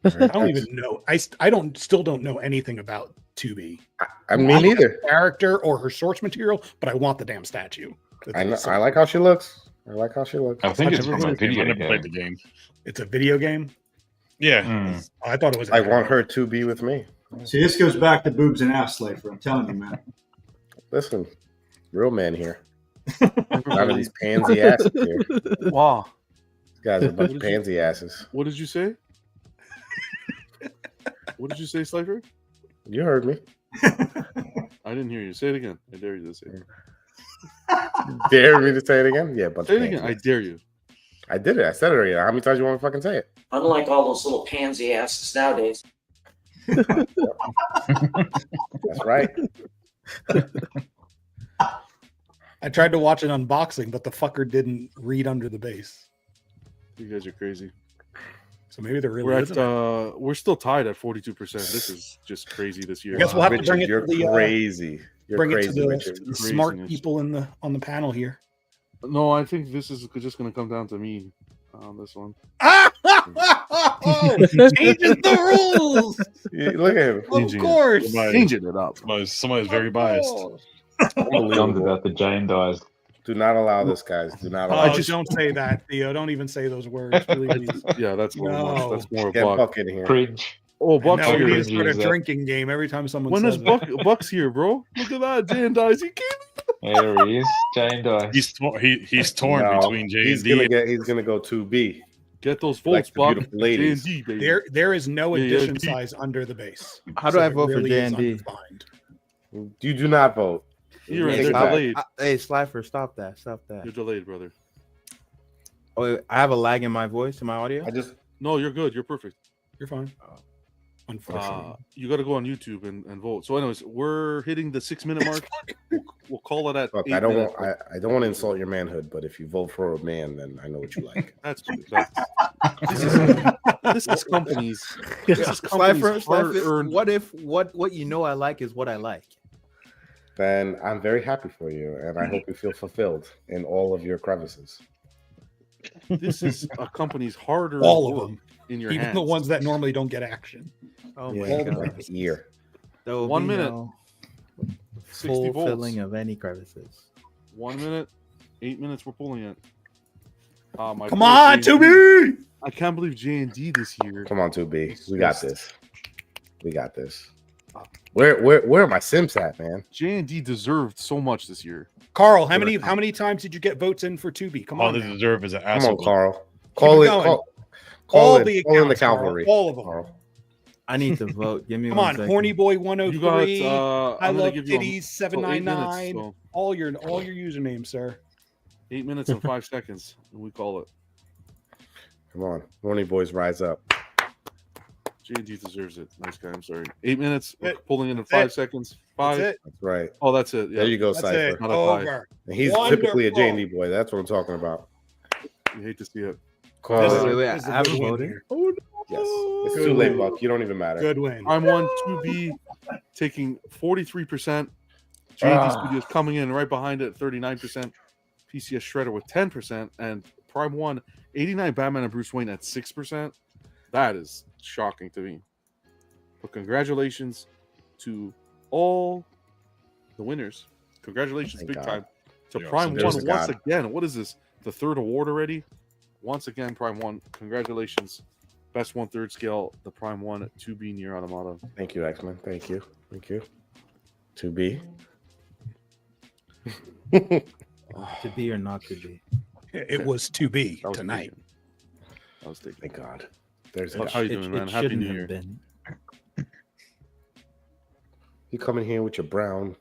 I don't even know. I still don't know anything about 2B. I mean, neither character or her source material, but I want the damn statue. I like how she looks. I like how she looks. I think it's from a video I never game. played the game. It's a video game. Yeah. I thought it was. I want her to be with me. See, this goes back to boobs and ass, Slifer. I'm telling you, man. Listen, real man here. None of these pansy asses here. Wow. These guys are a bunch of pansy asses. What did you say? What did you say, Slifer? You heard me. I didn't hear you. Say it again. I dare you to say it. Dare me to say it again? Yeah, but say it again. I dare you. I did it. I said it already. How many times you want to fucking say it? Unlike all those little pansy asses nowadays. That's right. I tried to watch an unboxing, but the fucker didn't read under the base. You guys are crazy. So maybe they're really. We're still tied at 42%. This is just crazy this year. I guess we'll have Richard, to bring it you're to the crazy. You're bring crazy, it to the, Richard. to the smart people on the panel here. No, I think this is just going to come down to me on this one. Changes the rules. Yeah, look at him. Of course. Changing it up. Somebody's very biased. Unbelievable about the Jane dies. Do not allow this, guys. Do not allow. Don't say that, Theo. Don't even say those words, please. Yeah, that's more. No. That's more Get Buck. Buck in here. Cringe. Oh, Buck's No, here. we start a drinking game every time someone When says is that. Buck's here, bro? Look at that. Jane dies. He came. There he is. Jane dies. He's torn No, between J he's and D. He's gonna go 2B. Get those Like votes, the Buck. beautiful ladies. J&D, baby. There is no Yeah, addition yeah. size under the base. How do I vote for is J&D? undefined. You do not vote. You're right. Take They're it back. delayed. Hey, Slifer, stop that. Stop that. You're delayed, brother. Oh, I have a lag in my voice, in my audio? No, you're good. You're perfect. You're fine. Unfortunately. You got to go on YouTube and vote. So, anyways, we're hitting the 6-minute mark. We'll call it at. Look, 8 I don't minutes. want. I don't want to insult your manhood, but if you vote for a man, then I know what you like. That's good. This is companies. This is companies hard-earned. What if what you know I like is what I like? Then I'm very happy for you, and I hope you feel fulfilled in all of your crevices. This is a company's harder. All of them. In your Even hands. the ones that normally don't get action. Oh Yeah, my you god. got the ear. There will 1 be minute. no 60 full volts. filling of any crevices. 1 minute. 8 minutes. We're pulling it. My Come poor on, J&D. 2B! I can't believe J&D this year. Come on, 2B. We got this. We got this. Where are my Sims at, man? J&D deserved so much this year. Carl, how many times did you get votes in for 2B? Come All on. they now. deserve is an Come asshole. on, Carl. Keep Call it it. going. Call All in. the Call in the accounts, Carl. cavalry. All of them. Carl. I need to vote. Give me Come one on, second. Horny Boy You 103. got. I I'm gonna love give you titties 8 799. minutes, so All your usernames, sir. 8 minutes and 5 seconds, and we call it. Come on, horny boys, rise up. J&D deserves it. Nice guy. I'm sorry. 8 minutes. We're It- pulling in that's 5 it. seconds. 5. That's it. That's right. Oh, that's it. Yeah. There you go, That's Cypher. it. Not a 5. Over. And he's Wonderful. typically a J&D boy. That's what I'm talking about. You hate to see it. Call This it. is- Wait, this is a I haven't good win voted. here. Yes. It's Good too late, win. Buck. You don't even matter. Good win. I'm 2B taking 43%. J&D Studios coming in right behind it, 39%. PCS Shredder with 10%. And Prime 1, 89 Batman and Bruce Wayne at 6%. That is shocking to me. But congratulations to all the winners. Congratulations, Thank big God. time. To Yeah, Prime so 1 there's once God. again. What is this? The third award already? Once again, Prime 1. Congratulations. Best 1/3 scale, the Prime 1 2B near Automata. Thank you, X-Men. Thank you. Thank you. 2B. To be or not to be. It was 2B That was tonight. taken. I was thinking. Thank God. There's How God. you doing, man? Happy shouldn't New have Year. been. You come in here with your brown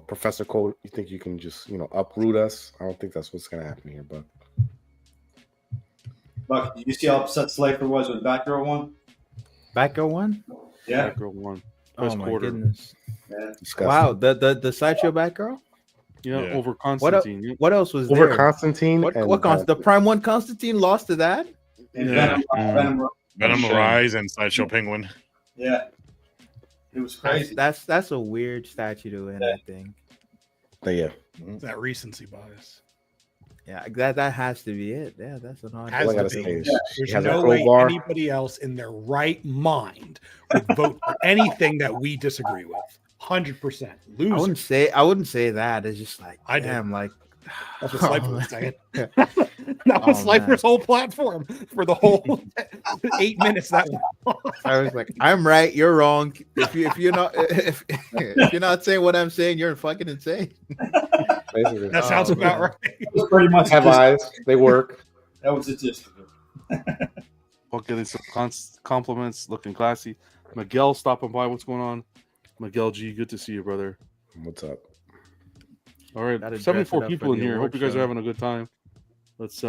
professor coat. You think you can just, uproot us? I don't think that's what's going to happen here, but Buck, did you see how upset Slifer was when Batgirl won? Batgirl one? Yeah. Batgirl 1. Oh Best my quarter. goodness. Yeah. disgusting. Wow, the sideshow Batgirl? Yeah, Yeah. over What, Constantine. Yeah. what else was Over there? Constantine. What, and the Prime 1 Constantine lost to that? And Yeah. Venom. Venom Shame. Arise and Sideshow Penguin. Yeah. It was crazy. That's a weird statue to win, I think. But yeah. That recency bias. Yeah, that has to be it. Yeah, that's an odd. Has All I to gotta be. say is There's she has a no way crowbar. anybody else in their right mind would vote for anything that we disagree with. 100%. I wouldn't say that. It's just like I do. damn, like That's what Slifer was saying. That was Slifer's whole platform for the whole 8 minutes. That I was like, I'm right, you're wrong. If you're not saying what I'm saying, you're fucking insane. Basically. That sounds about right. Pretty much have eyes. They work. That was the gist of it. Well, getting some compliments, looking classy. Miguel stopping by. What's going on? Miguel G, good to see you, brother. What's up? All right, Gotta dress 74 it up people for in the here. award Hope you guys show. are having a good time. Let's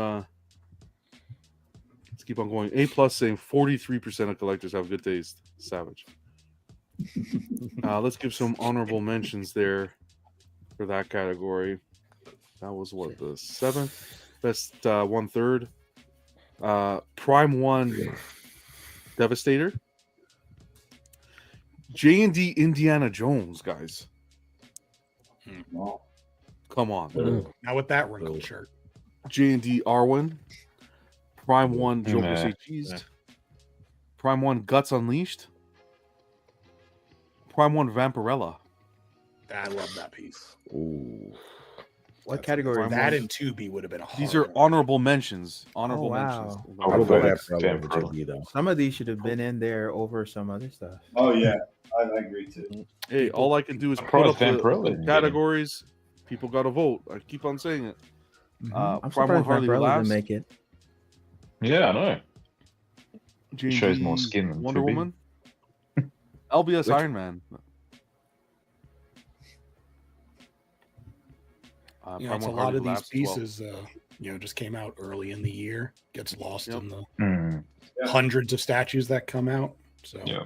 keep on going. A+ saying 43% of collectors have good taste. Savage. Let's give some honorable mentions there for that category. That was what, the 7th best 1/3. Prime 1 Devastator. J&D Indiana Jones, guys. Come on. Now with that wrinkled shirt. J&D Arwen. Prime 1 Joker Nah. Say Cheesed. Prime 1 Guts Unleashed. Prime 1 Vampirella. I love that piece. Ooh. What category? Prime That 1. and 2B would have been a hard These are honorable mentions. Honorable wow. mentions. I would go go like that Vampirella. for JD though. Some of these should have been in there over some other stuff. Oh yeah, I agree too. Hey, all I can do is put Surprised up the Vampirella didn't get in. categories. People got to vote. I keep on saying it. I'm Prime 1 surprised Harley Who Vampirella Laughs. didn't make it. Yeah, I know. J&D Shows more skin than Wonder 2B. Woman. LBS Which- Iron Man. It's a Prime 1 lot Harley of Who these Laughs as well. pieces, just came out early in the year. Gets lost in the Mm, hundreds of statues that come out. So yeah.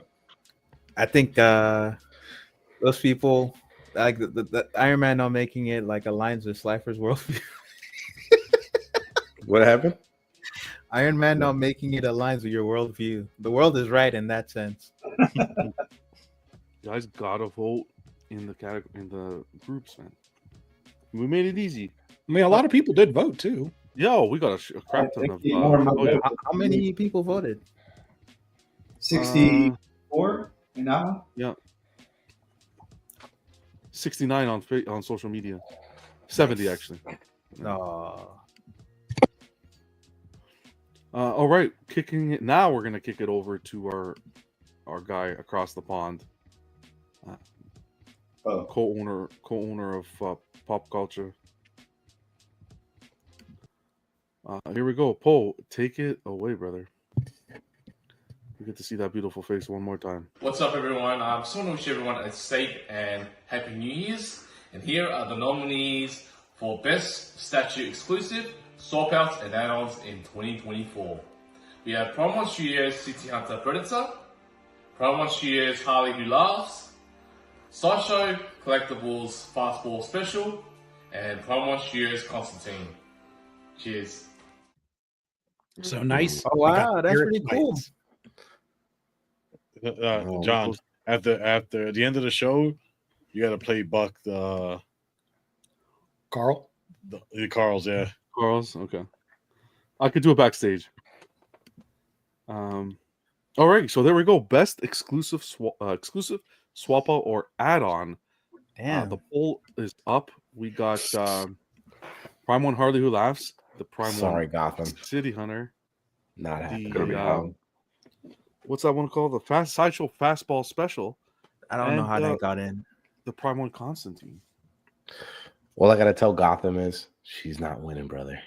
I think those people like the Iron Man not making it like aligns with Slifer's worldview. What happened? Iron Man not making it aligns with your worldview. The world is right in that sense. You guys gotta vote in the groups, man. We made it easy. I mean, a lot of people did vote too. Yo, we got a crap ton of. How many people voted? 64 in that one. Yeah. 69 on social media. 70 actually. All right, kicking it now. We're gonna kick it over to our guy across the pond. Co-owner of Pop Culture. Here we go. Poe, take it away, brother. We get to see that beautiful face one more time. What's up, everyone? I just want to wish everyone a safe and happy New Year's. And here are the nominees for Best Statue Exclusive, Swap Outs, and Add-ons in 2024. We have Prime 1 Studios City Hunter Predator, Prime 1 Studios Harley Who Laughs, Sideshow Collectibles Fastball Special, and Prime 1 Studios Constantine. Cheers. So nice. Oh wow, that's pretty cool. John, after the end of the show, you got to play Buck the Karl. The Karls, yeah. Karl's, okay. I could do it backstage. All right, so there we go. Best exclusive swap out or add-on. Damn. The poll is up. We got Prime 1 Harley Who Laughs, the Prime 1 Gotham City Hunter, not happy. what's that one called? The Sideshow Fastball Special. I don't know how that got in. The Prime 1 Constantine. All I gotta tell Gotham is she's not winning, brother.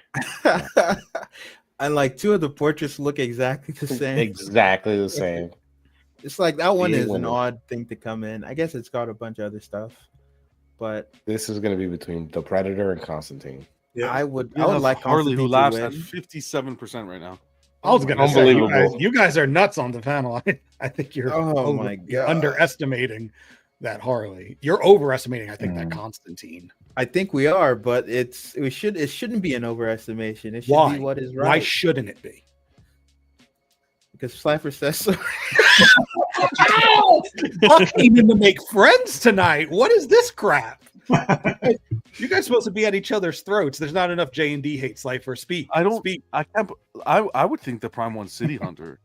And like two of the portraits look exactly the same. Exactly the same. It's like that one She is an winning. odd thing to come in. I guess it's got a bunch of other stuff, but This is gonna be between the Predator and Constantine. I would You have like Harley Who Constantine Laughs to at win. 57% right now. I was gonna say Unbelievable. you guys are nuts on the panel. I think you're Oh my God. underestimating that Harley. You're overestimating, I think, that Constantine. I think we are, but it shouldn't be an overestimation. It should Why? be what is right. Why shouldn't it be? Because Slifer says so. Buck came in to make friends tonight. What is this crap? You guys supposed to be at each other's throats. There's not enough J&D hate Slifer. Speak. I don't speak. I can't I would think the Prime 1 City Hunter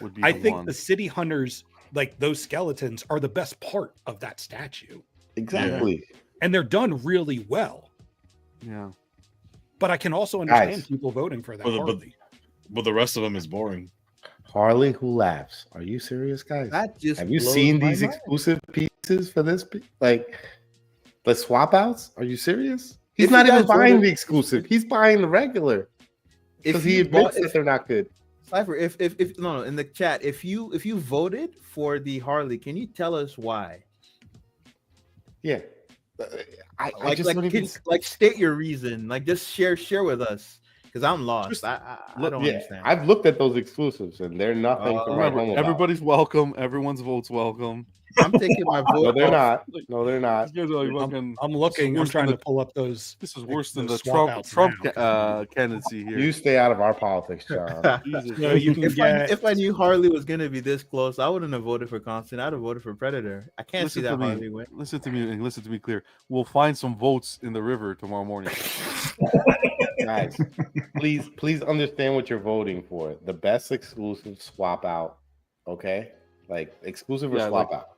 would be I the think one. the city hunters, like those skeletons, are the best part of that statue. Exactly. And they're done really well. Yeah. But I can also understand Guys. people voting for that But Harley. the rest of them is boring. Harley who laughs. Are you serious, guys? That just have you blows seen my these mind. exclusive pieces for this? Like the swap outs? Are you serious? He's If not you even guys buying voted- the exclusive. He's buying the regular because he admits that they're not good. Cypher, if no, in the chat, if you voted for the Harley, can you tell us why? Yeah, I Like just don't even. state your reason. Like just share with us because I'm lost. I don't understand. I've looked at those exclusives and they're nothing to write Remember, home about. everybody's welcome. Everyone's vote's welcome. I'm taking my vote. No, they're off. not. No, they're not. These guys are like fucking. I'm looking. I'm worse trying than to pull up those. This is worse than the those swap Trump outs candidacy here. You stay out of our politics, John. Jesus. So you can If I knew Harley was gonna be this close, I wouldn't have voted for Constant. I'd have voted for Predator. I can't see that Harley win. Listen to me and listen to me clear. We'll find some votes in the river tomorrow morning. Guys, please understand what you're voting for. The best exclusive swap out. Okay, like exclusive or Yeah, swap like out.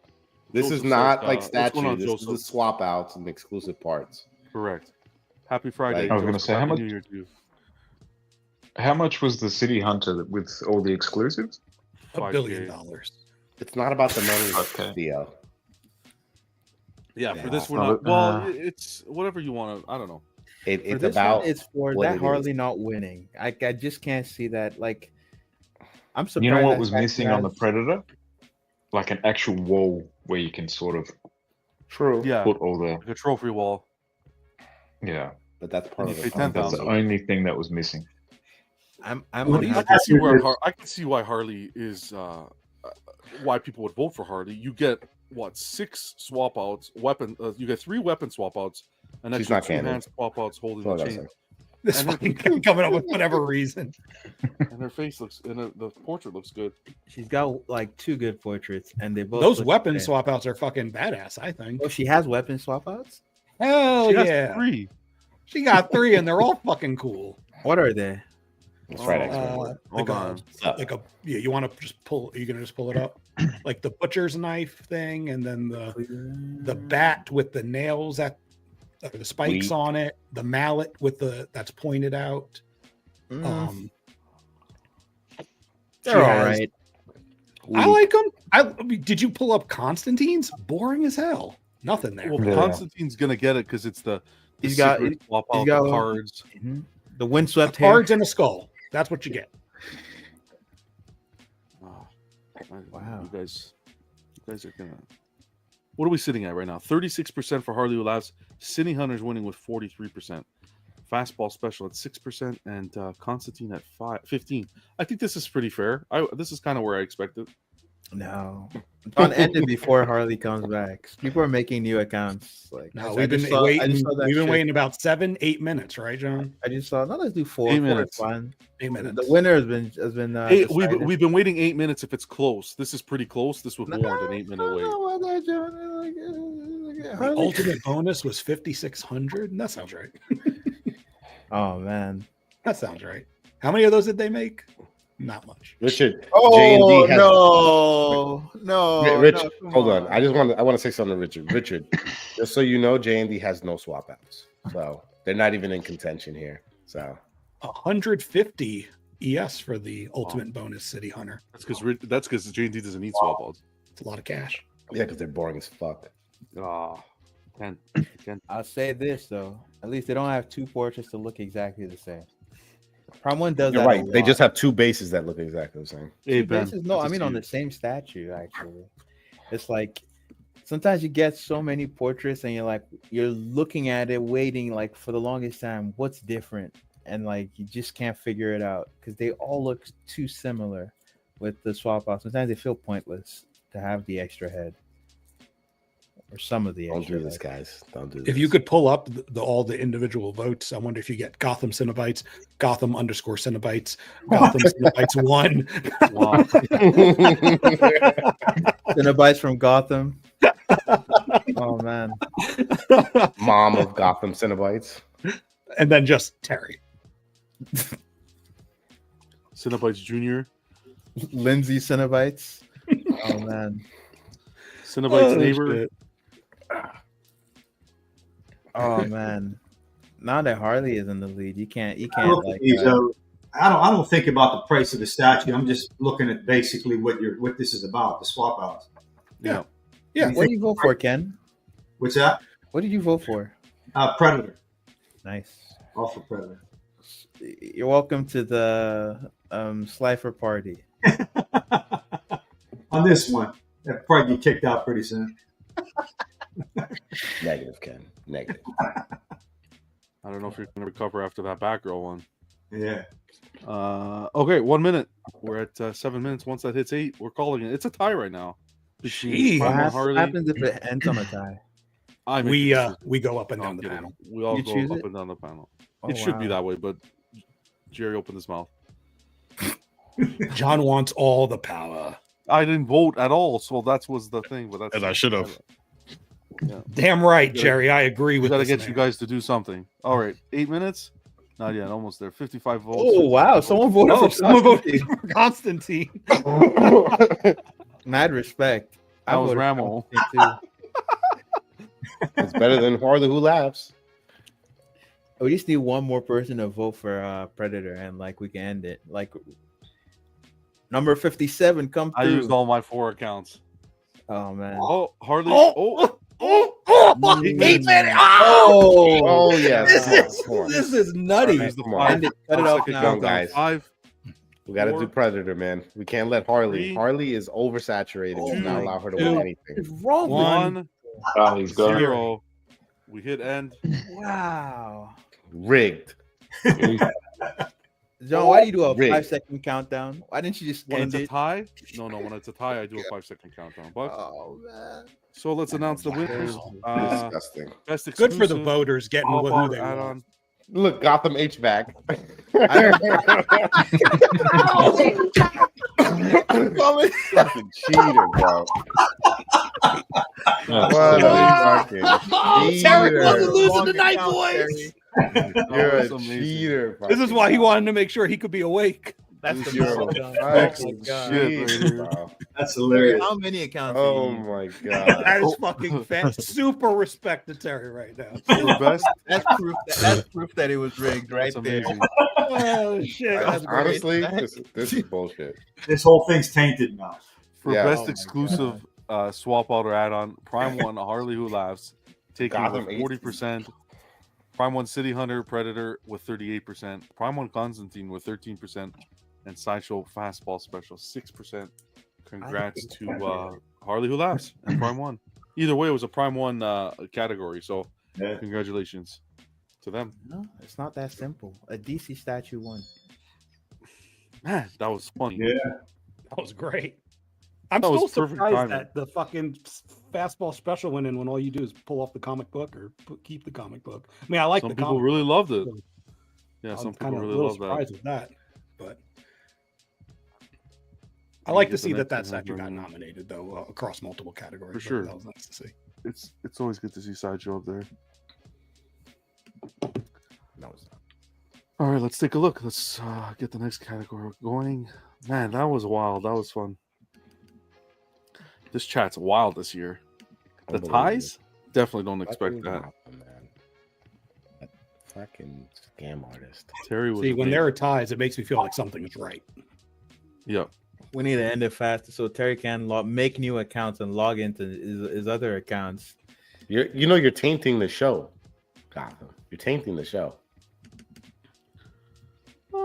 This Joseph is not says, like what's going statue. on, This is Joseph? the swap outs and exclusive parts. Correct. Happy Friday. Like- I was going to Joseph. say, how Happy much? New Year to you. How much was the City Hunter with all the exclusives? $1 billion. It's not about the money, Okay. Theo. Yeah, for this we're Well, not. Well, it's whatever you want to. I don't know. For It's this about one, it's for what that it Harley is. not winning. I just can't see that. Like, I'm surprised. You know what that was statue missing on the has- Predator? Like an actual wall where you can sort of True. Yeah, put all the like a trophy wall. yeah. But that's part You of pay the $10,000. That's the only thing that was missing. I'm I unhappy. can see where I can see why Harley is. Why people would vote for Harley. You get what 6 swap outs, weapon. You get 3 weapon swap outs, and She's extra not 2 canon. hand swap outs holding That's all the I chain. gotta say. This And fucking coming up with whatever reason. And her face looks, and the portrait looks good. She's got like 2 good portraits, and they both. Those look weapon the same. swap outs are fucking badass. I think. Oh, she has weapon swap outs. Hell She has yeah. 3. She got 3, and they're all fucking cool. What are they? That's right, X-Men. Like Hold on. yeah. You want to just pull? Are you gonna just pull it up? Like the butcher's knife thing, and then the bat with the nails at the spikes Sweet. on it, the mallet with that's pointed out. Mm. She They're all has- right. I like them. I mean, did you pull up Constantine's? Boring as hell. Nothing there. Well, Yeah. Constantine's gonna get it because it's the He's got- secret swap he's out, got the one. cards. Mhm. The windswept hair. Cards and a skull. That's what you get. Oh, Wow. you guys are gonna. What are we sitting at right now? 36% for Harley Laughs. City Hunter's winning with 43%. Fastball Special at 6% and Constantine at 15. I think this is pretty fair. This is kind of where I expected. No, John ended before Harley comes back. People are making new accounts. Like, No, I we've been just saw- I waiting. just saw that We've been shit. waiting about 7-8 minutes, right, John? I just saw. No, let's do 4. 8 4 is minutes. fine. 8 minutes. The winner has been. Hey, decided. we've been waiting 8 minutes if it's close. This is pretty close. This would No, warrant an 8-minute wait. The ultimate bonus was 5,600. That sounds right. Oh man. That sounds right. How many of those did they make? Not much. Richard. Oh J&D has, no. Richard, no, come hold on. I want to say something to Richard. Richard, just so you know, J&D has no swap outs, so they're not even in contention here. So 150 ES for the ultimate bonus City Hunter. That's because J&D doesn't need swap outs. It's a lot of cash. yeah, because they're boring as fuck. Ah, 10. I'll say this though. At least they don't have 2 portraits to look exactly the same. Prime 1 does You're that. right. a They lot. just have 2 bases that look exactly the same. Hey, Two Ben. bases? No, I mean on the same statue. Actually, it's like sometimes you get so many portraits and you're looking at it, waiting like for the longest time. What's different? And like you just can't figure it out because they all look too similar with the swap out. Sometimes they feel pointless to have the extra head or some of the Don't extra. do this, head. guys. Don't do this. If you could pull up all the individual votes, I wonder if you get Gotham Cinnabites, Gotham_Cinnabites, Gotham Cinnabites 1. Wow. Cinnabites from Gotham. Oh man. Mom of Gotham Cinnabites. And then just Terry. Cinnabites Jr. Lindsay Cinnabites. Oh man. Cinnabites Oh, neighbor. shit. Oh man. Now that Harley is in the lead, you can't I look at like. these, I don't think about the price of the statue. I'm just looking at basically what this is about, the swap outs. Yeah. What do you vote for, Ken? What's that? What did you vote for? Predator. Nice. All for Predator. You're welcome to the Slifer party. On this one, that probably get kicked out pretty soon. Negative, Ken. Negative. I don't know if you're going to recover after that Batgirl one. Yeah. Okay, 1 minute. We're at 7 minutes. Once that hits 8, we're calling it. It's a tie right now. Jeez. What Harley. happens if it ends on a tie? We go up and down the panel. We all You go choose up it? and down the panel. Oh, It should be wow. that way, but Jerry opened his mouth. John wants all the power. I didn't vote at all, so that was the thing. But that's As I should have. Yeah. Damn right, Jerry. I agree We with got to this get man. you guys to do something. All right, 8 minutes. Not yet. Almost there. 55 votes. Oh wow! Someone voted Oh, for someone Constantine. voted for Constantine. Mad respect. That was voted for Ramo. Constantine, too. It's better than Harley Who Laughs. We just need one more person to vote for Predator, and like we can end it. Like number 57, come through. I used all my 4 accounts. Oh man. Oh, Harley. Oh. Oh, 8 minutes. Oh, yes. This is nutty. Here's the Come on. five. End it. Cut it One off second now, countdown. guys. 5. We got to do 4, Predator, man. We can't let Harley. 3, Harley is oversaturated. Oh Do not my allow her to 2, win anything. What's wrong with 1, Harley's gone. 0. We hit end. Wow. Rigged. John, why do you do a Rigged. 5-second countdown? Why didn't you just When end it's a it? tie, no. When it's a tie, I do a 5-second countdown. But Oh man. so let's announce the winners. Disgusting. Best Good exclusive. for the voters getting All who bar they want. add-on. Look, Gotham HVAC. Fucking cheater, bro. What a fucking Terry cheater. wasn't losing tonight, boys. You're That's a amazing. cheater. This is why he wanted to make sure he could be awake. That's the You're most a done. fucking God. shit, cheater, bro. That's hilarious. How many accounts? Oh my god. That is fucking super respect to Terry right now. The best. That's proof that it was rigged right That's there. amazing. Oh shit! That's great. Honestly, this is bullshit. This whole thing's tainted now. For Yeah. best Oh my exclusive swap out or add-on, Prime 1 Harley Who Laughs taking Gotham with 40%. Prime 1 City Hunter Predator with 38%. Prime 1 Constantine with 13%. And Sideshow Fastball Special 6%. Congrats to Harley Who Laughs and Prime 1. Either way, it was a Prime 1 category. So congratulations to them. No, it's not that simple. A DC statue won. Man, that was funny. Yeah. That was great. I'm That was still perfect surprised timing. that the fucking fastball special went in when all you do is pull off the comic book or keep the comic book. I mean, I like Some the people comic really loved it. book. Yeah, I'm some kind people of really a little loved that. surprised with that, but I You like get to the see next that one, statue got maybe. nominated though across multiple categories. For sure. That was nice to see. It's always good to see Sideshow up there. No, it's not. All right, let's take a look. Let's get the next category going. Man, that was wild. That was fun. This chat's wild this year. The Unbelievable. ties? Definitely don't expect Fucking that. Gotham, man. That fucking scam artist. Terry was See, when amazing. there are ties, it makes me feel like something is right. Yep. We need to end it fast so Terry can make new accounts and log into his other accounts. You're tainting the show, Gotham. You're tainting the show.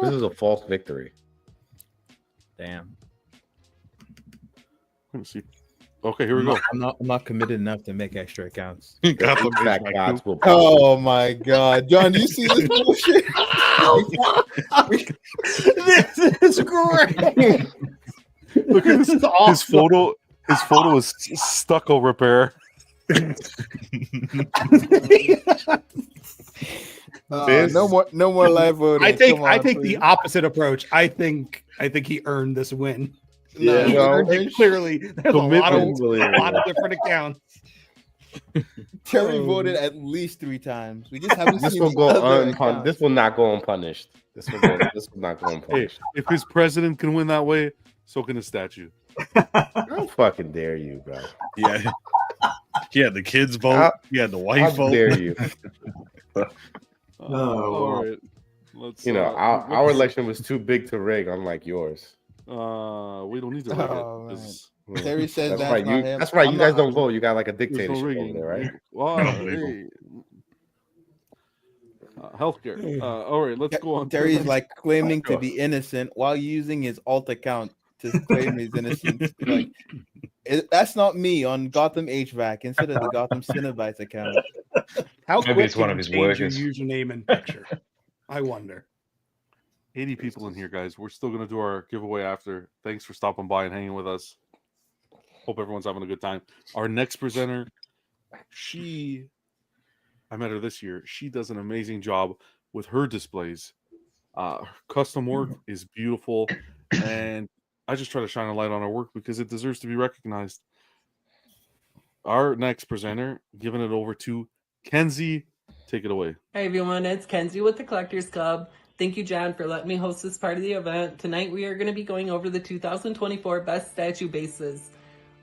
This is a false victory. Damn. Let me see. Okay, here we go. I'm not committed enough to make extra accounts. Gotham That HVAC gods too. will Oh my god, John, you see this bullshit? This is great. Look at This his, is awesome. photo. His photo is stucco repair. No more live voting. I take Come on, the please. opposite approach. I think he earned this win. Yeah, He no, earned it clearly. There's a lot of different accounts. Terry voted at least 3 times. We just haven't This seen will the go other unpunished. accounts. This will not go unpunished. This will not go Hey, unpunished. if his president can win that way, so can his statue. How fucking dare you, bro? Yeah. He had the kids vote. How- He had the How wife vote. dare you? All right. Let's. Our election was too big to rig, unlike yours. We don't need to rig Oh, it. man. 'cause- Terry says That's that's right. not him. That's right. I'm You guys not- don't vote. You got like a There's no dictatorship over rigging. there, right? Well, Illegal. hey. Healthcare. All right, let's go on. to the Terry's next- like claiming to be innocent while using his alt account to claim his innocence. Like, that's not me on Gotham HVAC instead of the Gotham Cinebites account. How Maybe quick it's one can of you his change your workers. username and picture? I wonder. 80 people in here, guys. We're still going to do our giveaway after. Thanks for stopping by and hanging with us. Hope everyone's having a good time. Our next presenter, I met her this year. She does an amazing job with her displays. Her custom work is beautiful, and I just try to shine a light on her work because it deserves to be recognized. Our next presenter, giving it over to KenZie. Take it away. Hi everyone, it's KenZie with the Collectors Club. Thank you, John, for letting me host this part of the event. Tonight we are going to be going over the 2024 Best Statue Bases.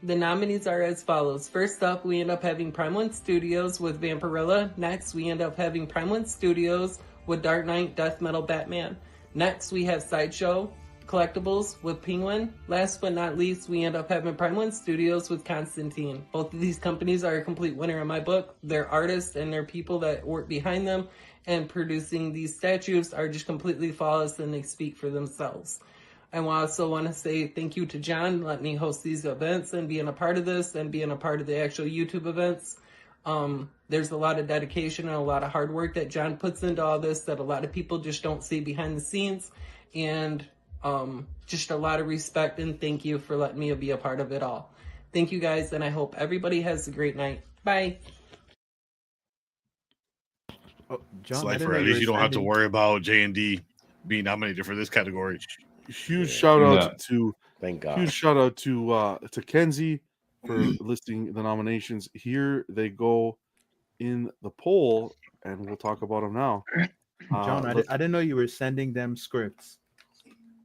The nominees are as follows. First up, we end up having Prime One Studios with Vampirella. Next, we end up having Prime One Studios with Dark Knight Death Metal Batman. Next, we have Sideshow Collectibles with Penguin. Last but not least, we end up having Prime One Studios with Constantine. Both of these companies are a complete winner in my book. They're artists and they're people that work behind them, and producing these statues are just completely flawless and they speak for themselves. I also want to say thank you to John, letting me host these events and being a part of this and being a part of the actual YouTube events. There's a lot of dedication and a lot of hard work that John puts into all this that a lot of people just don't see behind the scenes. And just a lot of respect and thank you for letting me be a part of it all. Thank you guys, and I hope everybody has a great night. Bye. Oh, John, Slifer, at least you don't have to worry about J&D being nominated for this category. Huge shout out to Thank God. Huge shout out to KenZie for listing the nominations. Here they go in the poll, and we'll talk about them now. John, I didn't know you were sending them scripts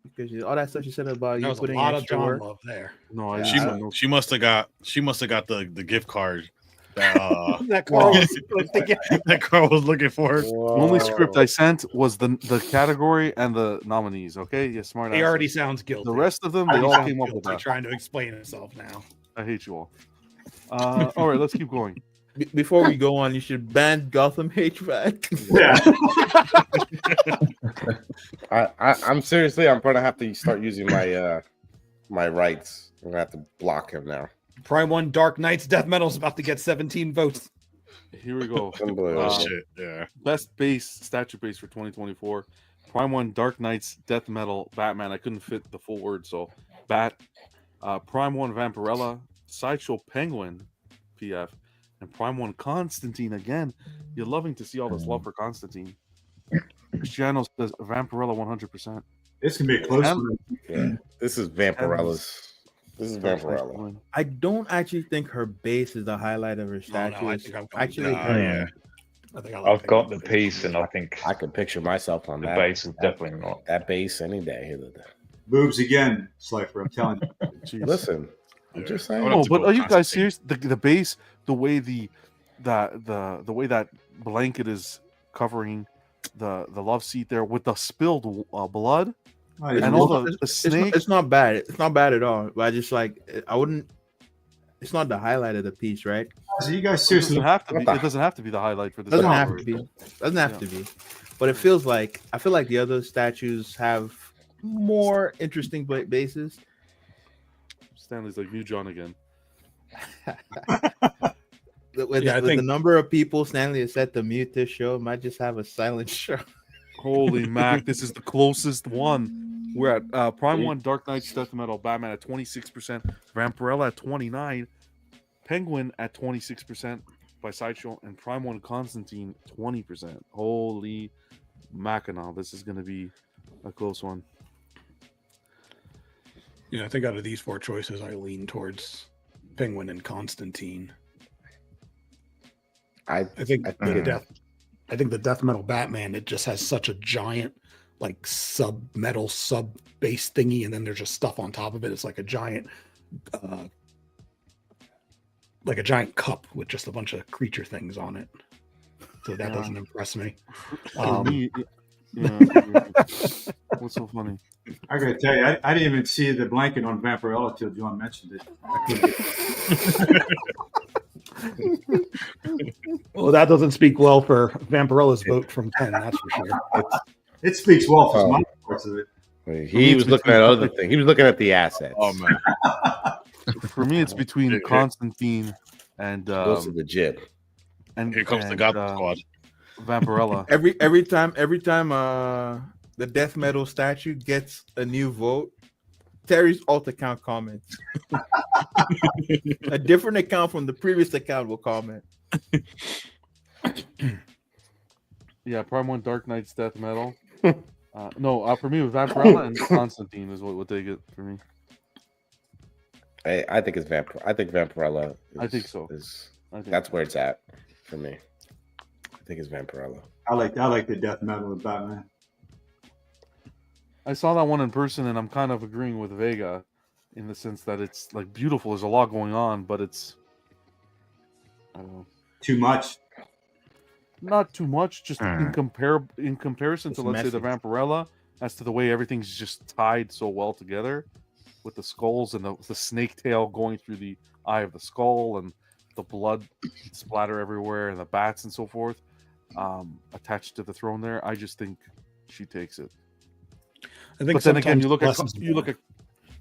because all that stuff you said about you There's putting a lot of extra John work. love there. No, She must have got the gift card that that Karl was supposed to get. that Karl was looking for. The only script I sent was the category and the nominees. Okay, yeah, smart. He ass. already sounds guilty. The rest of them, He they all sounds came up with guilty that. trying to explain himself now. I hate you all. All right, let's keep going. Before we go on, you should ban Gotham HVAC. I'm seriously. I'm gonna have to start using my my rights. I'm gonna have to block him now. Prime One Dark Knights Death Metal is about to get 17 votes. Here we go. Shit, yeah. Best base statue base for 2024. Prime One Dark Knights Death Metal Batman. I couldn't fit the full word, so Bat. Prime One Vampirella, Sideshow Penguin, PF, and Prime One Constantine again. You're loving to see all this love for Constantine. Cristiano says Vampirella 100%. This can be a close one. Yeah, this is Vampirella's. This is Vampirella. I don't actually think her base is the highlight of her statue. I think I'm actually, yeah. I think I've got the piece, and I think I could picture myself on the that base is definitely not. that base any day. Boobs again, Slifer. I'm telling you. Listen, I'm just saying. Oh, but are you guys serious? The base, the way the way that blanket is covering the love seat there with the spilled blood and all the snake. It's not bad. It's not bad at all. But I just I wouldn't. It's not the highlight of the piece, right? So you guys It seriously doesn't have to be. It doesn't have to be the highlight for this. Doesn't have category. to be. Doesn't have to be. But it feels like I feel like the other statues have more interesting bases. Stanley's like New John again. With the number of people Stanley has set to mute this show, might just have a silent show. Holy Mac, this is the closest one. We're at Prime One Dark Knights Death Metal Batman at 26%, Vampirella at 29%, Penguin at 26% by Sideshow, and Prime One Constantine 20%. Holy Mackinac, this is going to be a close one. Yeah, I think out of these four choices, I lean towards Penguin and Constantine. I think the Death Metal Batman, it just has such a giant like sub base thingy, and then there's just stuff on top of it. It's like a giant cup with just a bunch of creature things on it. so that doesn't impress me. For me, what's so funny? I gotta tell you, I didn't even see the blanket on Vampirella till John mentioned it. Well, that doesn't speak well for Vampirella's vote from 10, that's for sure. It speaks well for some parts of it. He was looking at other things. He was looking at the assets. Oh man. For me, it's between Constantine and those are legit. And here comes the Gotham Squad. Vampirella. Every time the death metal statue gets a new vote, Terry's alt account comments. A different account from the previous account will comment. Yeah, Prime 1 Dark Knight's death metal. No, for me, Vampirella and Constantine is what they get for me. I think it's I think Vampirella. I think so. That's where it's at for me. I think it's Vampirella. I like the death metal of Batman. I saw that one in person, and I'm kind of agreeing with Vega in the sense that it's like beautiful. There's a lot going on, but it's I don't know, too much. Not too much, just in comparison It's to let's say the Vampirella, as to the way everything's just tied so well together, with the skulls and the snake tail going through the eye of the skull and the blood splatter everywhere and the bats and so forth, attached to the throne there. I just think she takes it. I think but then again, you sometimes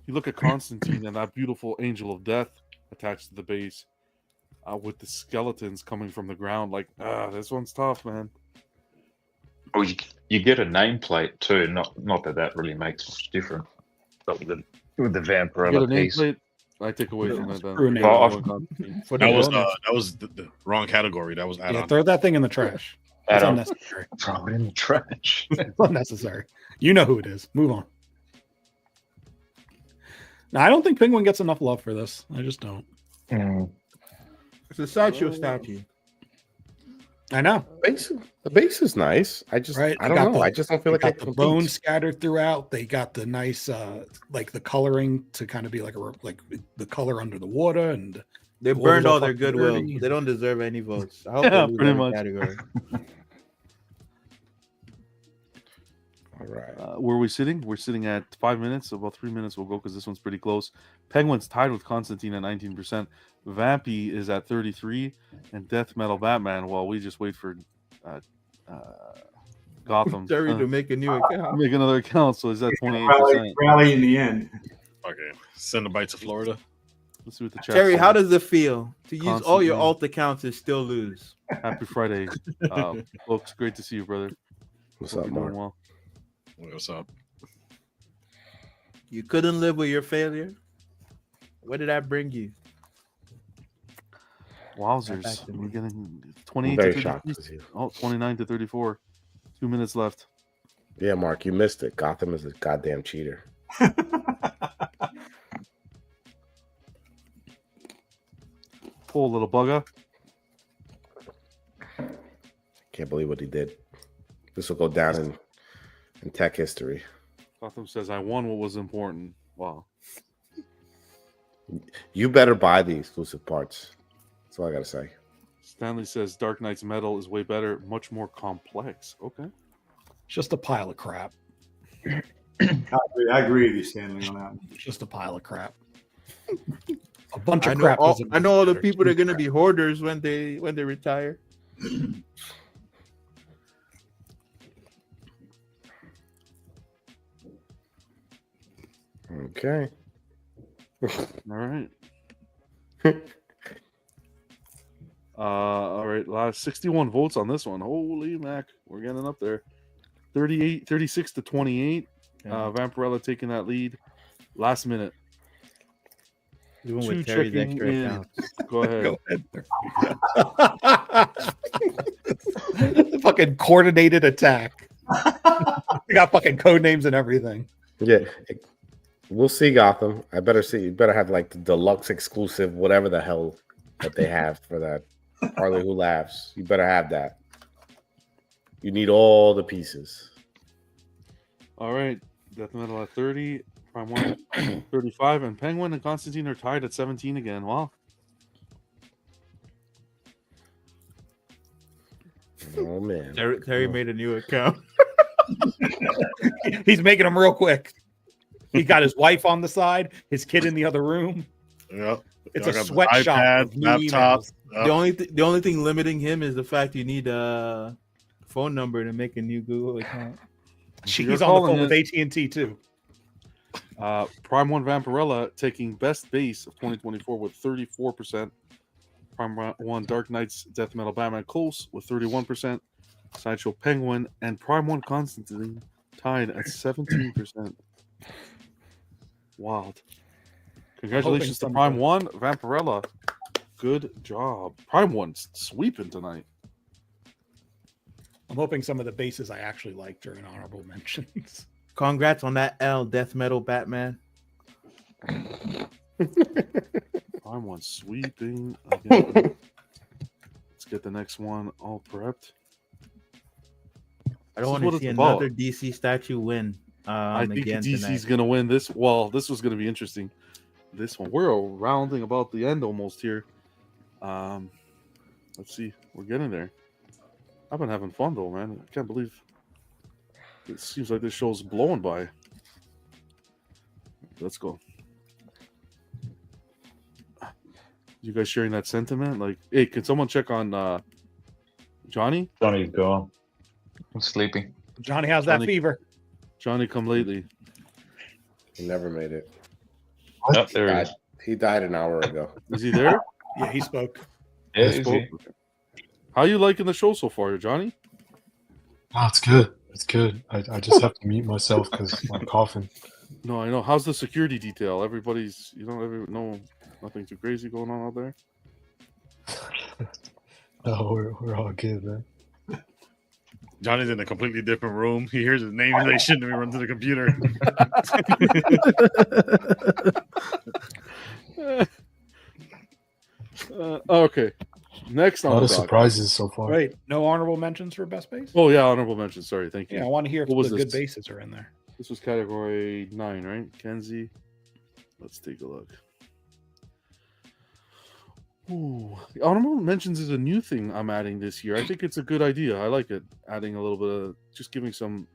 look at Constantine and that beautiful angel of death attached to the base, with the skeletons coming from the ground. Like, this one's tough, man. Oh, you get a nameplate too. Not that really makes much difference. But with the Vampirella piece, I take away from that. That was the wrong category. That was add-on. Throw that thing in the trash. It's unnecessary. Throw it in the trash. It's unnecessary. You know who it is. Move on. Now, I don't think Penguin gets enough love for this. I just don't. It's a sideshow statue. I know. The base is nice. I don't know. I just don't feel like got the bones scattered throughout. They got the nice, like the coloring to kind of be like the color under the water, and they burned all their goodwill. They don't deserve any votes. I hope they lose pretty much. Category. All right. Where are we sitting? We're sitting at 5 minutes. So about 3 minutes we'll go because this one's pretty close. Penguin's tied with Constantine at 19%. Vampy is at 33%. And Death Metal Batman, well, we just wait for Gotham. Terry to make a new account. Make another account. So is that 28%? Rally in the end. Okay. Send a bite to Florida. Let's see what the chat Terry, says. how does it feel to use all your Constantine. alt accounts and still lose? Happy Friday, folks. Great to see you, brother. What's Hope up, you're doing Mark? well. What's up? You couldn't live with your failure? Where did that bring you? Wowzers. We're getting 28 very to shocked 33. with you. Oh, 29 to 34. 2 minutes left. Yeah, Mark, you missed it. Gotham is a goddamn cheater. Poor little bugger. Can't believe what he did. This will go down in tech history. Gotham says, I won what was important. Wow. You better buy the exclusive parts. That's all I gotta say. Stanley says Dark Knight's metal is way better, much more complex. Okay. It's just a pile of crap. I agree with you, Stanley, on that one. It's just a pile of crap. A bunch I of know crap. all, doesn't I know all the matter. people that are gonna be hoarders when they retire. Okay. All right. All right. Last 61 votes on this one. Holy mac. We're getting up there. 36 to 28. Vampirella taking that lead. Last minute. Even Two with Terry's checking extra in. accounts. Go ahead. Fucking coordinated attack. They got fucking code names and everything. Yeah. We'll see, Gotham. I better see. You better have like the deluxe exclusive, whatever the hell that they have for that. Harley Who Laughs. You better have that. You need all the pieces. All right. Death Metal at 30. Prime 1 35. And Penguin and Constantine are tied at 17 again. Wow. Oh man, Terry made a new account. He's making them real quick. He got his wife on the side, his kid in the other room. Yep. It's I a got the sweatshop iPad, of new laptop. emails. The only thing limiting him is the fact you need a phone number to make a new Google account. He's on the phone with AT&T too. Prime One Vampirella taking best base of 2024 with 34%. Prime One Dark Knights Death Metal Batman Close with 31%. Sideshow Penguin and Prime One Constantine tied at 17%. Wild. Congratulations to Prime One Vampirella. Good job. Prime One's sweeping tonight. I'm hoping some of the bases I actually like during honorable mentions. Congrats on that L, Death Metal Batman. Prime One sweeping again. Let's get the next one all prepped. I don't want to see another DC statue win. I think again DC's going to win this. Well, this was going to be interesting. This one, we're rounding about the end almost here. Let's see. We're getting there. I've been having fun though, man. I can't believe it seems like this show's blowing by. Let's go. You guys sharing that sentiment? Like, hey, can someone check on Johnny? Johnny's gone. I'm sleeping. Johnny, how's that fever? Johnny, come lately. He never made it. Oh, there he is. He died an hour ago. Is he there? Yeah, he spoke. Yeah, he spoke. How you liking the show so far, Johnny? Oh, it's good. It's good. I just have to mute myself because I'm coughing. No, I know. How's the security detail? Everybody's, no, nothing too crazy going on out there. No, we're all good, man. Johnny's in a completely different room. He hears his name and they shouldn't even run to the computer. Okay. Next on a lot the of surprises so far. Right. No honorable mentions for best base? Oh, yeah, honorable mentions. Sorry. Thank you. Yeah, I want to hear if What was the this? good bases are in there. This was category 9, right? KenZie. Let's take a look. Ooh, the honorable mentions is a new thing I'm adding this year. I think it's a good idea. I like it. Adding a little bit of just giving some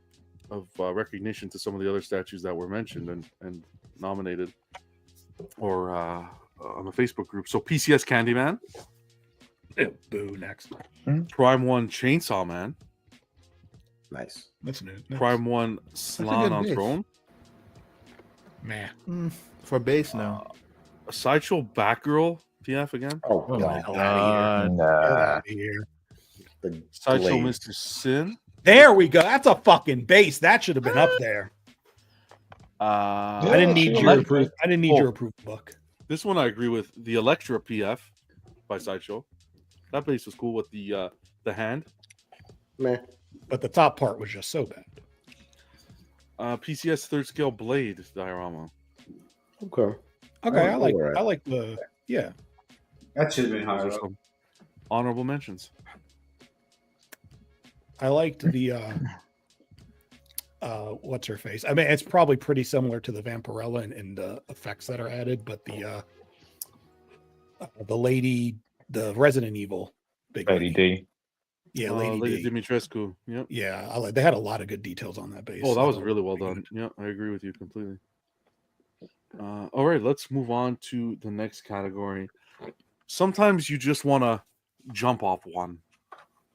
of recognition to some of the other statues that were mentioned and nominated or on the Facebook group. So PCS Candyman. Ew, boo, next. Prime One Chainsaw Man. Nice. That's new. Prime One Slan on base. Throne. Man. For base now. A Sideshow Batgirl PF again. Oh, my God. God. Get out of here. The Sideshow Glade. Mr. Sin. There we go. That's a fucking base. That should have been up there. I I didn't need your approval. I didn't need your approval book. This one I agree with. The Electra PF by Sideshow. That base was cool with the hand. Meh. But the top part was just so bad. PCS third scale blade diorama. Okay. Okay, I like alright. I like the yeah. That should have been higher Those are up. some honorable mentions. I liked the what's her face? I mean, it's probably pretty similar to the Vampirella and the effects that are added, but the lady, the Resident Evil big Lady D. Yeah, Lady D. Dimitrescu. Yep. Yeah, they had a lot of good details on that base. Oh, that was really well done. Yeah, I agree with you completely. All right, let's move on to the next category. Sometimes you just want to jump off one.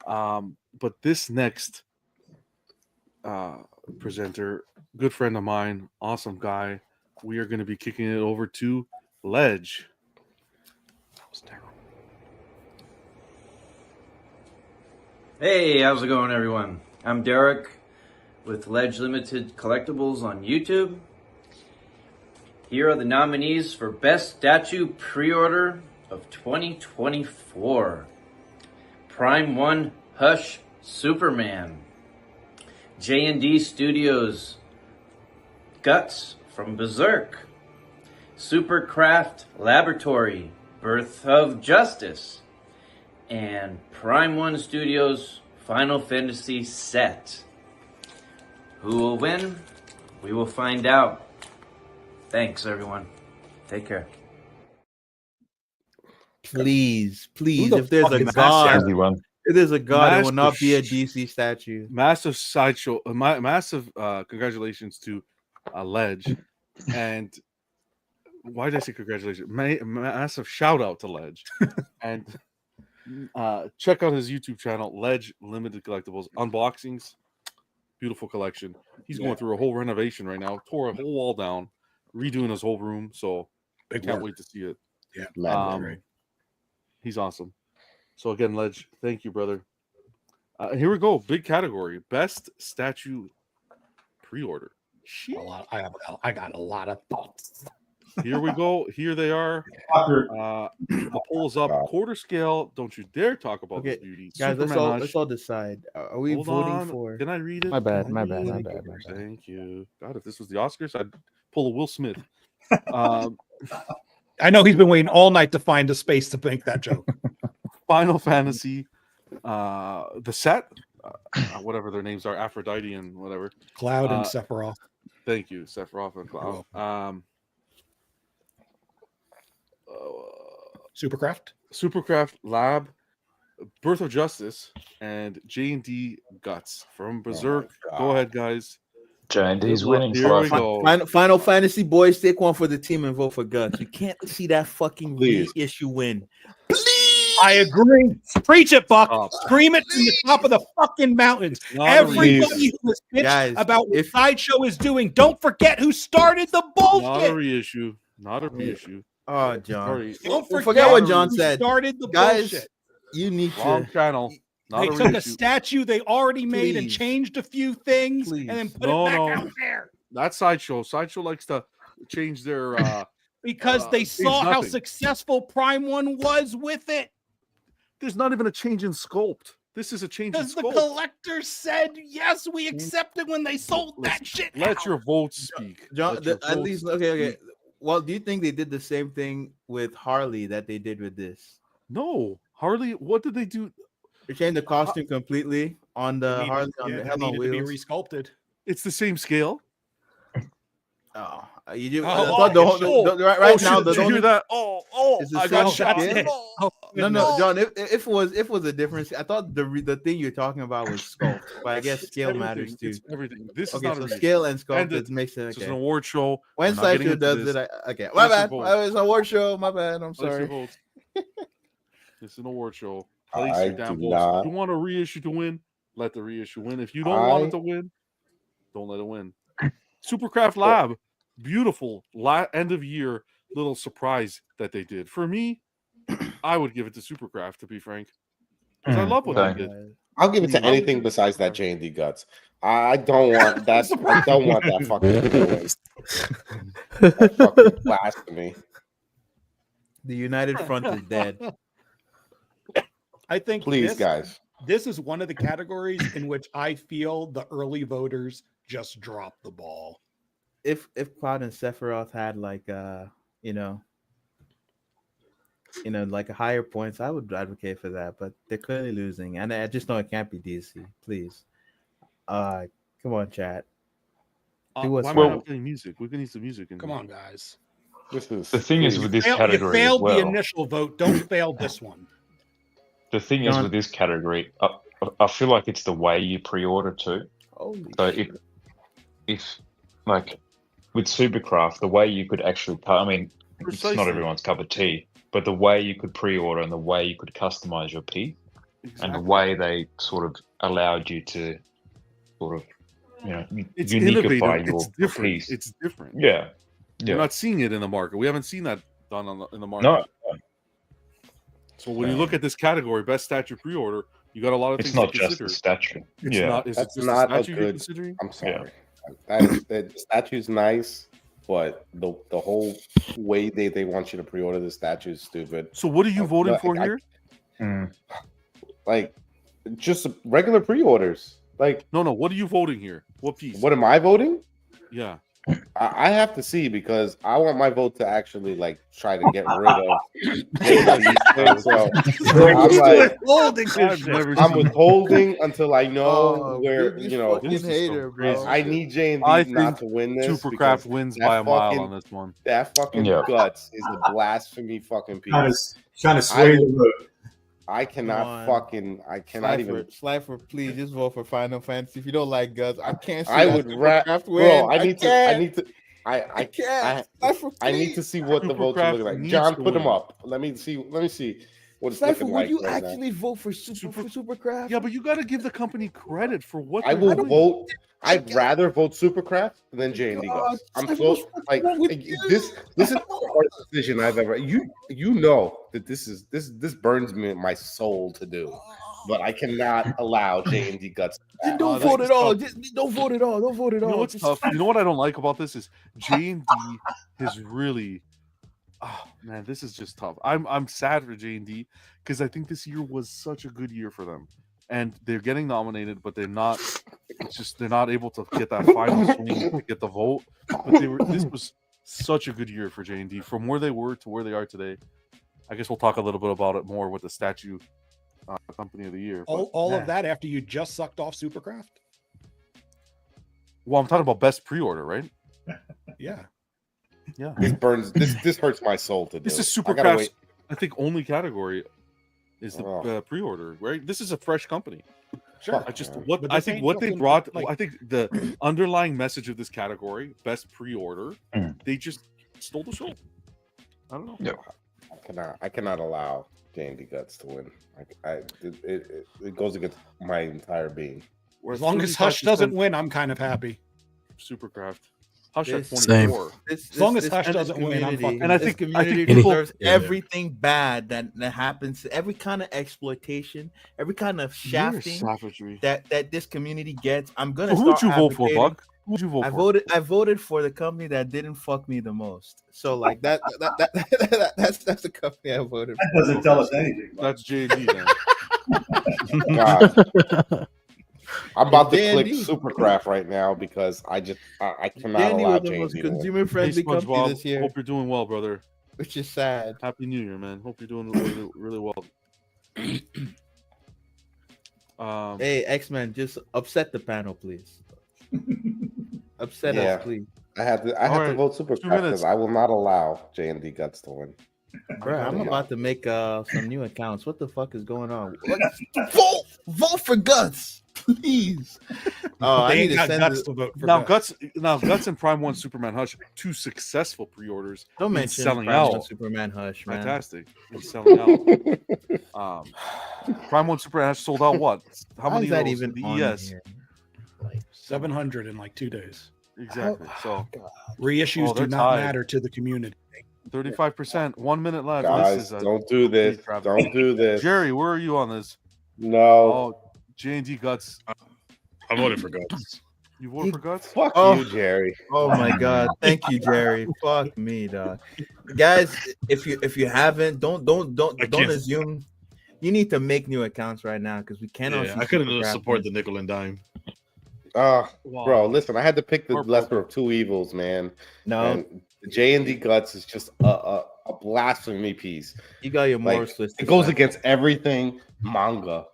But this next presenter, good friend of mine, awesome guy, we are going to be kicking it over to Ledge. Hey, how's it going, everyone? I'm Derek with Ledge Limited Collectibles on YouTube. Here are the nominees for Best Statue Pre-Order of 2024. Prime One Hush Superman. J&D Studios Guts from Berserk. Supercraft Laboratory Birth of Justice. And Prime One Studios Final Fantasy Set. Who will win? We will find out. Thanks, everyone. Take care. Please, Who the if there's fuck a is that God, Sarah? It is a god. It will not be a Massive DC statue. Massive sideshow. Massive congratulations to Ledge. And why did I say congratulations? Massive shout out to Ledge. And check out his YouTube channel, Ledge Limited Collectibles Unboxings. Beautiful collection. He's going through a whole renovation right now. Tore a whole wall down, redoing his whole room. So can't wait to see it. Yeah, he's awesome. So again, Ledge, thank you, brother. Here we go. Big category: best statue pre-order. I got a lot of thoughts. Here we go. Here they are. The poll is up. Quarter scale. Don't you dare talk about the beauty. Guys. Let's all decide. Are we Hold voting on. for? Can I read it? My bad. Thank you. God, if this was the Oscars, I'd pull a Will Smith. I know he's been waiting all night to find a space to make that joke. Final Fantasy, the set, whatever their names are, Aphrodite and whatever. Cloud and Sephiroth. Thank you, Sephiroth and Cloud. Supercraft Lab, Birth of Justice, and J&D Guts from Berserk. Go ahead, guys. J&D's winning. Here we go. Final Fantasy boys, take one for the team and vote for Guts. You can't see that fucking reissue win. I agree. Preach it, Buck. Scream it from the top of the fucking mountains. Everybody who was bitched about what Sideshow is doing, don't forget who started the bullshit. Not a reissue. Not a reissue. Oh, John. Don't forget what John said. Started the Guys, bullshit. you need Wrong channel. They took a statue they already made and changed a few things and then put it back out there. That's Sideshow. Sideshow likes to change their because they saw how successful Prime 1 was with it. There's not even a change in sculpt. This is a change in Because the sculpt. collector said, yes, we accepted when they sold that shit. Let your votes speak. John, at least, okay. Well, do you think they did the same thing with Harley that they did with this? No. Harley, what did they do? They changed the costume completely on the Harley on the Hell on needed to be Wheels. resculpted. It's the same scale. Oh, you do. Now, Did you hear that? I got shot. No, John. If it was a difference, I thought the thing you're talking about was sculpt, but I guess scale matters too. It's everything. This is Okay, not so a scale and sculpt it makes it. It's Okay. an award show. When Sideshow does it, okay. My bad. It's an award show. My bad. I'm sorry. It's an award show. Place I your damn do votes. not- If you want a reissue to win, let the reissue win. If you don't want it to win, don't let it win. Supercraft Lab, beautiful end of year little surprise that they did. For me, I would give it to Supercraft, to be frank, because I love what they did. I'll give it to anything besides that J&D Guts. I don't want that. I don't want that fucking. That fucking blasphemy. The United Front is dead. I think Please, guys. This is one of the categories in which I feel the early voters just dropped the ball. If Cloud and Sephiroth had like like a higher points, I would advocate for that. But they're clearly losing, and I just know it can't be DC. Please, come on, chat. Why am I not playing music? We can need some music. Come on, guys. The thing is with this category you failed as well. the initial vote. Don't fail this one. The thing is with this category, I feel like it's the way you pre-order too. So if like with Supercraft, the way you could actually, I mean, it's not everyone's cup of tea, but the way you could pre-order and the way you could customize your piece, and the way they sort of allowed you to sort of, It's uniquify innovative. your It's different. piece. It's different. Yeah. We're not seeing it in the market. We haven't seen that done in the market. No. So when you look at this category, best statue pre-order, you got a lot of It's things not to just consider. the statue. It's Yeah. not. Is That's it just not the a statue you're good. considering? I'm sorry. The statue's nice, but the whole way they want you to pre-order the statue is stupid. So what are you voting for here? Like just regular pre-orders. Like no. What are you voting here? What piece? What am I voting? Yeah. I have to see because I want my vote to actually like try to get rid of these things. So I'm like, I'm withholding until I know where hater, bro. I need J&D I not think to win this. Supercraft because wins that by a mile fucking- on this one. That fucking Guts is a blasphemy fucking piece. Trying to sway the vote. I cannot fucking. I cannot even. Slifer, please just vote for Final Fantasy. If you don't like Guts, I can't see I that would Supercraft win. bro. I need to. I can't. I need to see what the votes are looking like. John, put them up. Let me see what it's Slifer, looking would like you right actually vote for Supercraft? Yeah, but you got to give the company credit for what I they're will doing. vote. I'd rather vote Supercraft than J&D Guts. I'm so like this is the hardest decision I've ever. You know that this burns me my soul to do, but I cannot allow J&D Guts. Don't vote at all. Don't vote at all. Don't vote at all. You know what's tough? You know what I don't like about this is J&D has really. Oh man, this is just tough. I'm sad for J&D because I think this year was such a good year for them, and they're getting nominated, but they're not. It's just they're not able to get that final swing to get the vote. But this was such a good year for J&D from where they were to where they are today. I guess we'll talk a little bit about it more with the statue company of the year. All of that after you just sucked off Supercraft. Well, I'm talking about best pre-order, right? Yeah. Yeah. This hurts my soul to do. This is Supercraft's, I think, only category is the pre-order, right? This is a fresh company. Sure. I think what they brought, I think the underlying message of this category, best pre-order, they just stole the show. I don't know. Yeah. I cannot allow J&D Guts to win. It goes against my entire being. As long as Hush doesn't win, I'm kind of happy. Supercraft. Hush at 24. Same. As long as Hush doesn't win, I'm fucking. And I think community deserves everything bad that happens. Every kind of exploitation, every kind of shafting that this community gets. I'm gonna. Who would you vote for, Buck? Who would you vote for? I voted for the company that didn't fuck me the most. So like that's the company I voted for. That doesn't tell us anything. That's JD then. God. I'm about to click Supercraft right now because I cannot allow Danny J&D consumer friendly company this year. Hope you're doing well, brother. Which is sad. Happy New Year, man. Hope you're doing really well. Hey, X-Men, just upset the panel, please. Upset us, please. I have to vote Supercraft because I will not allow J&D Guts to win. Bro, I'm about to make some new accounts. What the fuck is going on? Vote for Guts, please. Oh, I need to send Guts to vote for Guts. Guts and Prime 1 Superman Hush, 2 successful pre-orders. Don't mention selling Prime out. 1 Superman Hush, man. Fantastic. It's selling out. Prime 1 Superman Hush sold out what? How many is that rolls? even The on ES? here? 700 in like 2 days. Exactly. So reissues do not matter to the community. 35%. 1 minute left. Guys, don't do this. Don't do this. Jerry, where are you on this? No. Oh, J&D Guts. I voted for Guts. You voted for Guts? Fuck you, Jerry. Oh my god. Thank you, Jerry. Fuck me, dog. Guys, if you haven't, don't assume. You need to make new accounts right now because we cannot. I couldn't support the nickel and dime. Bro, listen, I had to pick the lesser of two evils, man. No. And J&D Guts is just a blasphemy piece. You got your morals twisted. It goes against everything manga.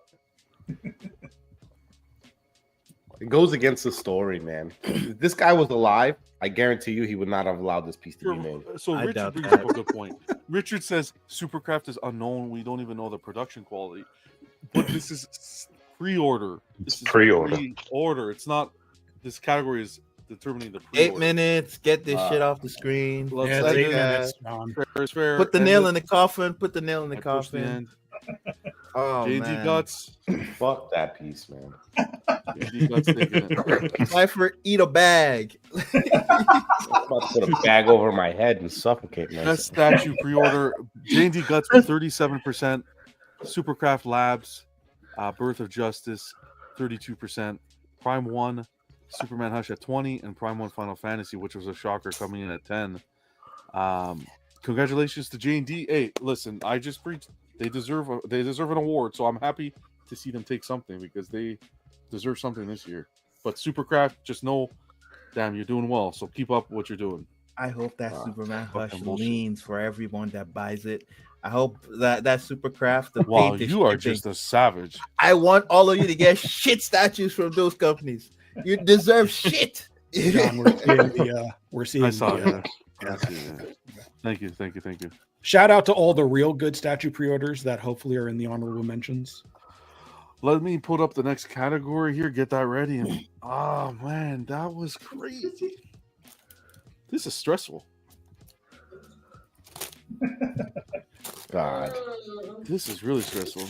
It goes against the story, man. If this guy was alive, I guarantee you he would not have allowed this piece to be made. So Richard brings up a good point. Richard says Supercraft is unknown. We don't even know the production quality. But this is pre-order. This is pre-order. Pre-order. It's not. This category is determining the pre-order. 8 minutes. Get this shit off the screen. Let's 8 minutes. Fair. Put the nail in the coffin. Put the nail in the coffin. Oh, JD man. Guts. Fuck that piece, man. JD Guts taking it. Slifer, eat a bag. I'm about to put a bag over my head and suffocate myself. Best statue pre-order. JD Guts with 37%. Supercraft Labs. Birth of Justice, 32%. Prime 1, Superman Hush at 20, and Prime 1 Final Fantasy, which was a shocker, coming in at 10. Congratulations to J&D. Hey, listen, I just preached. They deserve an award, so I'm happy to see them take something because they deserve something this year. But Supercraft, just know, damn, you're doing well. So keep up what you're doing. I hope that Superman Hush leans for everyone that buys it. I hope that Supercraft. The wow, paint is you are shipping. just a savage. I want all of you to get shit statues from those companies. You deserve shit. John, we're seeing I saw that. Thank you, thank you, thank you. Shout out to all the real good statue pre-orders that hopefully are in the honorable mentions. Let me put up the next category here. Get that ready. And oh man, that was crazy. This is stressful. God, this is really stressful.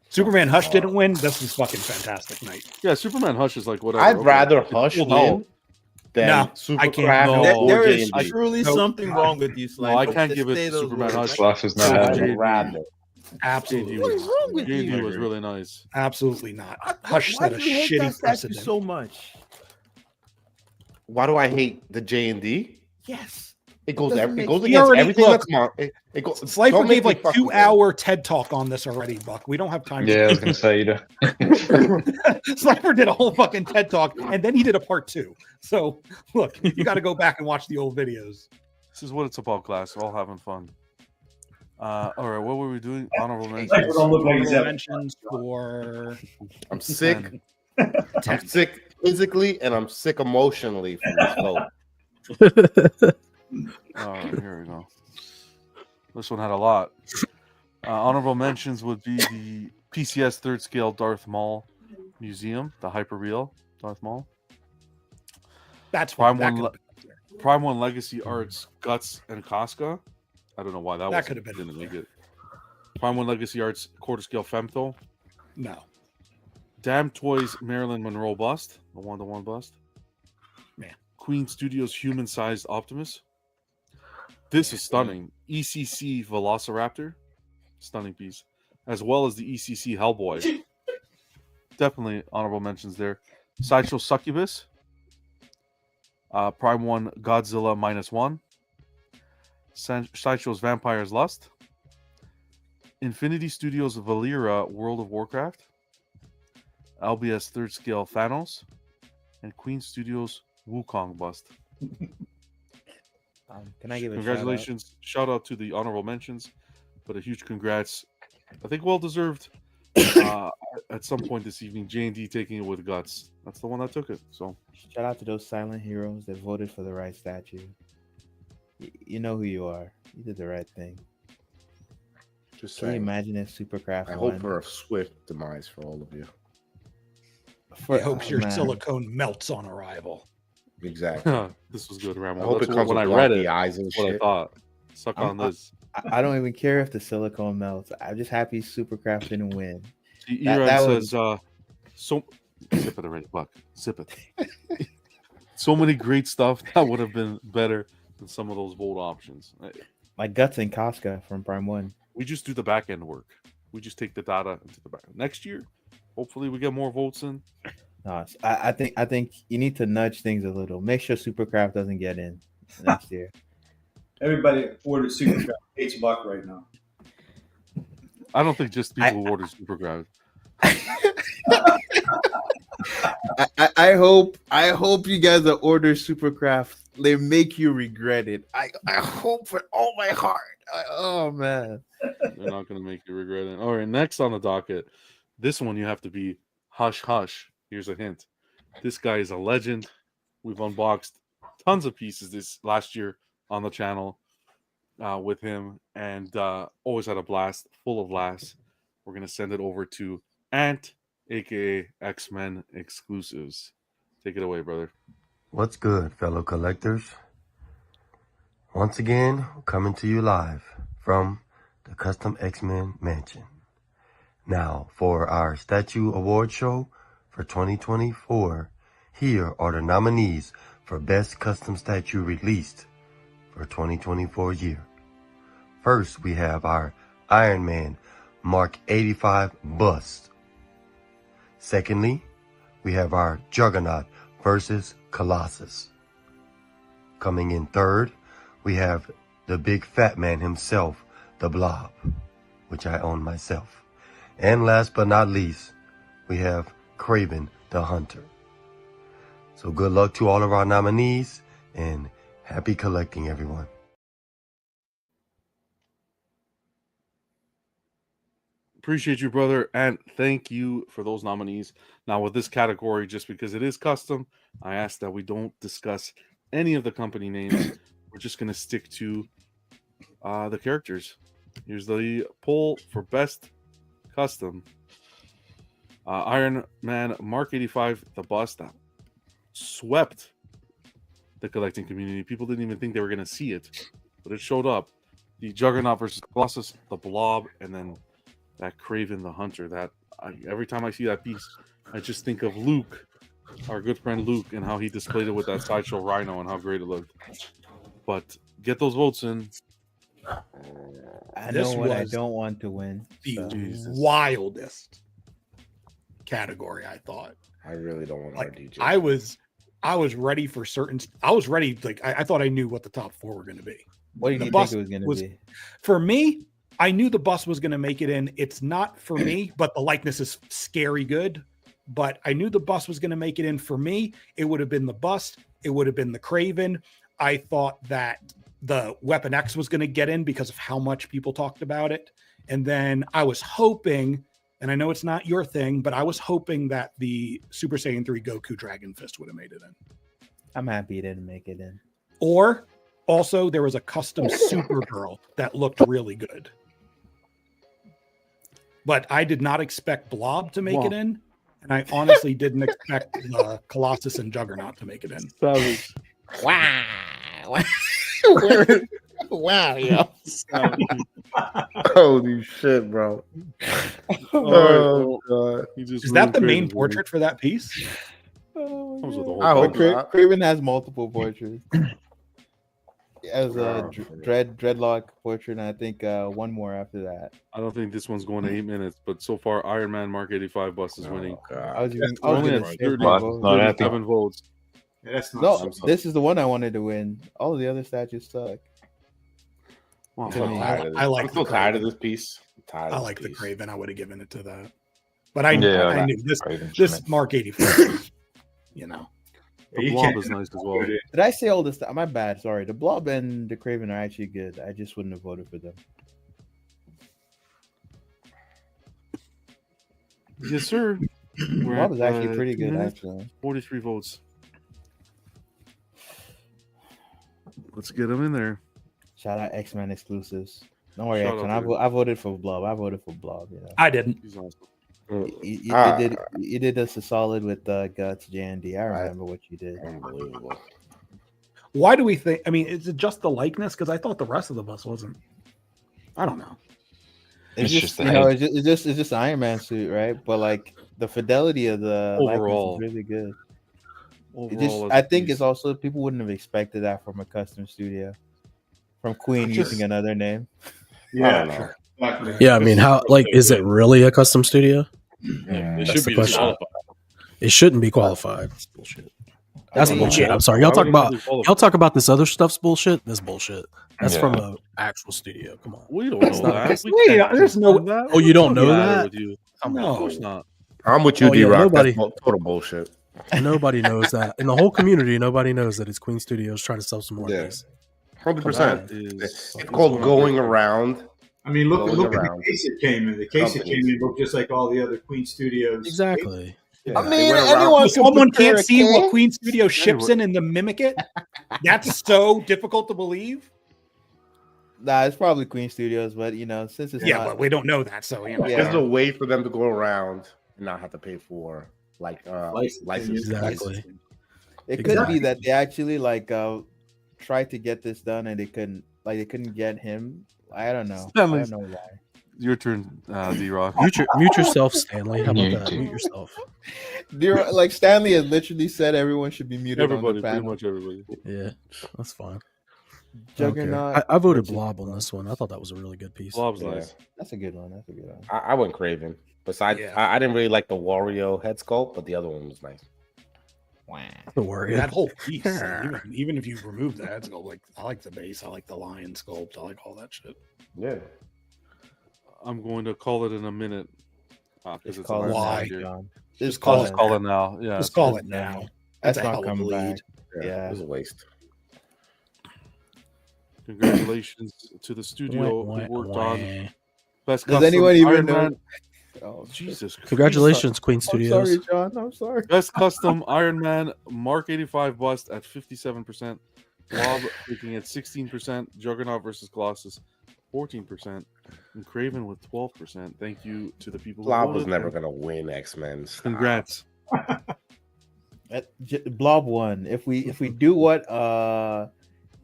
Superman Hush didn't win. This was fucking fantastic night. Yeah, Superman Hush is like whatever. I'd rather Hush win than No, I can't. Supercraft. There is J&D. truly something wrong with you, No, I Slifer. can't Just give it say to those Superman words. Hush. Life is not I'd happening. rather. Absolutely. What is wrong with J&D you? was really nice. Absolutely not. Hush Why set a do you hate that shitty statue precedent. so much? Why do I hate the J&D? Yes. It goes. Doesn't It make goes sense. against already- everything look, that's it goes. Slifer don't make gave me like fucking 2-hour TED talk on this already, Buck. We don't have time. Yeah, I was going to say, Slifer did a whole fucking TED talk, and then he did a part 2. So look, you got to go back and watch the old videos. This is what it's about, class. All having fun. All right, what were we doing? Honorable mentions. Don't look like he's Honorable ever- mentions for I'm sick. I'm sick physically and I'm sick emotionally from this vote. All right, here we go. This one had a lot. Honorable mentions would be the PCS third scale Darth Maul Museum, the hyperreal Darth Maul. That's Prime fine. One. Prime One Legacy Arts Guts and Casca. I don't know why that could have been didn't make it. Prime One Legacy Arts quarter scale Femto. No. Damn Toys Marilyn Monroe bust, the one-to-one bust. Man. Queen Studios human sized Optimus. This is stunning. ECC Velociraptor, stunning piece, as well as the ECC Hellboy. Definitely honorable mentions there. Sideshow Succubus. Prime One Godzilla -1. Sideshow's Vampire's Lust. Infinity Studios Valera World of Warcraft. LBS third scale Thanos. And Queen Studios Wukong bust. Can I give a congratulations? Shout out to the honorable mentions, but a huge congrats. I think well deserved. At some point this evening, J&D taking it with guts. That's the one that took it. So shout out to those silent heroes that voted for the right statue. You know who you are. You did the right thing. Just Can you saying. imagine if Supercraft I won? hope for a swift demise for all of you. He hopes your man. silicone melts on arrival. Exactly. this was good, Ramon. I hope That's it comes when I with read wonky it. eyes and That's what I shit. thought. Suck on this. I don't even care if the silicone melts. I'm just happy Supercraft didn't win. See, That Eran was- says, so sip it already, Buck. Sip it. So many great stuff that would have been better than some of those bold options. Like Guts and Casca from Prime One. We just do the back end work. We just take the data into the back. Next year, hopefully, we get more votes in. No, I think you need to nudge things a little. Make sure Supercraft doesn't get in next year. Everybody ordered Supercraft. Hates Buck right now. I don't think just people who order Supercraft. I hope you guys that order Supercraft, they make you regret it. I hope with all my heart. Oh man. They're not going to make you regret it. All right, next on the docket. This one you have to be hush hush. Here's a hint. This guy is a legend. We've unboxed tons of pieces this last year on the channel with him, and always had a blast, full of laughs. We're going to send it over to Ant, aka X-Men Exclusives. Take it away, brother. What's good, fellow collectors? Once again, coming to you live from the Custom X-Men Mansion. Now, for our Statue Award show for 2024, here are the nominees for Best Custom Statue Released for 2024 year. First, we have our Iron Man Mark 85 bust. Secondly, we have our Juggernaut versus Colossus. Coming in third, we have the big fat man himself, the Blob, which I own myself. And last but not least, we have Kraven the Hunter. So good luck to all of our nominees and happy collecting, everyone. Appreciate you, brother, and thank you for those nominees. Now, with this category, just because it is custom, I ask that we don't discuss any of the company names. we're just gonna stick to the characters. Here's the poll for best custom. Iron Man Mark 85, the bust that swept the collecting community. People didn't even think they were gonna see it, but it showed up. The Juggernaut versus Colossus, the Blob, and then that Kraven the Hunter. That every time I see that piece, I just think of Luke, our good friend Luke, and how he displayed it with that sideshow Rhino and how great it looked. But get those votes in. I know what I don't want to win. The wildest category, I thought. I really don't want RDJ. I was ready for certain. I was ready. Like I thought I knew what the top 4 were going to be. What did you think it was going to be? For me, I knew the bust was going to make it in. It's not for me, but the likeness is scary good. But I knew the bust was going to make it in. For me, it would have been the bust. It would have been the Kraven. I thought that the Weapon X was going to get in because of how much people talked about it. And then I was hoping, and I know it's not your thing, but I was hoping that the Super Saiyan 3 Goku Dragon Fist would have made it in. I'm happy it didn't make it in. Or also there was a custom Supergirl that looked really good. But I did not expect Blob to make it in. And I honestly didn't expect Colossus and Juggernaut to make it in. Wow. Wow, yeah. Holy shit, bro. Oh, God. Is that the main portrait for that piece? I hope Kraven has multiple portraits. He has a dreadlock portrait, and I think one more after that. I don't think this one's going to 8 minutes, but so far Iron Man Mark 85 bust is winning. I was only gonna at say 37 votes. Yeah, that's not no, this is the one I wanted to win. All of the other statues suck. Well, I'm so tired of this piece. I like the Kraven. I would have given it to that. But I knew this Mark 85, you know. The Blob is nice as well. Did I say all this? My bad. Sorry. The Blob and the Kraven are actually good. I just wouldn't have voted for them. Yes, sir. Blob is actually pretty good, actually. 43 votes. Let's get them in there. Shout out X-Men exclusives. Don't worry, X-Men. I voted for Blob. You know. I didn't. He's awesome. You did us a solid with Guts, J&D. I remember what you did. Unbelievable. Why do we think? I mean, is it just the likeness? Because I thought the rest of the bus wasn't. I don't know. It's just it's just Iron Man suit, right? But like the fidelity of the overall likeness is really good. I think it's also people wouldn't have expected that from a custom studio, from Queen using another name. Yeah, yeah. I mean, how is it really a custom studio? Yeah, That's the question. It shouldn't be qualified. That's bullshit. That's bullshit. I'm sorry. Y'all talk about this other stuff's bullshit. This bullshit. That's from an actual studio. Come on. We don't know that. There's no. Oh, you don't know that? No, of course not. I'm with you, D-Rock. Nobody. That's total bullshit. Nobody knows that. In the whole community, nobody knows that it's Queen Studios trying to sell some more of these. 100%. It's called going around. I mean, look at the case it came in. The case it came in looked just like all the other Queen Studios. Exactly. Yeah. I mean, someone can't see what Queen Studio ships in and then mimic it. That's so difficult to believe. Nah, it's probably Queen Studios, but you know, since it's but we don't know that, so you know. There's a way for them to go around and not have to pay for license. Exactly. It could be that they actually tried to get this done and they couldn't get him. I don't know. I don't know why. Your turn, D-Rock. Mute yourself, Stanley. How about that? Mute yourself. Like Stanley had literally said everyone should be muted. Everybody, on the panel. pretty much everybody. Yeah, that's fine. Juggernaut. I voted Blob on this one. I thought that was a really good piece. Blob's nice. That's a good one. I went Kraven. Besides, I didn't really like the Wario head sculpt, but the other one was nice. Wow. The Wario. That whole piece, even if you remove the head sculpt, I like the base. I like the lion sculpt. I like all that shit. Yeah. I'm going to call it in a minute. Just call it why? John. Just call it now. Yeah. Just call it now. That's a not hell of a coming lead. back. Yeah. It was a waste. Congratulations to the studio who worked on best Does custom anyone even Iron know? Man. Oh, Jesus. Congratulations, Queen Studios. I'm sorry, John. I'm sorry. Best custom Iron Man Mark 85 bust at 57%. Blob taking at 16%, Juggernaut versus Colossus 14%, and Craven with 12%. Thank you to the people who Blob voted. was never gonna win X-Men. Stop. Congrats. Blob won. If we do what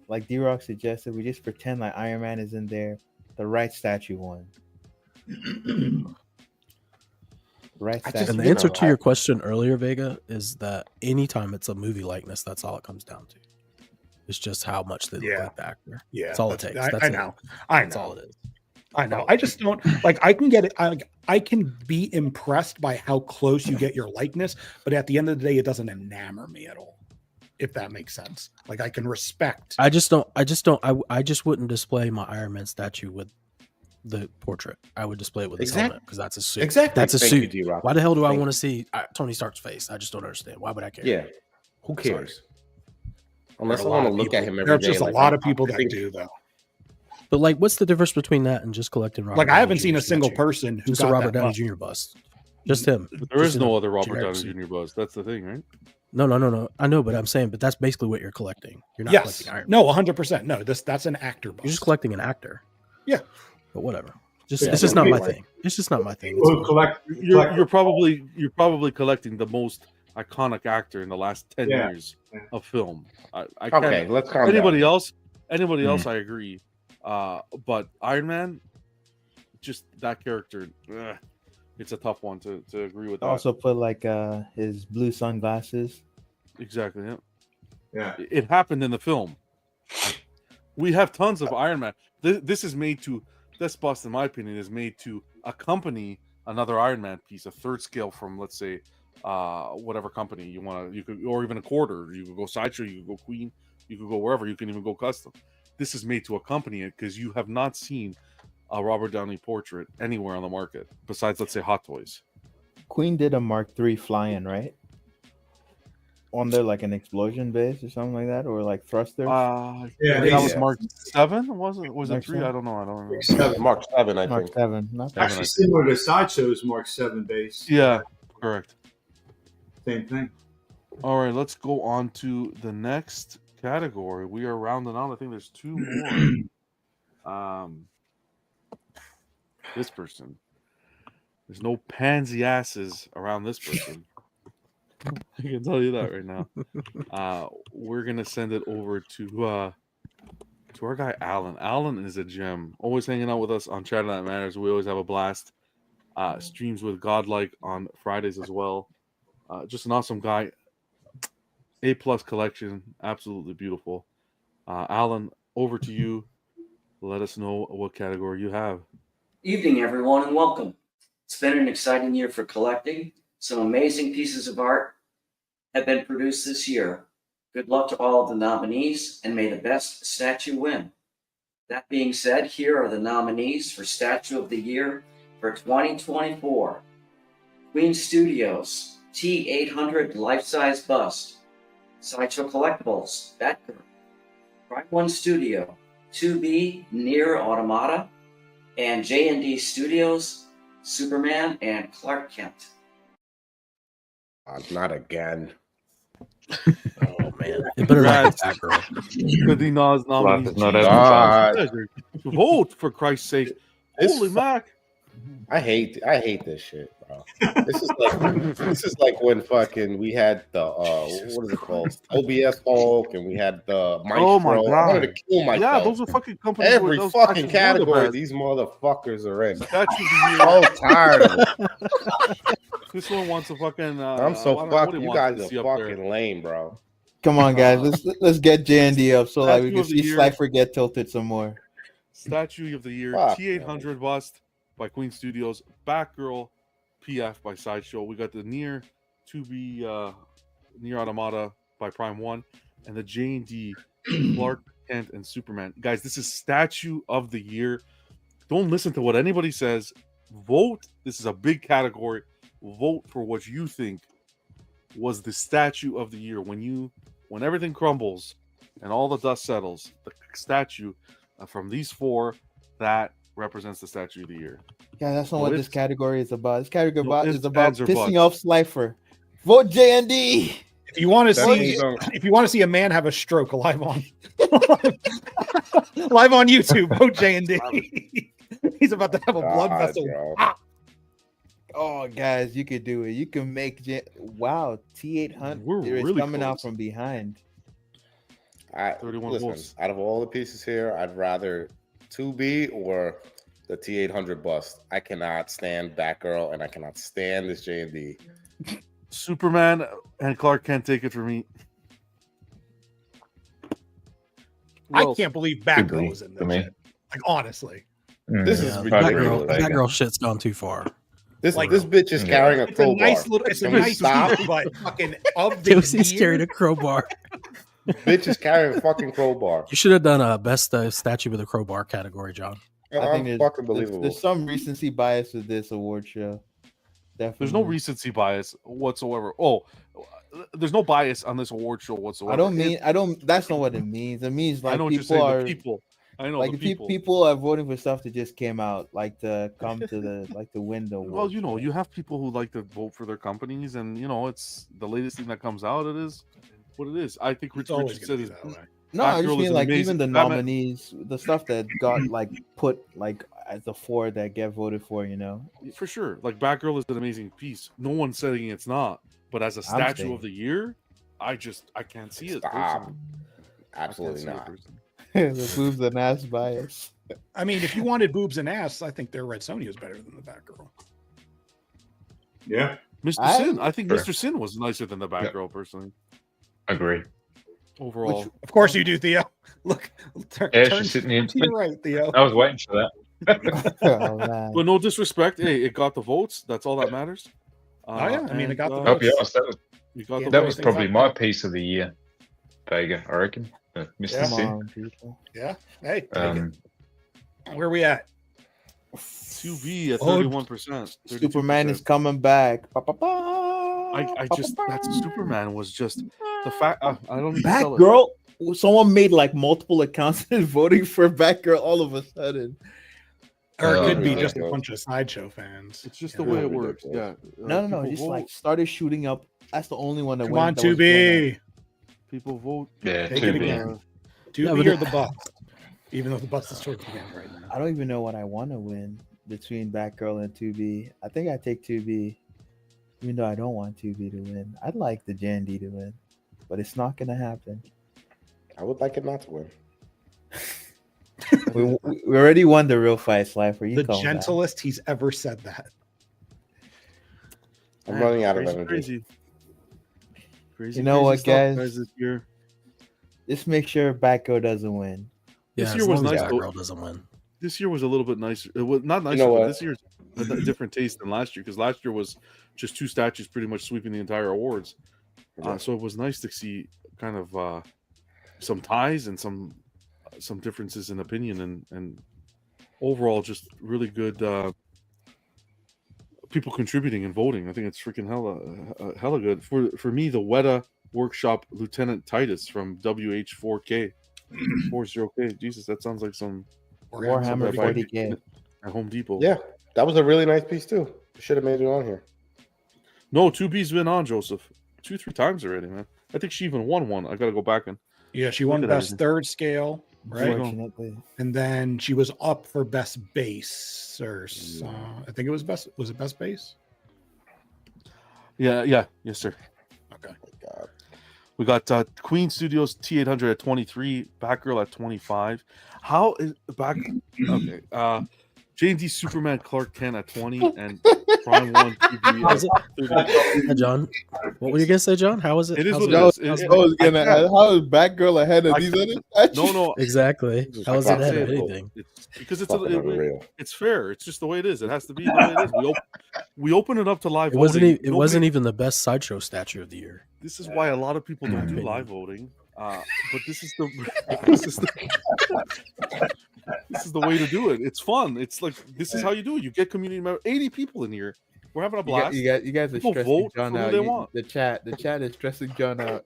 like D-Rock suggested, we just pretend like Iron Man is in there. The right statue won. Right statue. And the answer to your question earlier, Vega, is that anytime it's a movie likeness, that's all it comes down to. It's just how much they look like the actor. Yeah, that's all it takes. I know. That's all it is. I know. I just don't like. I can get it. I can be impressed by how close you get your likeness, but at the end of the day, it doesn't enamor me at all. If that makes sense. Like I can respect. I just wouldn't display my Iron Man statue with the portrait. I would display it with his helmet because that's a suit. Exactly. That's a Thank suit. you, D-Rock. Why the hell do I Thank want to see Tony Stark's face? I just don't understand. Why would I care? Yeah. Who cares? Unless I There are a want lot to of look at people- him every There are day. just a like, lot I- of people I that think- do though. But like, what's the difference between that and just collecting Robert Like I Downey haven't seen a Jr.'s single statue? person who Just got a Robert that Downey much. Jr. bust. Just him. There Just is in no a other Robert generic Downey suit. Jr. buzz. That's the thing, right? No. I know, but I'm saying, but that's basically what you're collecting. You're not Yes. collecting Iron Man. No, 100%. No, that's an actor bust. You're just collecting an actor. Yeah. But whatever. It's Yeah, just not my like- thing. It's just not my thing. People It's who fine. You're probably collecting the most iconic actor in the last 10 Yeah. years of film. I Okay, can't- let's calm anybody down. else, I agree. But Iron Man, just that character, it's a tough one to agree with. That. Also put like his blue sunglasses. Exactly. Yeah. Yeah. It happened in the film. We have tons of Iron Man. This is made to. This bust, in my opinion, is made to accompany another Iron Man piece, a third scale from, let's say, whatever company you want to. You could, or even a quarter. You could go Sideshow. You could go Queen. You could go wherever. You can even go custom. This is made to accompany it because you have not seen a Robert Downey portrait anywhere on the market besides, let's say, Hot Toys. Queen did a Mark III fly-in, right? On there, like an explosion base or something like that, or like thrusters. Yeah, that was Mark 7, wasn't it? Was it Mark 3? 7? I don't know. Mark 7, I Mark think. 7. Not Seven, I Actually, think. similar to Sideshow's Mark 7 base. Yeah, correct. Same thing. All right, let's go on to the next category. We are rounding out. I think there's 2 more. This person. There's no pansy asses around this person. I can tell you that right now. We're gonna send it over to our guy Alan. Alan is a gem. Always hanging out with us on Chatter That Matters. We always have a blast. Streams with Godlike on Fridays as well. Just an awesome guy. A+ collection, absolutely beautiful. Alan, over to you. Let us know what category you have. Evening, everyone, and welcome. It's been an exciting year for collecting. Some amazing pieces of art have been produced this year. Good luck to all of the nominees, and may the best statue win. That being said, here are the nominees for Statue of the Year for 2024. Queen Studios, T800 Life-Size Bust. Sideshow Collectibles, Batgirl. Prime One Studio, 2B Near Automata. And J&D Studios, Superman and Clark Kent. Not again. Oh man, it better not be Batgirl. Good thing Nas nominees. Not every Jesus. Vote for Christ's sake! Holy Mac! I hate this shit, bro. This is like when fucking we had the what is it called? OBS Hulk, and we had the Maestro. Oh my I God! wanted to kill myself. Yeah, those are fucking companies. Every those fucking statues were the category best. these motherfuckers are in. Statue of the Year. So tired of it. This one wants a fucking. I'm so I don't know what fucked. he You wants guys to are see up there. fucking lame, bro. Come on, guys. Let's get J&D up so like we Statue can of the see Year. Cypher get tilted some more. Statue of the Year, Fuck, T800 bust by Queen Studios, Batgirl, PF by Sideshow. We got the Near 2B Near Automata by Prime One, and the J&D Clark Kent and Superman. Guys, this is Statue of the Year. Don't listen to what anybody says. Vote. This is a big category. Vote for what you think was the Statue of the Year. When everything crumbles and all the dust settles, the statue from these 4 that represents the Statue of the Year. Yeah, that's not No what this ifs, category is about. This category no is ifs, about ands, or pissing buts. off Slifer. Vote J&D. If you want to That see, means no. if you want to see a man have a stroke live on, live on YouTube, vote J&D. He's about to have a blood God, vessel. bro. Ah! Oh, guys, you could do it. You can make wow, T800 is really coming out close. from behind. 31 Listen, volts. out of all the pieces here, I'd rather 2B or the T800 bust. I cannot stand Batgirl, and I cannot stand this J&D. Superman and Clark Kent take it for me. I can't believe Batgirl was in for this me. shit. Like, honestly. This is Batgirl, ridiculous. Batgirl shit's gone too far. This bitch is carrying a It's a crowbar. nice little, it's a Can we nice stop? piece, but fucking of the Josie's year. carrying a crowbar. Bitch is carrying a fucking crowbar. You should have done a best statue with a crowbar category, John. I think Unfucking there's some recency bias with this award show. Definitely. There's no recency bias whatsoever. Oh, there's no bias on this award show whatsoever. That's not what it means. It means like I know what you're people saying. are The people. I know like the people. people are voting for stuff that just came out, like to come to the window. Well, you know, you have people who like to vote for their companies, and you know, it's the latest thing that comes out. It is what it is. I think Rich Richard said it. No, I just mean like even the nominees, the stuff that got like put like as the four that get voted for, you know. For sure. Like Batgirl is an amazing piece. No one's saying it's not. But as a statue saying. of the year, I can't see it. Stop. Personally. Absolutely not. The boobs and ass bias. I mean, if you wanted boobs and ass, I think their Red Sonja is better than the Batgirl. Yeah. Mr. Sin. I think Mr. Sin was nicer than the Batgirl, personally. Agree. Overall. Of course you do, Theo. Look, turn she's sitting in. to your right, Theo. I was waiting for that. But no disrespect. Hey, it got the votes. That's all that matters. Oh yeah, I mean, it got the I'll be votes. honest, that was probably my piece of the year, Vega, I reckon. Mr. Yeah. Sin. Yeah. Hey, take Um, it. Where we at? 2B at 31%. Superman is coming back. I just that Superman was just the fact. I don't even sell it. Batgirl. Someone made like multiple accounts and voting for Batgirl all of a sudden. Or it could be just a bunch of sideshow fans. It's just the way it works. Yeah. No. Just like started shooting up. That's the only one that Come went. on, 2B. People vote. Yeah, Take it 2B. again. 2B Yeah, but or the bust. Even though the bust is towards the end right now. I don't even know what I want to win between Batgirl and 2B. I think I take 2B, even though I don't want 2B to win. I'd like the J&D to win, but it's not going to happen. I would like it not to win. we already won the real fight, Slifer. You The call that. gentlest he's ever said that. I'm running out of Crazy, energy. Crazy. You know what, stuff, guys? This year. Just make sure Batgirl doesn't win. This Yeah, year as was long as nice. Batgirl doesn't win. This year was a little bit nicer. It was not nicer, know but what? this year's a different taste than last year because last year was just two statues pretty much sweeping the entire awards. So it was nice to see kind of some ties and some differences in opinion and overall just really good people contributing and voting. I think it's freaking hella good. For me, the Weta Workshop Lieutenant Titus from WH4K 40K. Jesus, that sounds like some Warhammer 40K at Home Depot. Yeah, that was a really nice piece too. Should have made it on here. No, 2B's been on, Joseph. 2-3 times already, man. I think she even won one. I got to go back and Yeah, she won look at best everything. third scale, right? Unfortunately. And then she was up for best bass, or I think it was best. Was it best bass? Yeah, yes, sir. Okay. God. We got Queen Studios T800 at 23, Batgirl at 25. How is back? Okay, J&D Superman Clark Kent at 20 and Prime 1 How's TV it? at 30. Hey, John, what were you gonna say, John? How is it? It is how's what it? it is. How is Batgirl ahead of these other statues? No, Exactly. How is it ahead of anything? It's because Unreal. it's fair. It's just the way it is. It has to be the way it is. We open it up to live It wasn't. voting. It wasn't even the best sideshow statue of the year. This is why a lot of people don't do opinion. live voting. But this is the way to do it. It's fun. It's like this is how you do it. You get community members. 80 people in here. We're having a blast. You guys are People stressing vote John for who out. they want. The chat is stressing John out.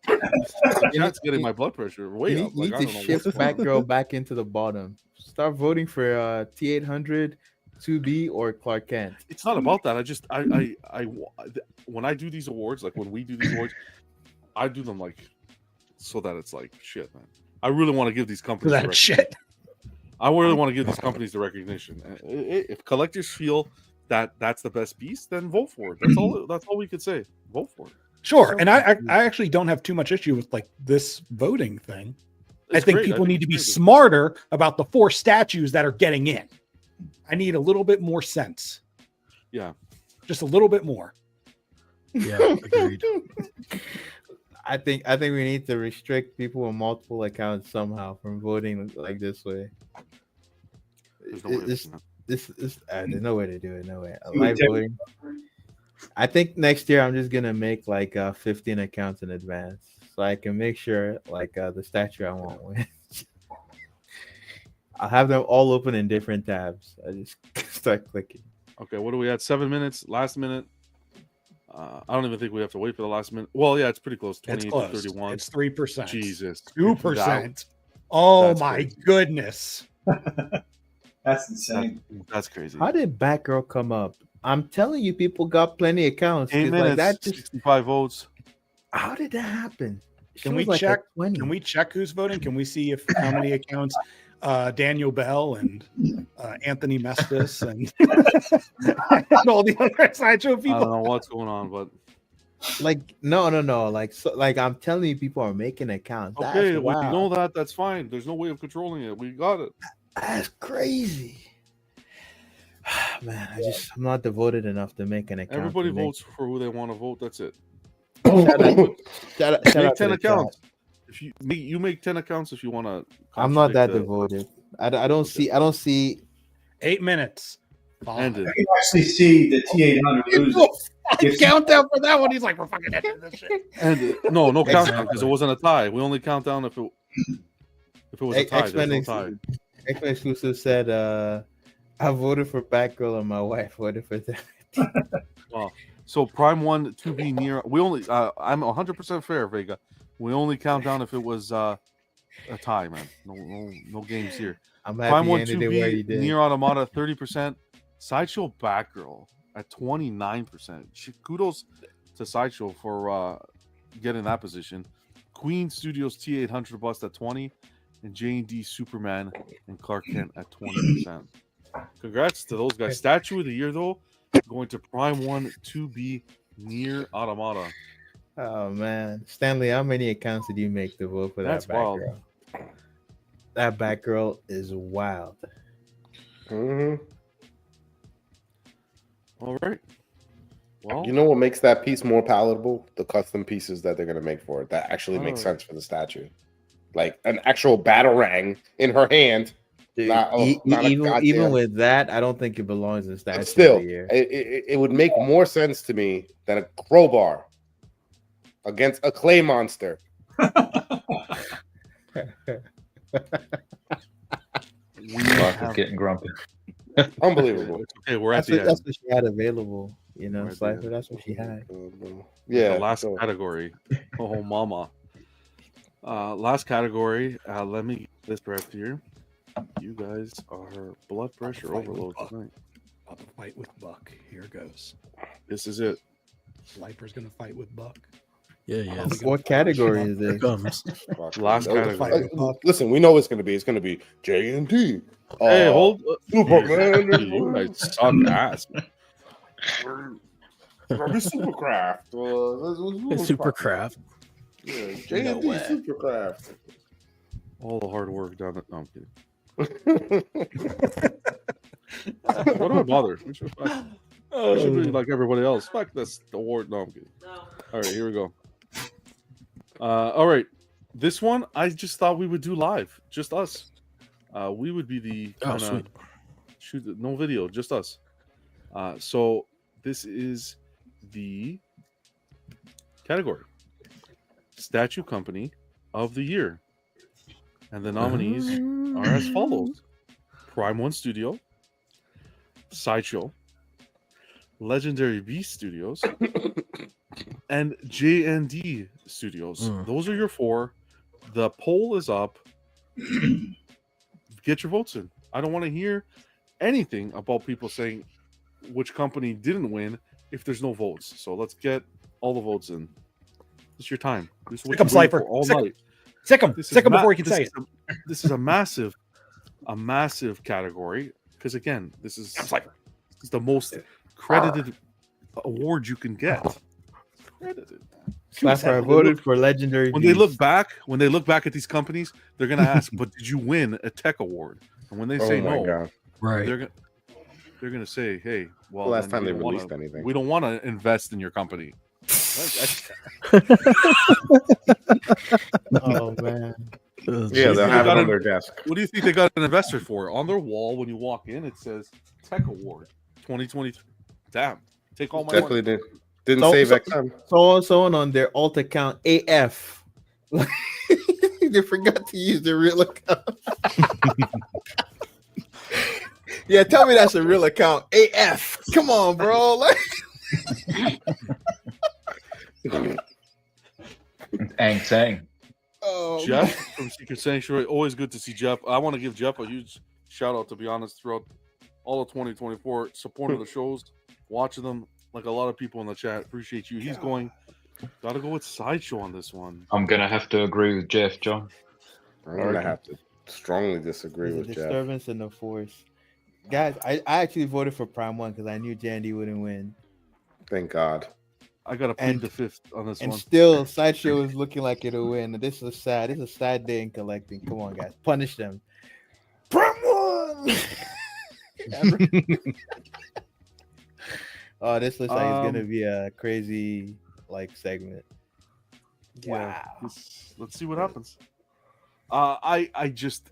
That's getting my blood pressure way You up. need Like, I to don't know shift what's Batgirl back into the bottom. Start voting for T800, 2B, or Clark Kent. It's not about that. I when I do these awards, like when we do these awards, I do them like so that it's like shit, man. I really want to give these companies That the shit. I really want to give these companies the recognition. If collectors feel that that's the best piece, then vote for it. That's all. That's all we could say. Vote for it. Sure, So and I actually don't have too much issue with like this voting thing. I It's think great. I people think need to it's be great. smarter about the 4 statues that are getting in. I need a little bit more sense. Yeah, just a little bit more. Yeah, agreed. I think we need to restrict people with multiple accounts somehow from voting like this way. There's no way of doing There's no way to do it. No way. You would Live take- voting. I think next year I'm just gonna make like 15 accounts in advance, so I can make sure like the statue I want wins. I'll have them all open in different tabs. I just start clicking. Okay, what do we at? 7 minutes. Last minute. I don't even think we have to wait for the last minute. Well, yeah, it's pretty close. 28 close. to 31. It's 3%. Jesus. 2%. Oh That's my crazy. goodness. That's insane. That's crazy. How did Batgirl come up? I'm telling you, people got plenty of accounts. 8 'cause, minutes. like, that just 65 votes. how did that happen? Can She we was like check? at 20. Can we check who's voting? Can we see if how many accounts Daniel Bell and Anthony Mestis and, and all the other sideshow I people? don't know what's going on, but Like no. Like I'm telling you, people are making accounts. okay, That's we wild. know that. That's fine. There's no way of controlling it. We got it. That's crazy. Man, I'm not devoted enough to make an account. Everybody to make- votes for who they want to vote. That's it. Shout out Make to 10 the accounts. If you make 10 accounts if you want to. I'm not that devoted. I don't see 8 minutes. End it. I can actually see the T800 losing. If- Countdown for that one. He's like, we're fucking ending this shit. End it. No countdown because Exactly. it wasn't a tie. We only count down if it was a tie. X-Men There's no tie. X-Men exclusive said, I voted for Batgirl and my wife voted for that. Wow. So Prime 1 to be near. We only. I'm 100% fair, Vega. We only count down if it was a tie, man. No games here. I'm Prime happy 1 ended to it where you be did. near Automata 30%. Sideshow Batgirl at 29%. Kudos to Sideshow for getting that position. Queen Studios T800 bust at 20, and J&D Superman and Clark Kent at 20%. Congrats to those guys. Statue of the year though, going to Prime 1 to be near Automata. Oh man, Stanley, how many accounts did you make to vote for That's that wild. Batgirl? That Batgirl is wild. Mm-hmm. All right. Well, You know what makes that piece more palatable? The custom pieces that they're gonna make for it. That actually makes Oh. sense for the statue. Like an actual batarang in her hand. Dude, Not a even goddamn- with that, I don't think it belongs in Statue But still, of the Year. it would make more sense to me than a crowbar against a clay monster. Mark is getting grumpy. Unbelievable. Okay, we're at That's the what, that's end. what she had available. You know, Right Slifer, there. that's what she had. Yeah. The last so- category. Oh, mama. Last category. Let me get this breath here. You guys are blood pressure overload tonight. About to fight with Buck. Here goes. This is it. Slifer's gonna fight with Buck. Yeah, yeah. What category is Here this? comes. Last category. Listen, we know what it's going to be. It's going to be J&T. Hey, hold. Superman. You guys suck ass. Supercraft. Supercraft. Yeah, J&T Supercraft. All the hard work done. No, I'm kidding. What do I bother? We should be like everybody else. Fuck this award. No, I'm kidding. All right, here we go. All right, this one I just thought we would do live, just us. We would be the Oh, sweet. shoot, no video, just us. So this is the category Statue Company of the Year, and the nominees are as follows: Prime 1 Studio, Sideshow, Legendary Beast Studios, and J&D Studios. Those are your 4. The poll is up. Get your votes in. I don't want to hear anything about people saying which company didn't win if there's no votes. So let's get all the votes in. This is your time. This is what Sick 'em, you waited Cypher. for all Sick 'em. night. Sick 'em. This is Sick 'em ma- before he can this say is it. This is a massive category because again, this is the most credited award you can get. Credited. Cypher, I voted for Legendary When they look Beast. back at these companies, they're gonna ask, "But did you win a tech award?" And when they say my no, God. Right. they're gonna say, "Hey, well, Last then time we they don't wanna- released anything. we don't want to invest in your company." Oh man. Yeah, they'll have it on their desk. What do you think they got an investor for? On their wall, when you walk in, it says Tech Award 2023. Damn, take all my Definitely money. didn't save XM. Someone on their alt account AF. They forgot to use their real account. Yeah, tell me that's a real account. AF. Come on, bro. Like... Ang Sang. Oh, Jeff from Secret Sanctuary, always good to see Jeff. I want to give Jeff a huge shout out, to be honest, throughout all of 2024, supporting the shows, watching them like a lot of people in the chat. Appreciate you. He's going, gotta go with Sideshow on this one. I'm gonna have to agree with Jeff, John. I'm gonna have to strongly disagree There's a with Jeff. disturbance in the force. Guys, I actually voted for Prime 1 because I knew Jandy wouldn't win. Thank God. I got to plead the fifth on this and one. still, Sideshow is looking like it'll win. This is sad. This is a sad day in collecting. Come on, guys. Punish them. Prime 1! Oh, this looks like it's going to be a crazy segment. Yeah. Wow. Let's see what happens. I just...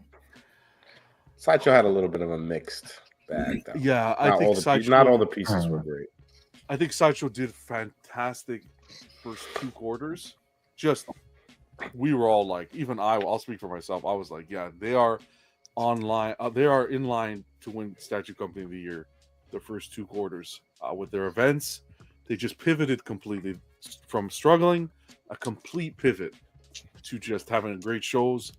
Sideshow had a little bit of a mixed bag. Though. Yeah, I think Sideshow... Not all the pieces were great. I think Sideshow did fantastic first two quarters. Just, we were all like, even I'll speak for myself. I was like, yeah, they are online. They are in line to win Statue Company of the Year the first two quarters. With their events, they just pivoted completely from struggling, a complete pivot to just having great shows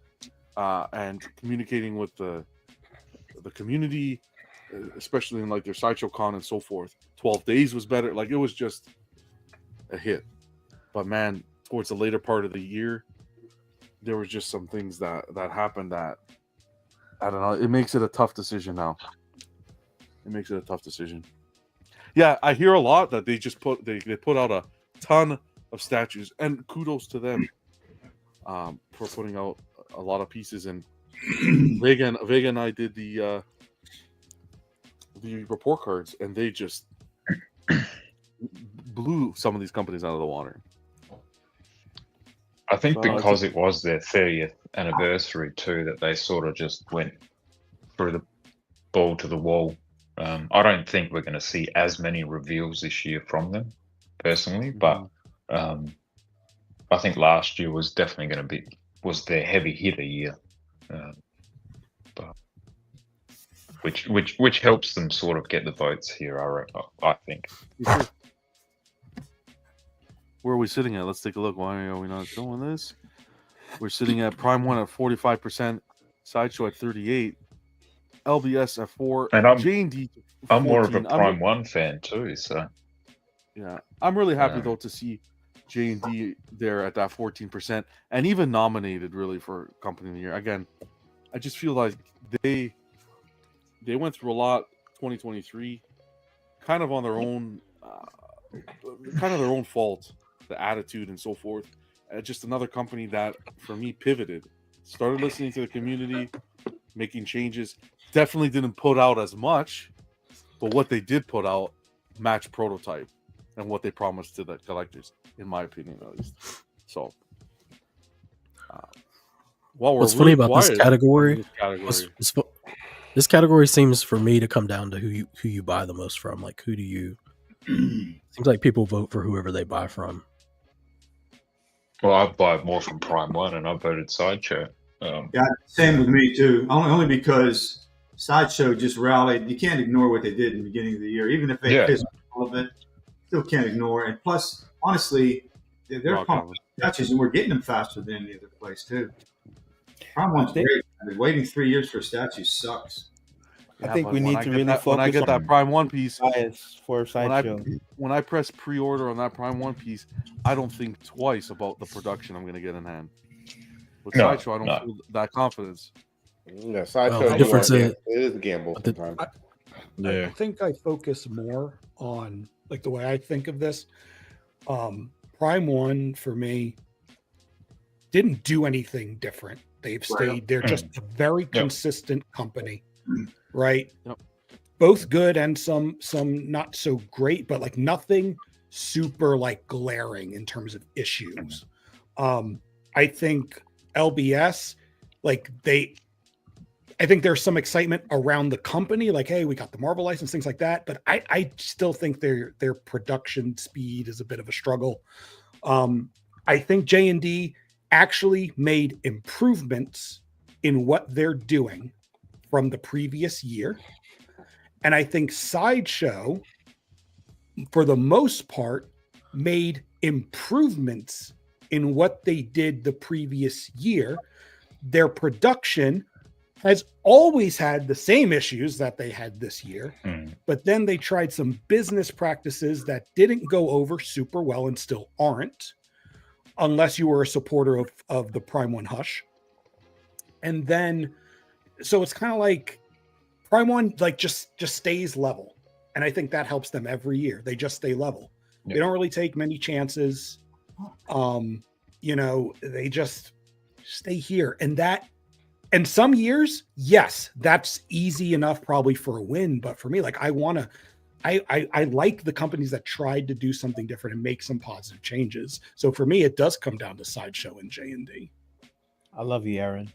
and communicating with the community, especially in their Sideshow Con and so forth. 12 Days was better. It was just a hit. But man, towards the later part of the year, there was just some things that happened that, I don't know, it makes it a tough decision now. It makes it a tough decision. Yeah, I hear a lot that they just put out a ton of statues, and kudos to them for putting out a lot of pieces. And Vega and I did the report cards, and they just blew some of these companies out of the water. I think because it was their 30th anniversary too, that they sort of just went through the ball to the wall. I don't think we're going to see as many reveals this year from them, personally, but I think last year was definitely going to was their heavy hitter year, but which helps them sort of get the votes here. I think. Where are we sitting at? Let's take a look. Why are we not showing this? We're sitting at Prime 1 at 45%, Sideshow at 38%, LBS at 4%, and J&D 14%. I'm more of a Prime 1 fan too, so yeah, I'm really happy though to see J&D there at that 14%, and even nominated really for Company of the Year. Again, I just feel like they went through a lot 2023, kind of on their own, kind of their own fault, the attitude and so forth. Just another company that, for me, pivoted, started listening to the community, making changes. Definitely didn't put out as much, but what they did put out matched prototype and what they promised to the collectors, in my opinion, at least. So, what's funny about this category? This category seems for me to come down to who you buy the most from. Like, who do you? Seems like people vote for whoever they buy from. Well, I buy more from Prime 1, and I voted Sideshow. Yeah, same with me too. Only because Sideshow just rallied. You can't ignore what they did in the beginning of the year, even if they pissed all of it. Still can't ignore. And plus, honestly, they're statues, and we're getting them faster than any other place too. Prime 1's great. I mean, waiting 3 years for a statue sucks. I think but we when need I to get really that, when I focus get that on Prime One piece, bias for Sideshow. when I press pre-order on that Prime One piece, I don't think twice about the production I'm going to get in hand. With No, Sideshow, I don't no. feel that confidence. Yeah, Sideshow. the difference is it is a gamble sometimes. I think I focus more on like the way I think of this. Prime One for me didn't do anything different. They've stayed. They're just a very consistent company, right? Yep. Both good and some not so great, but like nothing super like glaring in terms of issues. I think LBS, like I think there's some excitement around the company, like, hey, we got the Marvel license, things like that. But I still think their production speed is a bit of a struggle. I think J&D actually made improvements in what they're doing from the previous year. And I think Sideshow, for the most part, made improvements in what they did the previous year. Their production has always had the same issues that they had this year, but then they tried some business practices that didn't go over super well and still aren't, unless you were a supporter of the Prime One Hush. And then, so it's kind of like Prime One, like just stays level. And I think that helps them every year. They just stay level. They don't really take many chances. They just stay here. And some years, yes, that's easy enough probably for a win. But for me, like I like the companies that tried to do something different and make some positive changes. So for me, it does come down to Sideshow and J&D. I love you, Aaron.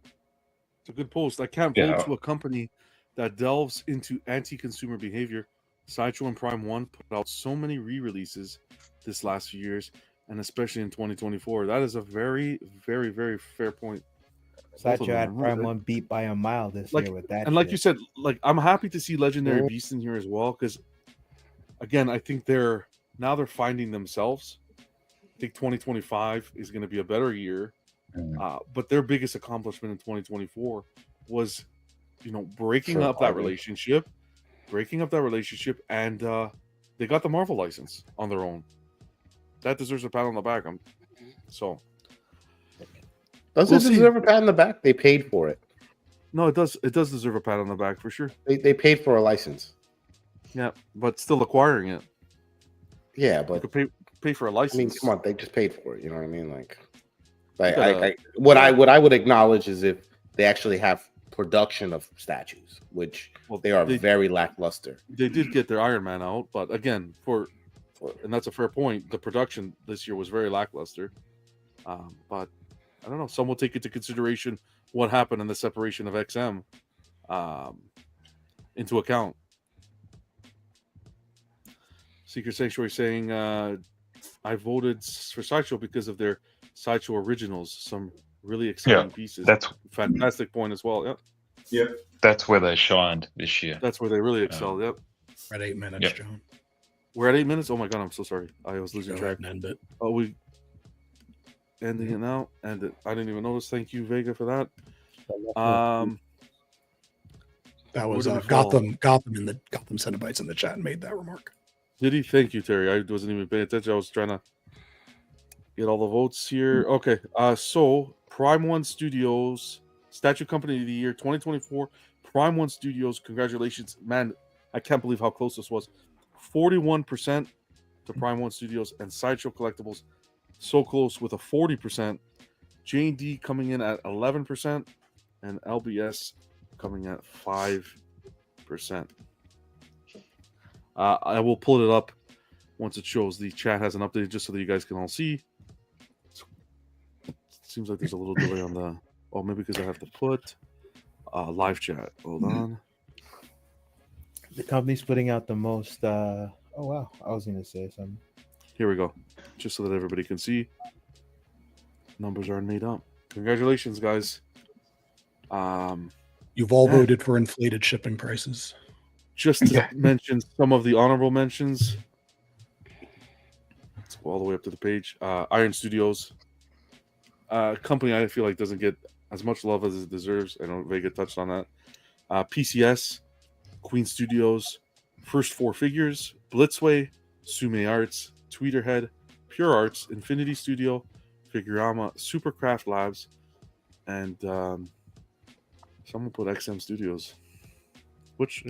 It's a good post. I can't vote to a company that delves into anti-consumer behavior. Sideshow and Prime One put out so many re-releases this last few years, and especially in 2024. That is a very, very, very fair point. Sideshow had Prime One beat by a mile this year with that. And like you said, like I'm happy to see Legendary Beast in here as well, because again, I think they're finding themselves. I think 2025 is going to be a better year. But their biggest accomplishment in 2024 was, breaking up that relationship, and they got the Marvel license on their own. That deserves a pat on the back. Does it deserve a pat on the back? They paid for it. No, it does. It does deserve a pat on the back for sure. They paid for a license. Yeah, but still acquiring it. Yeah, but you could pay for a license. I mean, come on, they just paid for it. You know what I mean? What I would acknowledge is if they actually have production of statues, which they are very lackluster. They did get their Iron Man out, but again, and that's a fair point. The production this year was very lackluster. But I don't know. Some will take into consideration what happened in the separation of XM into account. Secret Sanctuary saying, I voted for Sideshow because of their Sideshow originals. Some really exciting pieces. That's fantastic point as well. Yep. That's where they shined this year. That's where they really excelled. Yep. We're at 8 minutes, John. We're at 8 minutes. Oh my god, I'm so sorry. I was losing track. End it. Oh, we ending it now. End it. I didn't even notice. Thank you, Vega, for that. That was Gotham in the Gotham Cenobites in the chat and made that remark. Did he? Thank you, Terry. I wasn't even paying attention. I was trying to get all the votes here. Okay. So Prime One Studios, Statue Company of the Year 2024. Prime One Studios, congratulations. Man, I can't believe how close this was. 41% to Prime One Studios, and Sideshow Collectibles so close with a 40%. J&D coming in at 11%, and LBS coming at 5%. I will pull it up once it shows. The chat hasn't updated just so that you guys can all see. It seems like there's a little delay on the... Oh, maybe because I have to put live chat. Hold on. The company's putting out the most... oh, wow. I was going to say something. Here we go. Just so that everybody can see. Numbers aren't made up. Congratulations, guys. You've all voted for inflated shipping prices. Just to mention some of the honorable mentions. Let's go all the way up to the page. Iron Studios. Company I feel like doesn't get as much love as it deserves. I know Vega touched on that. PCS, Queen Studios, First Four Figures, Blitzway, Sume Arts, Tweeterhead, Pure Arts, Infinity Studio, Figurama, Supercraft Labs, and someone put XM Studios, which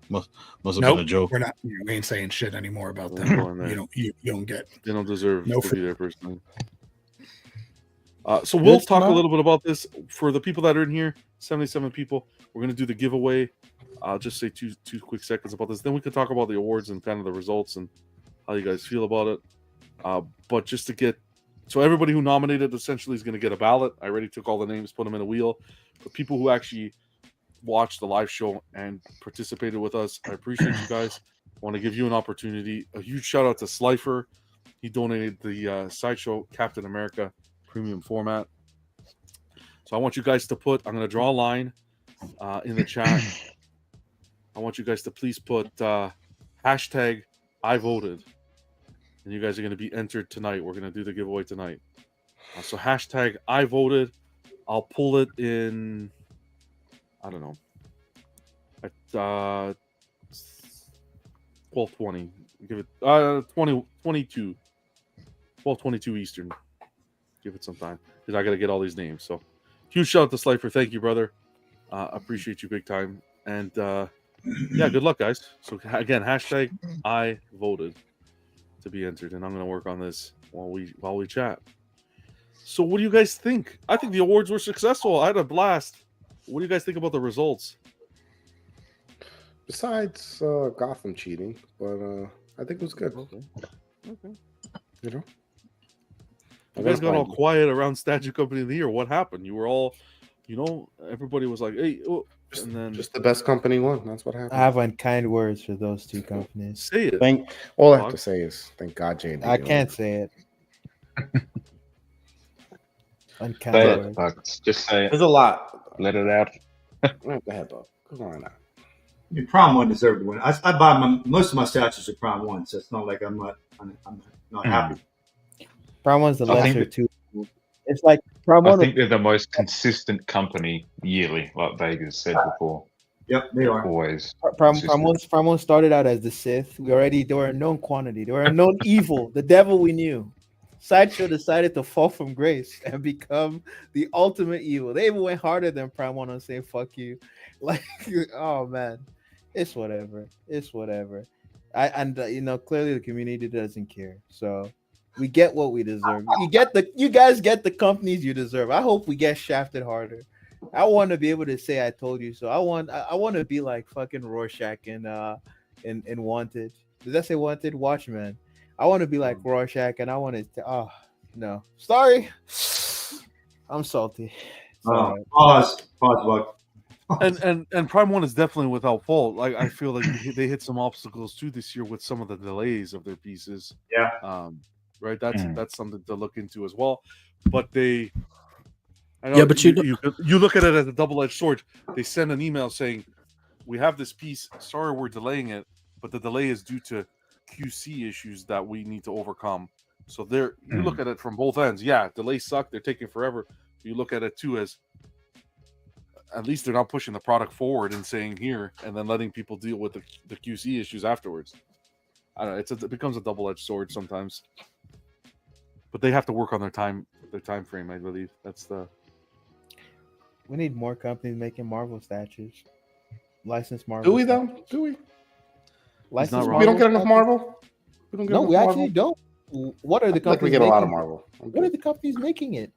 must have Nope, been a joke. we're not. We ain't saying shit anymore about Don't go in them. there. You don't get. They don't deserve No to free- be there personally. So we'll This talk a month- little bit about this for the people that are in here. 77 people. We're going to do the giveaway. I'll just say two quick seconds about this. Then we can talk about the awards and kind of the results and how you guys feel about it. But just to get, so everybody who nominated essentially is going to get a ballot. I already took all the names, put them in a wheel. For people who actually watched the live show and participated with us, I appreciate you guys. I want to give you an opportunity. A huge shout out to Slifer. He donated the Sideshow Captain America premium format. So I want you guys to put, I'm going to draw a line in the chat. I want you guys to please put hashtag I voted. And you guys are going to be entered tonight. We're going to do the giveaway tonight. So hashtag I voted. I'll pull it in, I don't know, at 12:20. Give it 22. 12:22 Eastern. Give it some time because I got to get all these names. So huge shout out to Slifer. Thank you, brother. Appreciate you big time. And yeah, good luck, guys. So again, hashtag I voted to be entered, and I'm going to work on this while we chat. So what do you guys think? I think the awards were successful. I had a blast. What do you guys think about the results? Besides Gotham cheating, but I think it was good. Okay. You know, You guys got all quiet around Statue Company of the Year. What happened? You were all, everybody was like, "Hey," and then just the best company won. That's what happened. I have unkind words for those two companies. Say it. All I have to say is thank God J&D. I can't say it. Unkind Say words. it, Bucks. Just say it. There's a lot. Let it out. Go ahead, Bob. Come on now. I mean, Prom 1 deserved to win. I buy most of my statues are Prom 1, so it's not like I'm not happy. Prom 1's the I think lesser that- two. It's like Prom 1. I think they're the most consistent company yearly, like Vegas said before. Yep, they are. Always. Prom 1 started out as the Sith. They were a known quantity. They were a known evil. The devil we knew. Sideshow decided to fall from grace and become the ultimate evil. They even went harder than Prime 1 on saying fuck you. Like, oh man. It's whatever. Clearly the community doesn't care. So we get what we deserve. You guys get the companies you deserve. I hope we get shafted harder. I want to be able to say I told you so. I want to be like fucking Rorschach in Wanted. Does that say Wanted? Watchmen. I want to be like Rorschach, and I want to. Oh no, sorry, I'm salty. Pause, Buck. And Prime 1 is definitely without fault. Like I feel like they hit some obstacles too this year with some of the delays of their pieces. Yeah. Right. That's something to look into as well. But they. Yeah, but you look at it as a double-edged sword. They send an email saying, "We have this piece. Sorry, we're delaying it, but the delay is due to QC issues that we need to overcome." So you look at it from both ends. Yeah, delays suck. They're taking forever. You look at it too as at least they're not pushing the product forward and saying here, and then letting people deal with the QC issues afterwards. I don't know. It becomes a double-edged sword sometimes. But they have to work on their time frame. I believe that's the. We need more companies making Marvel statues. Licensed Marvel. Do we though? Do we? Licensed We don't get enough Marvel. We actually don't. What are the companies? We get a lot of Marvel. What are the companies making it?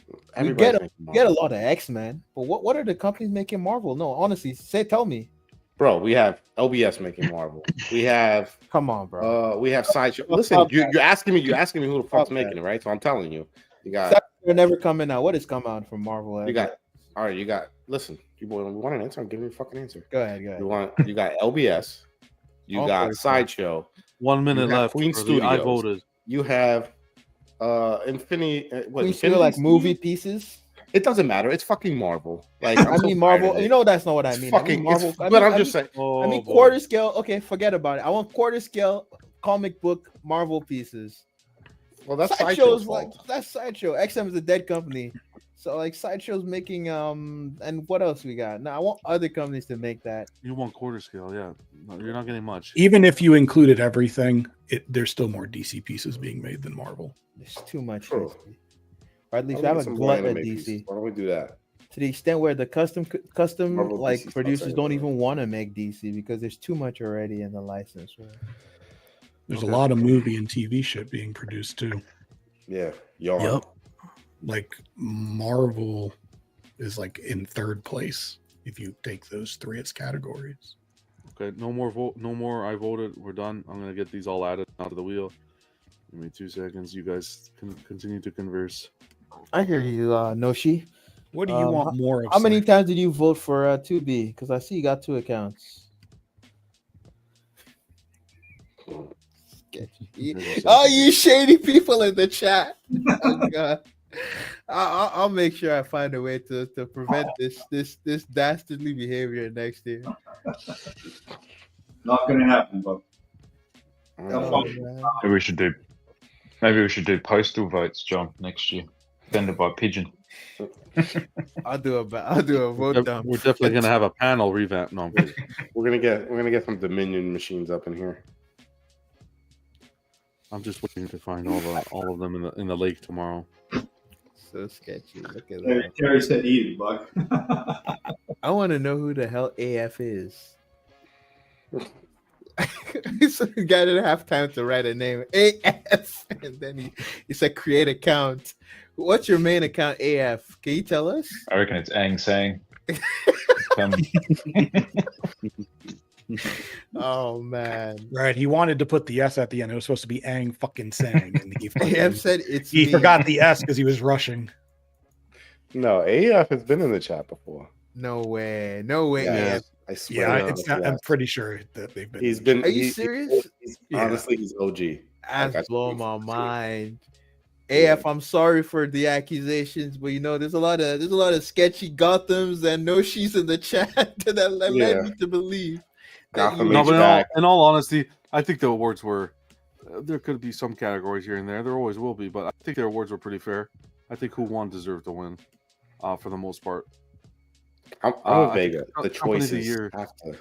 We Everybody's get a lot of X-Men, but what are the companies making Marvel? No, honestly, tell me. Bro, we have LBS making Marvel. We have come on, bro. We have Sideshow. Listen, you're asking me who the fuck's making it, right? So I'm telling you, you got. They're never coming out. What is coming out from Marvel? You got. All right, you got. Listen, you want an answer? I'm giving you a fucking answer. Go ahead. You got LBS. You got Sideshow. 1 minute left. Queen Studios. I voted. You have Infinity. Queen Studio, like movie pieces. It doesn't matter. It's fucking Marvel. Like I mean Marvel. You know that's not what I mean. Fucking Marvel. But I'm just saying. I mean quarter scale. Okay, forget about it. I want quarter scale comic book Marvel pieces. Well, that's Sideshow's like that's Sideshow. XM is a dead company. So like Sideshow's making and what else we got? Now I want other companies to make that. You want quarter scale, yeah. No, you're not getting much. Even if you included everything, there's still more DC pieces being made than Marvel. There's too much True. DC. Or at least I'll we have get a some glut more of anime DC. pieces. Why don't we do that? To the extent where the custom Marvel like DC producers stuff, don't even want to make DC because there's too much already in the license. Right? There's a lot of movie and TV shit being produced too. Yeah. Yarn. Yep. Like Marvel is like in third place if you take those three as categories. Okay, no more vote. No more. I voted. We're done. I'm gonna get these all added onto the wheel. Give me 2 seconds. You guys can continue to converse. I hear you, Noshi. What do you want more of? How many times did you vote for 2B? Because I see you got 2 accounts. Oh, you shady people in the chat. Oh, God. I'll make sure I find a way to prevent this dastardly behavior next year. Not gonna happen, but Maybe we should do postal votes, John, next year. Send it by pigeon. I'll do a vote dump. We're definitely gonna have a panel revamp. No, I'm kidding. We're gonna get some Dominion machines up in here. I'm just waiting to find all of them in the lake tomorrow. So sketchy. Look at Terry, that. Terry said eat it, Buck. I want to know who the hell AF is. So the guy didn't have time to write a name. AF. And then he said create account. What's your main account, AF? Can you tell us? I reckon it's Ang Sang. Oh man. Right, he wanted to put the S at the end. It was supposed to be Ang fucking Sang. And AF said it's he me. forgot the S because he was rushing. No, AF has been in the chat before. No way. No way. Yeah, AF. I swear. Yeah, it's not, I'm pretty sure that they've been. He's been. Are you serious? Honestly, he's OG. That's blowing my mind. AF, I'm sorry for the accusations, but you know, there's a lot of sketchy Gothams and no she's in the chat that led me to believe. Gotham No, H but back. in all honesty, I think the awards were. There could be some categories here and there. There always will be, but I think their awards were pretty fair. I think who won deserved to win, for the most part. I'm a I think Vega. The Company of the choices Year have to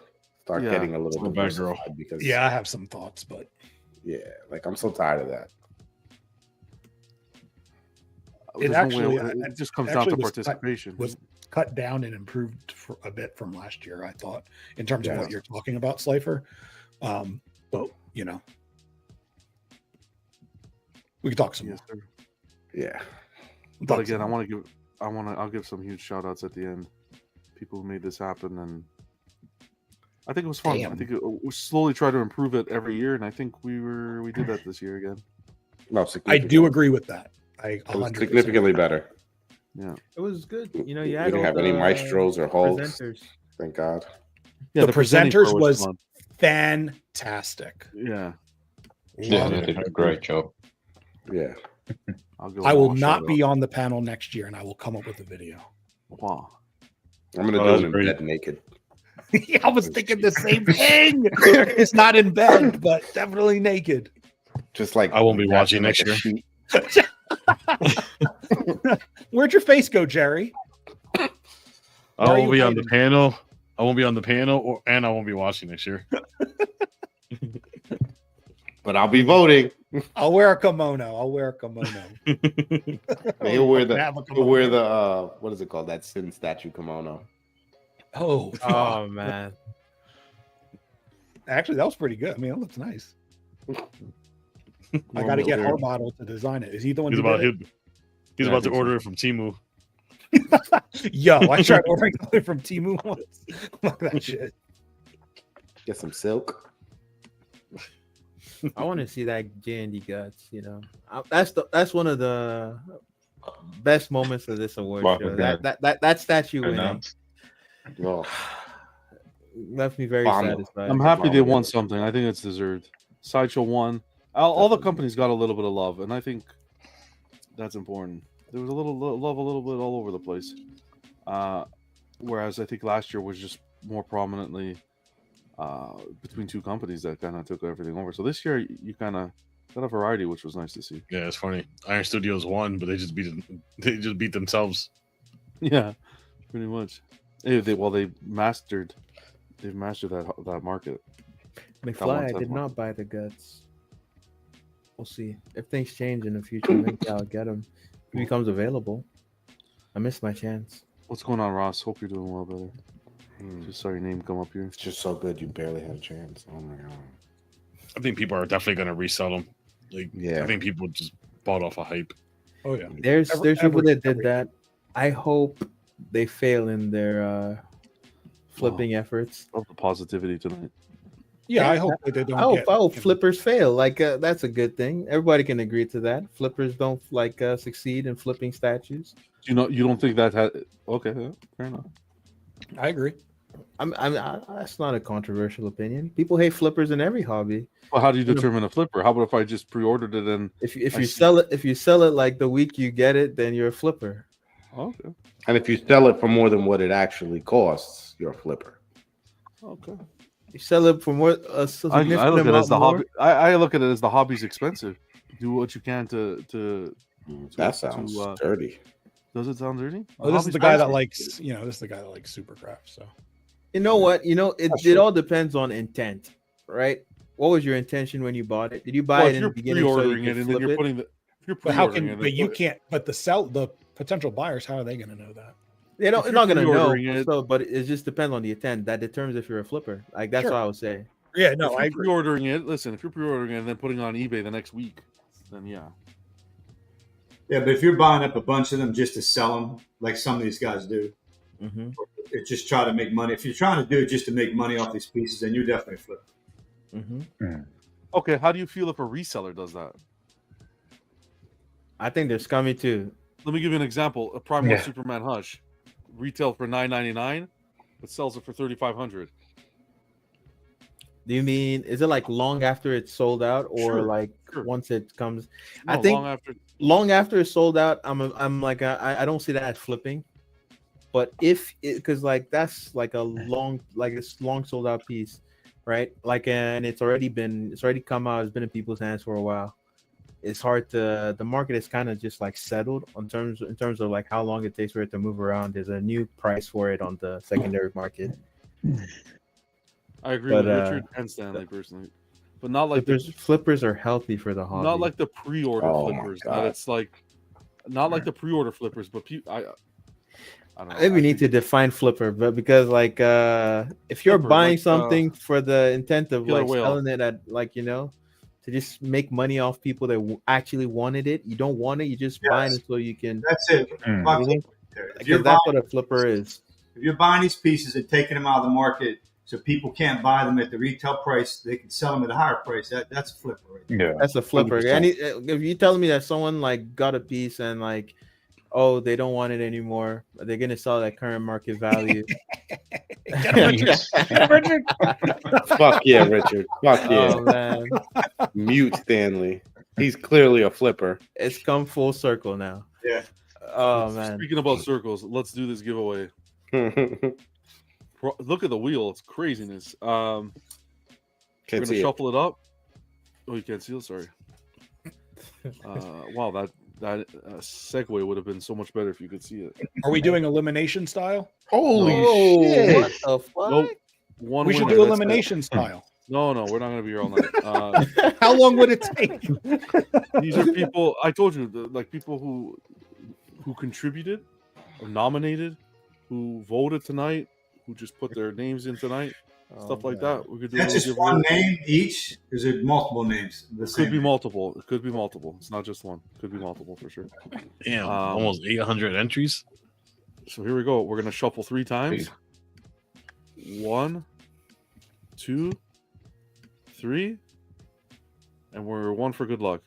start getting a little bit diversified because Yeah, I have some thoughts, but yeah, like I'm so tired of that. There's no way- it just comes down to was participation. Was cut down and improved for a bit from last year, I thought, in terms of Yeah. what you're talking about, Slifer. But you know, we can talk some more. Yeah. But again, I'll give some huge shout outs at the end. People who made this happen, and I think it was fun. Damn. I think we slowly try to improve it every year, and I think we did that this year again. No, I do agree with that. It was significantly better. Yeah. It was good. You know, you We had didn't all have any the maestros or hulks. presenters. Thank God. Yeah, the presenting presenters part was fun. fantastic. Yeah. Yeah, they did a great job. Yeah. I will not be on the panel next year, and I will come up with a video. Wow. I'm gonna Oh, do it in that's bed naked. Yeah, I was thinking the same thing. It's not in bed, but definitely naked. Just like I won't be watching like next a year. sheet. Where'd your face go, Jerry? I Why are won't you be on the hiding? panel. I won't be on the panel, and I won't be watching next year. But I'll be voting. I'll wear a kimono. He'll wear Have a the what is it called? That Sin statue kimono. Oh, Oh man. actually, that was pretty good. I mean, it looks nice. I got to get our model to design it. Is he the one? He's who about did it? He's Yeah, I about to think so. order it from Temu. Yo, I tried ordering something from Temu once. Fuck that shit. Get some silk. I want to see that J&D guts. You know, that's one of the best moments of this award Wow, show. yeah. That statue winning Announced. Oh, left me very Bomb. satisfied. I'm happy they won something. I think it's deserved. Sideshow won. All the companies got a little bit of love, and I think that's important. There was a little love, a little bit all over the place. Whereas I think last year was just more prominently between two companies that kind of took everything over. So this year you kind of got a variety, which was nice to see. Yeah, it's funny. Iron Studios won, but they just beat themselves. Yeah, pretty much. They've mastered that market. McFly, I did not buy the guts. We'll see if things change in the future. Maybe I'll get him if he becomes available. I missed my chance. What's going on, Ross? Hope you're doing well, brother. Just saw your name come up here. It's just so good you barely had a chance. Oh my god. I think people are definitely going to resell them. Like, yeah, I think people just bought off a hype. Oh yeah, there's people that did that. I hope they fail in their flipping efforts. Love the positivity tonight. Yeah, I hope that they don't. I hope flippers fail. Like that's a good thing. Everybody can agree to that. Flippers don't succeed in flipping statues. You don't think that had? Okay, yeah, fair enough. I agree. That's not a controversial opinion. People hate flippers in every hobby. Well, how do you determine a flipper? How about if I just pre-ordered it and if you sell it like the week you get it, then you're a flipper. Okay. And if you sell it for more than what it actually costs, you're a flipper. Okay. You sell it for more. I look at it as the hobby. I look at it as the hobby's expensive. Do what you can to that sounds dirty. Does it sound dirty? Oh, this is the guy that likes. This is the guy that likes Supercraft. So. You know what? It all depends on intent, right? What was your intention when you bought it? Did you buy it in the beginning so you could flip it? But how can? But you can't. But the potential buyers, how are they going to know that? They're not going to know. So, but it just depends on the intent. That determines if you're a flipper. Like that's what I would say. Yeah, no, if you're pre-ordering it. Listen, if you're pre-ordering it and then putting it on eBay the next week, then yeah. Yeah, but if you're buying up a bunch of them just to sell them, like some of these guys do, just try to make money. If you're trying to do it just to make money off these pieces, then you're definitely flipping. Okay, how do you feel if a reseller does that? I think they're scummy too. Let me give you an example. A Prime 1 Superman Hush, retail for $9.99, but sells it for $3,500. Do you mean is it like long after it's sold out, or once it comes? No, I think long after it's sold out. I'm like I don't see that as flipping, but because that's like a long sold out piece, right? And it's already come out. It's been in people's hands for a while. It's hard to the market is kind of just settled in terms of like how long it takes for it to move around. There's a new price for it on the secondary market. I agree with Richard and Stanley personally, but not like flippers are healthy for the hobby. Not like the pre-order flippers. That it's not like the pre-order flippers, but I don't know. Maybe we need to define flipper, but because if you're buying something for the intent of selling it at to just make money off people that actually wanted it, you don't want it. You just buy it so you can. That's it. That's what a flipper is. If you're buying these pieces and taking them out of the market, so people can't buy them at the retail price, they can sell them at a higher price. That's a flipper, right there. Yeah, that's a flipper. If you're telling me that someone got a piece and they don't want it anymore, they're gonna sell at current market value. Fuck yeah, Richard. Fuck yeah. Oh man. Mute Stanley. He's clearly a flipper. It's come full circle now. Yeah. Oh man. Speaking about circles, let's do this giveaway. Look at the wheel; it's craziness. We're gonna shuffle it up. Oh, you can't see it. Sorry. Wow, that segue would have been so much better if you could see it. Are we doing elimination style? Holy shit! What the fuck? Nope. We should do elimination style. No, we're not gonna be here all night. How long would it take? These are people. I told you, people who contributed, or nominated, who voted tonight, who just put their names in tonight, stuff like that. We could do. That's just one name each. Is it multiple names? It could be multiple. It could be multiple. It's not just one. It could be multiple for sure. Damn, almost 800 entries. So here we go. We're gonna shuffle 3 times. 1, 2, 3, and we're 1 for good luck.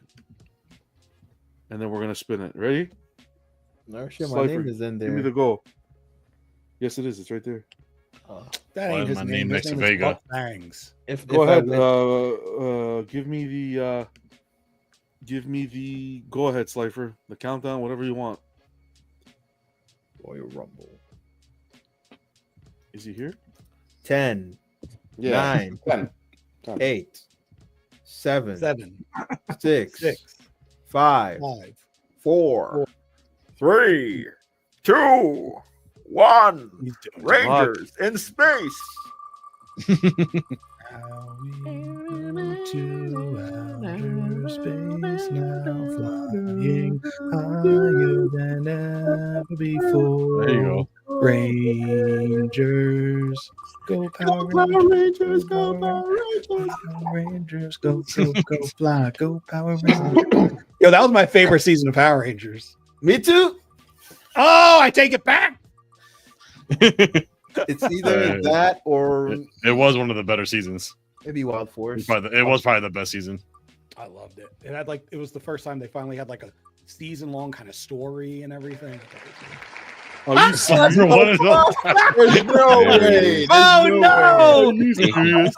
And then we're gonna spin it. Ready? No shit, my name is in there. Give me the go. Yes, it is. It's right there. That ain't his name. His name is Vega. Bangs. Go ahead. Give me the go ahead, Slifer. The countdown, whatever you want. Royal Rumble. Is he here? 10, 9, 8, 7, 6, 5, 4, 3, 2, 1. Rangers in space. Outer space now, flying higher than ever before. There you go. Rangers, go Power Rangers, go Power Rangers, Power Rangers, go fly, go Power Rangers. Yo, that was my favorite season of Power Rangers. Me too. Oh, I take it back. It's either that or it was one of the better seasons. maybe Wild Force. It was probably the best season. I loved it. It had it was the first time they finally had like a season-long kind of story and everything. Oh, you Slifer wanted There's no way. Oh no! to.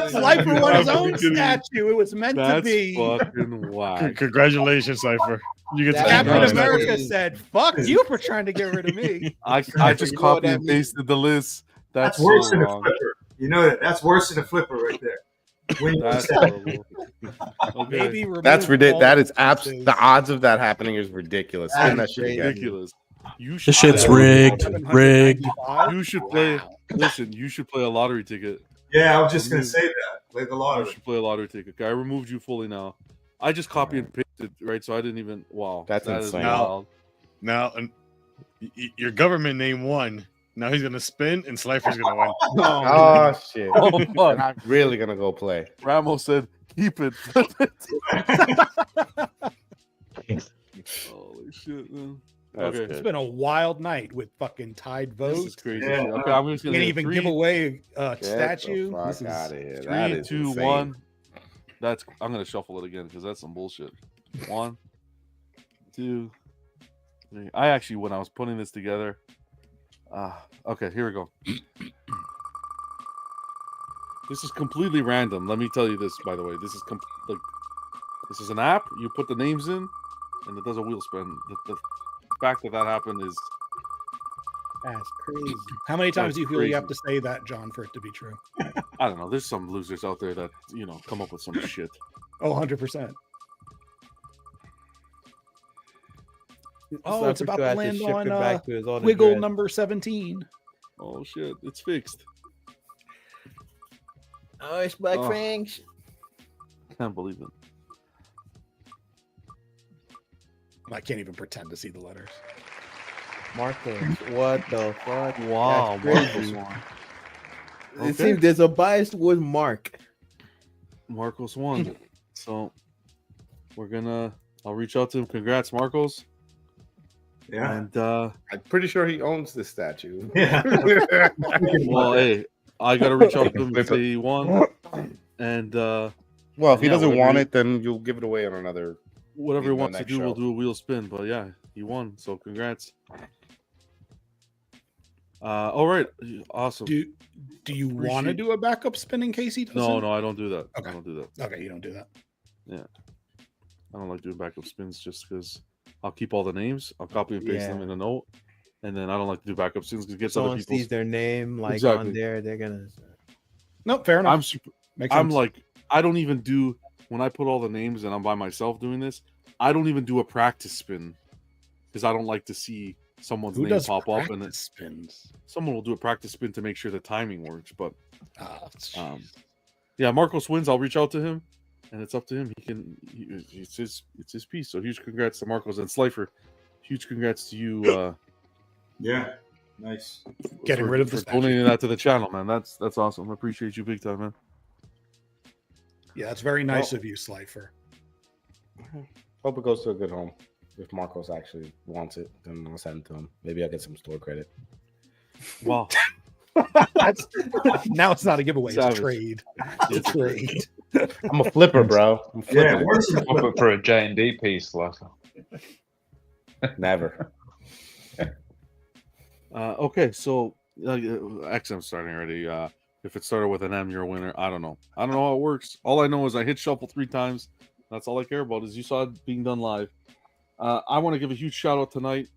Slifer won his own statue. It was meant to be. Fucking whack. Congratulations, Cypher. You get to Captain nice. America said, "Fuck you for trying to get rid of me." I just You know what copied that and pasted the list. That's so worse than a wrong. flipper. You know that. That's worse than a flipper right there. That's horrible. Okay. Maybe That's remove ridiculous. all That the is differences. the odds of that happening is ridiculous. That Spin that is shit again. Ridiculous. You This should shit's play- rigged. Rigged. You should play. Listen, you should play a lottery ticket. Yeah, I was just gonna say that. Play the You lottery. should play a lottery ticket. Okay, I removed you fully now. I just copy and pasted, right? So I didn't even. Wow, That's that is insane. wild. Now, your government name won. Now he's gonna spin, and Slifer's gonna win. Oh shit! Oh, And fuck. I'm really gonna go play. Ramos said, "Keep it." Holy shit, man. That's Okay. It's good. been a wild night with fucking tied votes. This is crazy. Yeah. shit. Okay, I'm just gonna Can't hit even three, give away a Get statue. the This fuck is out of here. That 3, is 2, insane. 1. That's. I'm gonna shuffle it again because that's some bullshit. 1, 2, 3. I actually, when I was putting this together. Okay, here we go. This is completely random. Let me tell you this, by the way. This is this is an app. You put the names in, and it does a wheel spin. The fact that happened is That's crazy. How many times That's do you feel crazy. you have to say that, John, for it to be true? I don't know. There's some losers out there that come up with some shit. Oh, 100%. Oh, Slifer it's about still to has to land ship on it back to his old wiggle address. number 17. Oh shit! It's fixed. Oh, it's Black Oh. Franks. Can't believe it. I can't even pretend to see the letters. Marcos. What the fuck? Wow, That's Marcos crazy. won. It Okay. seems there's a bias towards Mark. Marcos won. So I'll reach out to him. Congrats, Marcos. Yeah. And I'm pretty sure he owns this statue. Yeah. well, hey, I gotta reach out to him and Flip it. say he won. And Well, if he yeah, doesn't whatever want he- it, then you'll give it away on another. whatever he maybe the wants to next do, we'll show. do a wheel spin. But yeah, he won. So congrats. All right, awesome. Do you want to Appreciate- do a backup spin in case he doesn't? No, I don't do that. Okay. I don't do that. Okay, you don't do that. Yeah, I don't like doing backup spins just because I'll keep all the names. I'll copy and paste them Yeah. in a note, and then I don't like to do backup spins because it gets other Someone people's. sees their name like Exactly. on there, they're gonna. Nope, fair enough. I'm super. Makes I'm sense. like I don't even do when I put all the names and I'm by myself doing this. I don't even do a practice spin because I don't like to see someone's Who name does pop up and then practice spins? someone will do a practice spin to make sure the timing works. But Oh, yeah, Marcos wins. I'll reach out to him, and it's up to him. It's his piece. So huge congrats to Marcos and Slifer. Huge congrats to you. Yeah. Nice. Getting rid of the for statue. donating that to the channel, man. That's awesome. I appreciate you big time, man. Yeah, it's very nice of you, Slifer. Hope it goes to a good home. If Marcos actually wants it, then I'll send it to him. Maybe I'll get some store credit. Wow. Now it's not a giveaway; it's a Savage. trade. It's a trade. I'm a flipper, bro. I'm flipping Yeah. it. I'll put for a J&D piece, Slifer. Never. Okay, so actually, I'm starting already. If it started with an M, you're a winner. I don't know. I don't know how it works. All I know is I hit shuffle 3 times. That's all I care about. Is you saw it being done live. I want to give a huge shout out tonight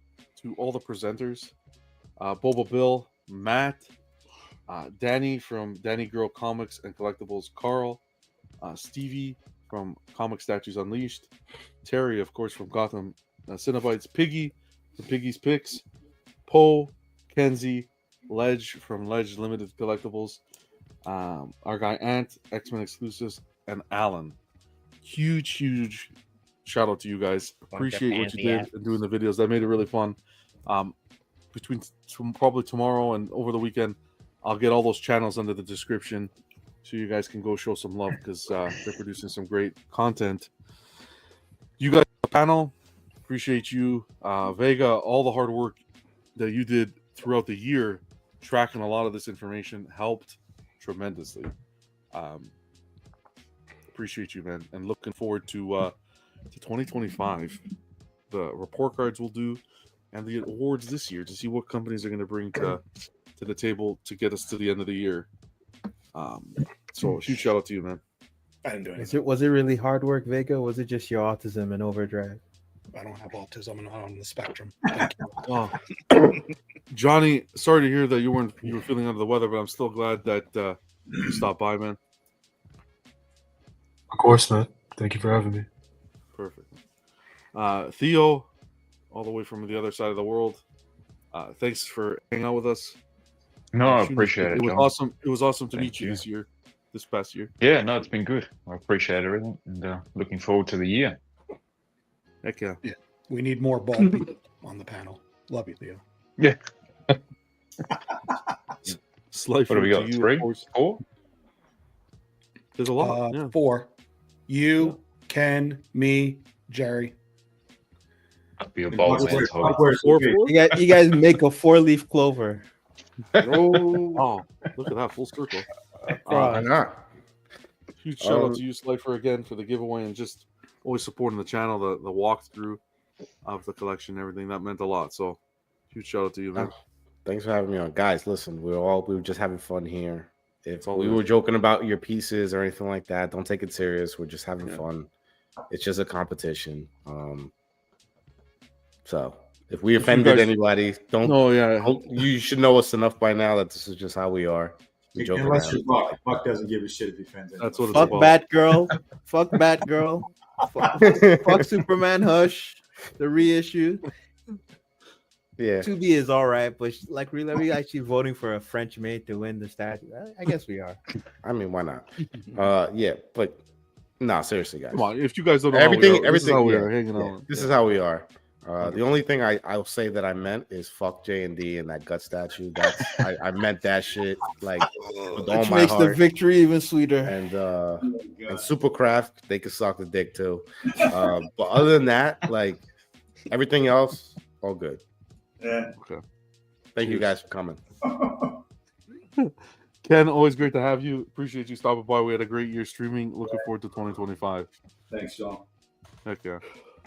to all the presenters: Boba Bill, Matt, Danny from Danny Girl Comics and Collectibles, Karl, Stevie from Comic Statues Unleashed, Terry, of course, from Gotham Cinnabites, Piggy from Piggy's Picks, Poe, KenZie, Ledge from Ledge Limited Collectibles, our guy Ant, X-Men Exclusives, and Alan. Huge shout out to you guys. Appreciate what you did and doing the videos. That made it really fun. Between probably tomorrow and over the weekend, I'll get all those channels under the description so you guys can go show some love because they're producing some great content. You guys, the panel, appreciate you. Vega, all the hard work that you did throughout the year tracking a lot of this information helped tremendously. Appreciate you, man, and looking forward to 2025. The report cards will do, and the awards this year to see what companies are going to bring to the table to get us to the end of the year. So huge shout out to you, man. I didn't do anything. Was it really hard work, Vega? Or was it just your autism and overdrive? I don't have autism. I'm not on the spectrum. Oh. Johnny, sorry to hear that you were feeling under the weather, but I'm still glad that you stopped by, man. Of course, man. Thank you for having me. Perfect. Theo, all the way from the other side of the world. Thanks for hanging out with us. No, I appreciate it. It was John. awesome. It was awesome to Thank meet you this past year. Yeah, no, it's been good. I appreciate everything, and looking forward to the year. Heck yeah. Yeah, we need more bald people on the panel. Love you, Theo. Yeah. Slifer, What do we got? to you, 3, of course. 4? There's a lot. Yeah. 4. You, Ken, me, Jerry. That'd be a bold man's hobby. You guys make a 4-leaf clover. Oh, look at that full circle. Why not? Huge shout out to you, Slifer, again for the giveaway and just always supporting the channel, the walkthrough of the collection, everything that meant a lot. So huge shout out to you, man. Thanks for having me on, guys. Listen, we were just having fun here. If we were joking about your pieces or anything like that, don't take it serious. We're just having fun. It's just a competition. So if we offended anybody, don't. Oh yeah, you should know us enough by now that this is just how we are. We joke Unless around. you're Buck. Buck doesn't give a shit if he offends anyone. That's what it's Fuck about. Batgirl. Fuck Batgirl. Fuck Superman Hush. The reissue. Yeah. 2B is all right, but like, really, are we actually voting for a French maid to win the statue? I guess we are. I mean, why not? Yeah, but no, seriously, guys. Come on, if you guys don't know everything, this is how we yeah, are hanging yeah, out. This is how we are. The only thing I'll say that I meant is fuck J&D and that gut statue. That's I meant that shit like with all Which my makes heart. the victory even sweeter. And Supercraft, they can suck the dick too. But other than that, like everything else, all good. Yeah. Okay. Thank you guys for coming. Ken, always great to have you. Appreciate you stopping by. We had a great year streaming. Looking forward to 2025. Thanks, Sean. Heck yeah.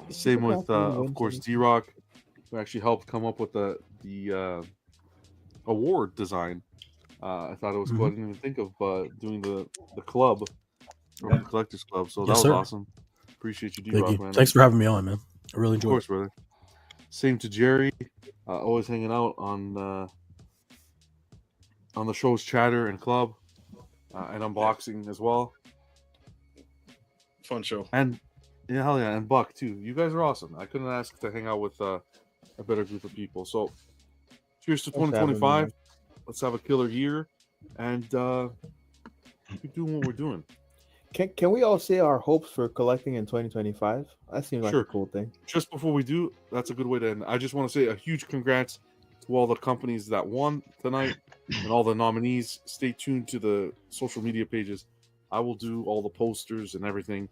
Same with, of course, D-Rock, who actually helped come up with the award design. I thought it was cool. I didn't even think of doing the club, or the Collectors Club. So that was awesome. Appreciate you, D-Rock, man. Thanks for having me on, man. I really enjoyed it. Of course, brother. Same to Jerry. Always hanging out on the show's chatter and club and unboxing as well. Fun show. And yeah, hell yeah, and Buck too. You guys are awesome. I couldn't ask to hang out with a better group of people. So cheers to 2025. Let's have a killer year and keep doing what we're doing. Can we all say our hopes for collecting in 2025? That seems like a cool thing. Just before we do, that's a good way to end. I just want to say a huge congrats to all the companies that won tonight and all the nominees. Stay tuned to the social media pages. I will do all the posters and everything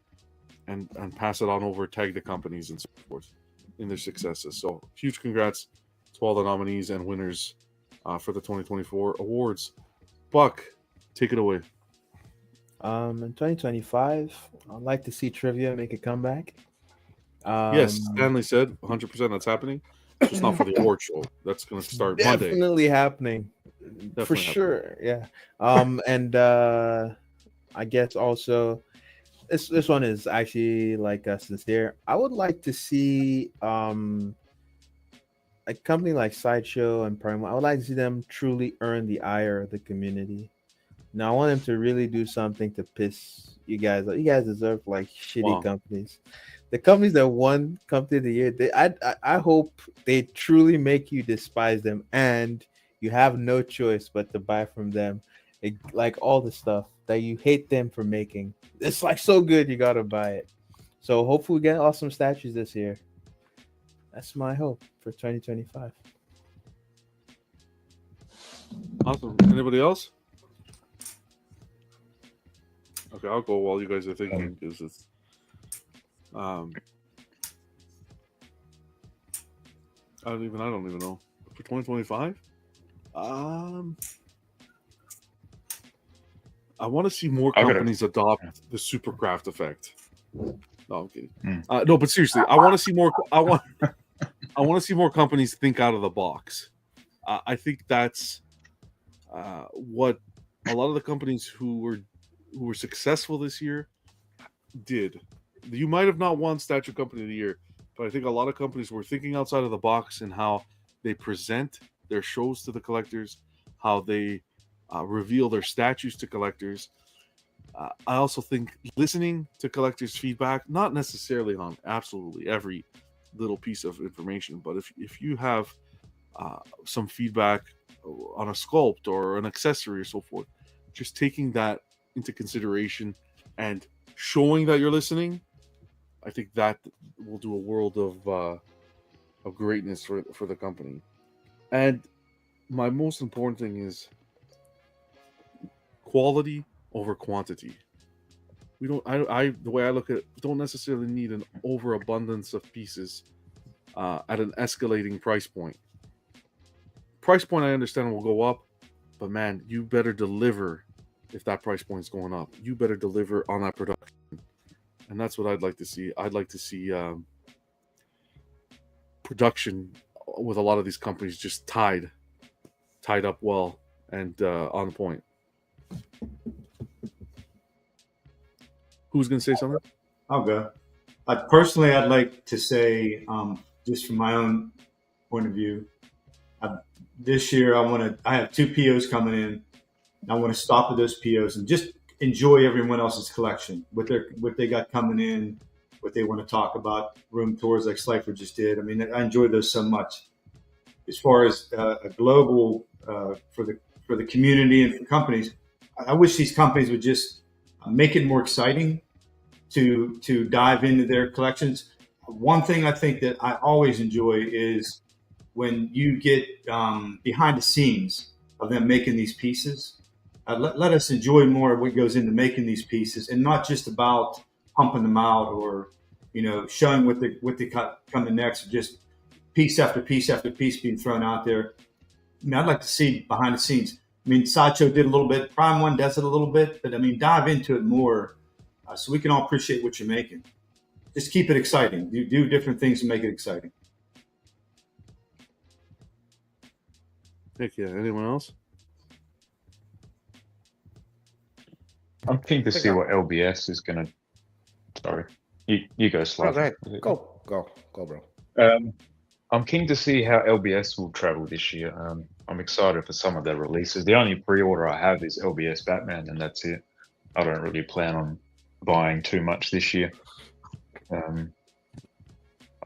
and pass it on over, tag the companies and so forth in their successes. So huge congrats to all the nominees and winners for the 2024 awards. Buck, take it away. In 2025, I'd like to see trivia make a comeback. Yes, Stanley said 100% that's happening. Just not for the award show. That's going to start Monday. Definitely happening. For sure. Yeah. And I guess also this one is actually like sincere. I would like to see a company like Sideshow and Prime. I would like to see them truly earn the ire of the community. Now I want them to really do something to piss you guys off. You guys deserve like shitty companies. the companies that won Company of the Year, I hope they truly make you despise them, and you have no choice but to buy from them, like all the stuff that you hate them for making. It's like so good, you gotta buy it. So hopefully we get awesome statues this year. That's my hope for 2025. Awesome. Anybody else? Okay, I'll go while you guys are thinking. Because it's, I don't even know for 2025. I want to see more companies adopt the Supercraft effect. No, I'm kidding. No, but seriously, I want to see more. I want to see more companies think out of the box. I think that's what a lot of the companies who were successful this year did. You might have not won Statue Company of the Year, but I think a lot of companies were thinking outside of the box in how they present their shows to the collectors, how they reveal their statues to collectors. I also think listening to collectors' feedback, not necessarily on absolutely every little piece of information, but if you have some feedback on a sculpt or an accessory or so forth, just taking that into consideration and showing that you're listening, I think that will do a world of greatness for the company. And my most important thing is quality over quantity. We don't. The way I look at it, don't necessarily need an overabundance of pieces at an escalating price point. Price point, I understand, will go up, but man, you better deliver. If that price point is going up, you better deliver on that production, and that's what I'd like to see. I'd like to see production with a lot of these companies just tied up well and on point. Who's going to say something? I'll go. I'd like to say, just from my own point of view, this year I have 2 POs coming in. I want to stop at those POs and just enjoy everyone else's collection, what they got coming in, what they want to talk about, room tours like Slifer just did. I mean, I enjoy those so much. As far as a global for the community and for companies, I wish these companies would just make it more exciting to dive into their collections. One thing I think that I always enjoy is when you get behind the scenes of them making these pieces. Let us enjoy more of what goes into making these pieces, and not just about pumping them out or showing what they cut coming next. Just piece after piece after piece being thrown out there. I mean, I'd like to see behind the scenes. I mean, Sideshow did a little bit. Prime One does it a little bit, but I mean, dive into it more so we can all appreciate what you're making. Just keep it exciting. You do different things to make it exciting. Heck yeah. Anyone else? I'm keen to see what LBS is going to. Sorry, you go, Slav. Go, bro. I'm keen to see how LBS will travel this year. I'm excited for some of their releases. The only pre-order I have is LBS Batman, and that's it. I don't really plan on buying too much this year. I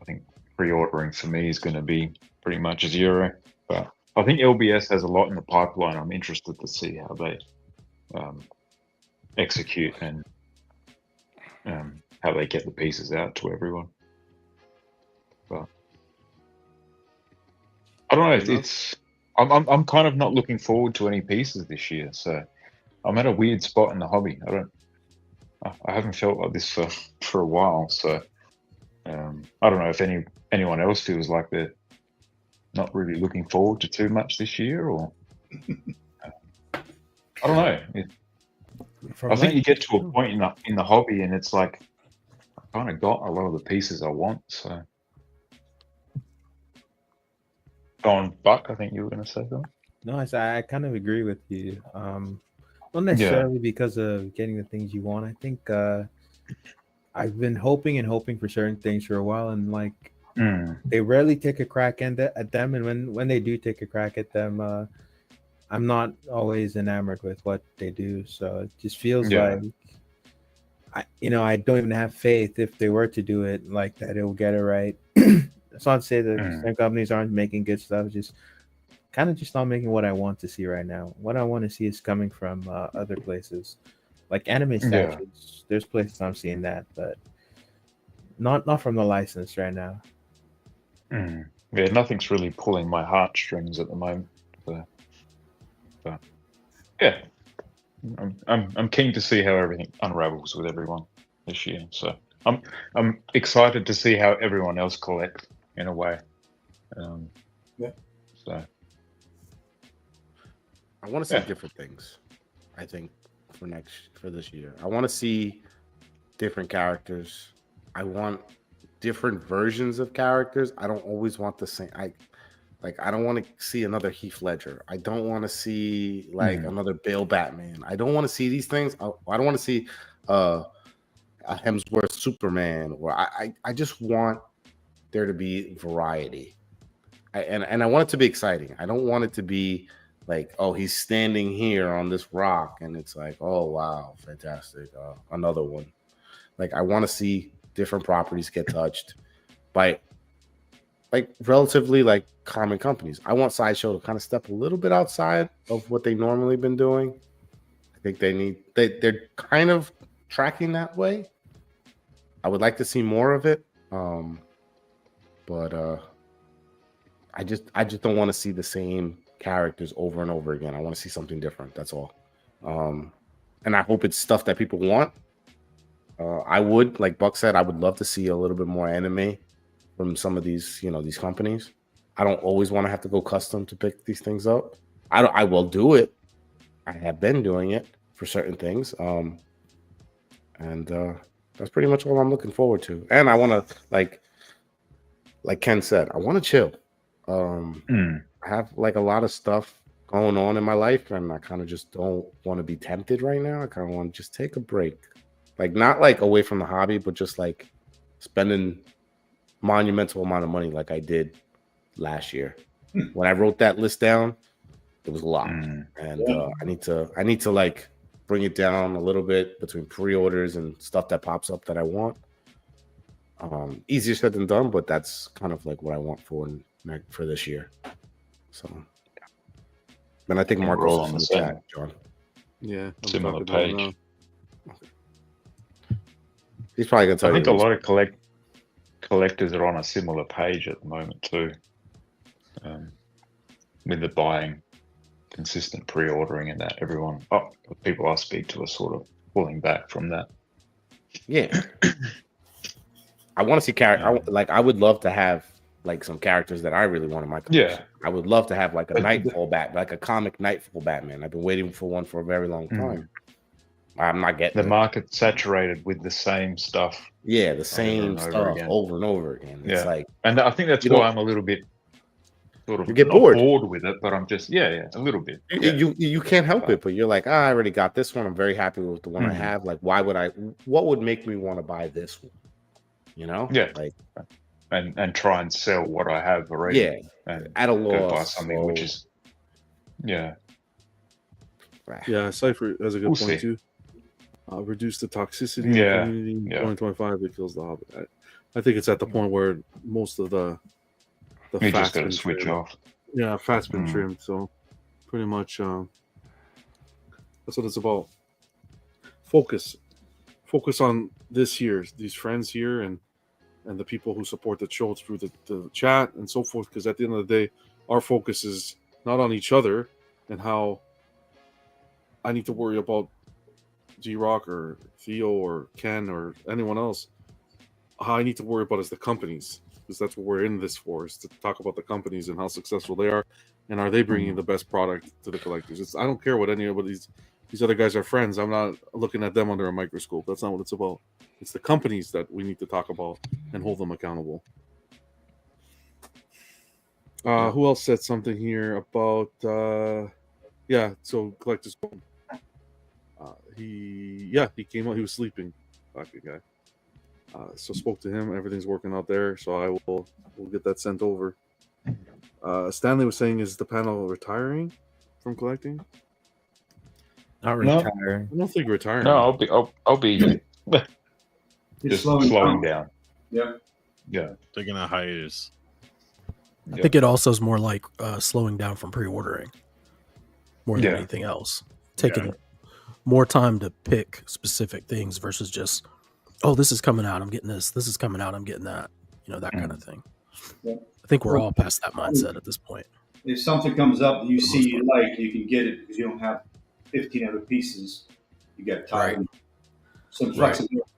think pre-ordering for me is going to be pretty much zero. But I think LBS has a lot in the pipeline. I'm interested to see how they execute and how they get the pieces out to everyone. But I don't know. I'm kind of not looking forward to any pieces this year, so I'm at a weird spot in the hobby. I haven't felt like this for a while, so I don't know if anyone else feels like they're not really looking forward to too much this year, or I don't know. I think you get to a point in the hobby, and it's like I kind of got a lot of the pieces I want. So, Buck, I think you were going to say something. No, I kind of agree with you. Not necessarily because of getting the things you want. I think I've been hoping for certain things for a while, and like they rarely take a crack at them. And when they do take a crack at them, I'm not always enamored with what they do. So it just feels like I don't even have faith if they were to do it like that, it will get it right. That's not to say that same companies aren't making good stuff. Just kind of just not making what I want to see right now. What I want to see is coming from other places, like anime statues. There's places I'm seeing that, but not from the license right now. Yeah, nothing's really pulling my heartstrings at the moment. So, but yeah, I'm keen to see how everything unravels with everyone this year. So I'm excited to see how everyone else collects in a way. Yeah. So I want to see different things. I think for this year, I want to see different characters. I want different versions of characters. I don't always want the same. I don't want to see another Heath Ledger. I don't want to see another Bale Batman. I don't want to see these things. I don't want to see a Hemsworth Superman. Or I just want there to be variety. And I want it to be exciting. I don't want it to be like, oh, he's standing here on this rock, and it's like, oh wow, fantastic, another one. Like I want to see different properties get touched by relatively common companies. I want Sideshow to kind of step a little bit outside of what they normally been doing. I think they're kind of tracking that way. I would like to see more of it, but I just don't want to see the same characters over and over again. I want to see something different. That's all. And I hope it's stuff that people want. I would, like Buck said, I would love to see a little bit more anime from some of these, these companies. I don't always want to have to go custom to pick these things up. I will do it. I have been doing it for certain things. And that's pretty much all I'm looking forward to. And I want to, like Ken said, I want to chill. I have a lot of stuff going on in my life, and I kind of just don't want to be tempted right now. I kind of want to just take a break. Not away from the hobby, but just spending monumental amount of money like I did last year. When I wrote that list down, it was a lot. And I need to bring it down a little bit between pre-orders and stuff that pops up that I want. Easier said than done, but that's kind of what I want for this year. So, and I think Marco's all on the same chat, John. Yeah, similar page. He's probably gonna tell you. I think a lot of collectors are on a similar page at the moment too, with the buying, consistent pre-ordering, and that people I speak to are sort of pulling back from that. Yeah, I want to see character. I would love to have some characters that I really want in my collection. I would love to have a Nightfall Batman, a comic Nightfall Batman. I've been waiting for one for a very long time. I'm not getting the market saturated with the same stuff. Yeah, the same stuff over and over again. It's and I think that's why I'm a little bit you get bored with it, but I'm just a little bit. You can't help it, but you're like, I already got this one. I'm very happy with the one I have. Why would what would make me want to buy this one? And try and sell what I have already. Yeah, and at a loss. Go buy something which is Cypher has a good point too. Reduce the toxicity in the community. 2025, it kills the hobby. I think it's at the point where most of the you fat's just got to been switch trimmed. off. Yeah, fat's been trimmed, so pretty much that's what it's about. Focus on this year, these friends here, and the people who support the show through the chat and so forth. Because at the end of the day, our focus is not on each other and how I need to worry about G-Rock or Theo or Ken or anyone else. How I need to worry about is the companies, because that's what we're in this for, is to talk about the companies and how successful they are, and are they bringing the best product to the collectors. I don't care what any of these other guys are friends. I'm not looking at them under a microscope. That's not what it's about. It's the companies that we need to talk about and hold them accountable. Who else said something here about so Collector's Code. He came out. He was sleeping, fucking guy. So spoke to him. Everything's working out there. So we'll get that sent over. Stanley was saying, is the panel retiring from collecting? Not retiring. I don't think retiring. No, I'll be here. Just slowing down. Yep. Yeah, taking a hiatus. I think it also is more like slowing down from pre-ordering more than Yeah. anything else. Taking more time to pick specific things versus just, oh, this is coming out, I'm getting this. This is coming out, I'm getting that. You know, that kind of thing. Yeah. I think we're all past that mindset at this point. If something comes up that you see you like, you can get it because you don't have 15 other pieces. You got time. Right. Some flexibility.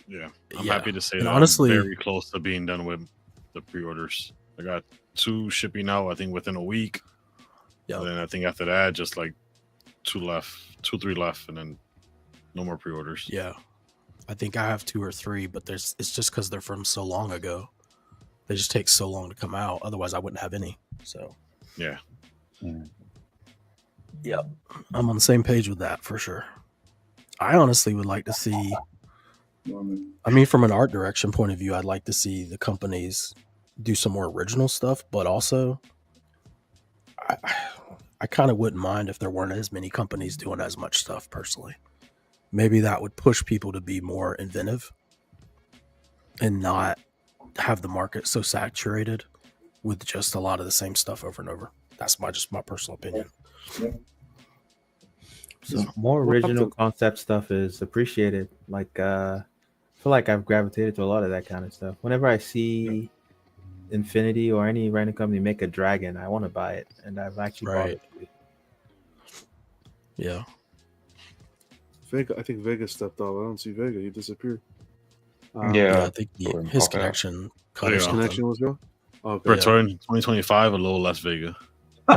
Yeah, I'm happy to say And that honestly- I'm very close to being done with the pre-orders. I got 2 shipping out, I think, within a week. Yeah. And then I think after that, just like 3 left, and then no more pre-orders. Yeah. I think I have 2 or 3, but it's just because they're from so long ago. They just take so long to come out. Otherwise, I wouldn't have any. So, yeah. Yep. I'm on the same page with that for sure. I honestly would like to see, I mean, from an art direction point of view, I'd like to see the companies do some more original stuff, but also I kind of wouldn't mind if there weren't as many companies doing as much stuff personally. Maybe that would push people to be more inventive and not have the market so saturated with just a lot of the same stuff over and over. That's just my personal opinion. So more original concept stuff is appreciated. Like I feel like I've gravitated to a lot of that kind of stuff. Whenever I see Infinity or any random company make a dragon, I want to buy it, and I've actually bought it. Yeah. Vega, I think Vega stepped off. I don't see Vega. He disappeared. Yeah, I think his connection cut His or connection something. was gone. Okay. For 2025, a little less Vega. I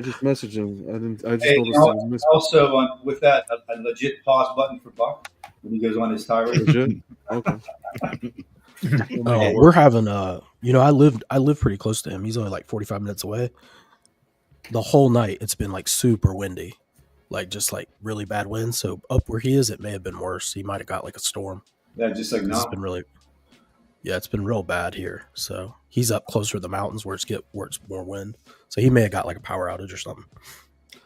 just messaged him. I just Hey, noticed he was missing. also, with that, a legit pause button for Buck when he goes on his tirade. Legit? Okay. Oh, we're having you know, I live pretty close to him. He's only like 45 minutes away. The whole night it's been like super windy. Like just like really bad wind. So up where he is, it may have been worse. He might have got like a storm. Yeah, just like It's now. been really, it's been real bad here. So he's up closer to the mountains where it's more wind. So he may have got like a power outage or something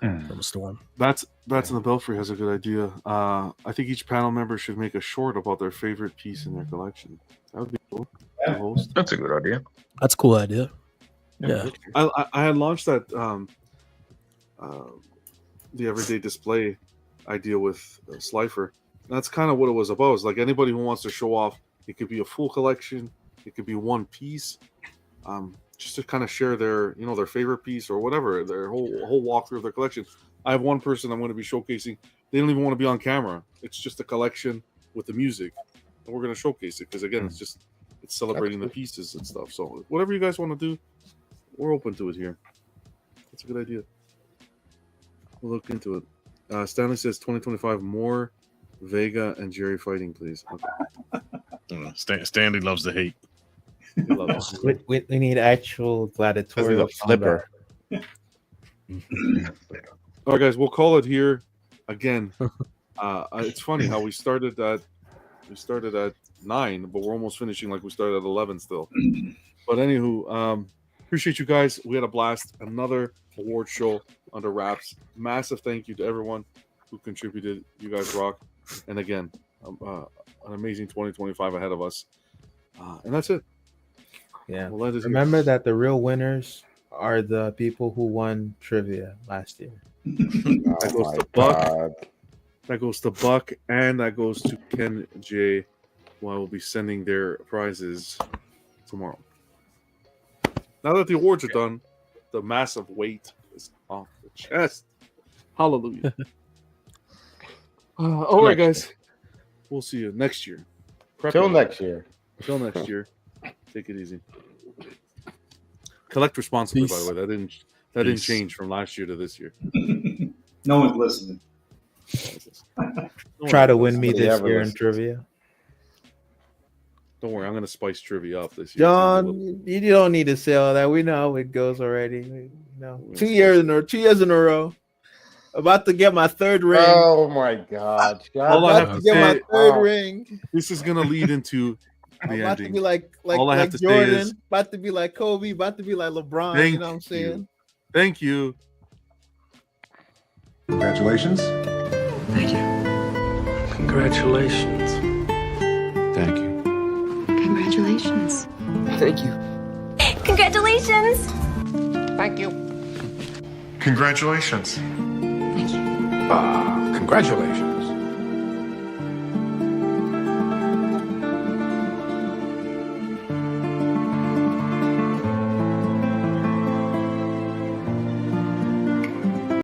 from a storm. That's in the Belfry has a good idea. I think each panel member should make a short about their favorite piece in their collection. That would be cool. The host. That's a good idea. That's a cool idea. Yeah. I had launched that the everyday display idea with Slifer. That's kind of what it was about. It's like anybody who wants to show off, it could be a full collection, it could be one piece, just to kind of share their their favorite piece or whatever, their whole walkthrough of their collection. I have one person I'm going to be showcasing. They don't even want to be on camera. It's just a collection with the music, and we're going to showcase it because again, it's celebrating the pieces and stuff. So whatever you guys want to do, we're open to it here. That's a good idea. We'll look into it. Stanley says 2025 more Vega and Jerry fighting, please. Okay. Stanley loves the hate. We need actual gladiatorial flipper. All right, guys, we'll call it here. Again, it's funny how we started at 9, but we're almost finishing like we started at 11 still. But anywho, appreciate you guys. We had a blast. Another award show under wraps. Massive thank you to everyone who contributed. You guys rock. And again, an amazing 2025 ahead of us. And that's it. Yeah. We'll end it here. Remember that the real winners are the people who won trivia last year. That goes to Buck. That goes to Buck, and that goes to KenZie, who I will be sending their prizes tomorrow. Now that the awards are done, the massive weight is off the chest. Hallelujah. All right, guys. We'll see you next year. Till next year. Till next year. Take it easy. Collect responsibly, by the way. That didn't change from last year to this year. No one's listening. Try to win me this year in trivia. Don't worry, I'm going to spice trivia up this year. John, you don't need to say all that. We know how it goes already. 2 years in a row. About to get my 3rd ring. Oh my God! All I have to get say, my 3rd ring. This is going to lead into the I'm about ending. to be like All I have to Jordan, say is, about to be like Kobe, about to be like LeBron. Thank You know what I'm saying? Thank you. Congratulations. I do. Congratulations. Thank you. Congratulations. Thank you. Congratulations. Thank you. Congratulations. Congratulations.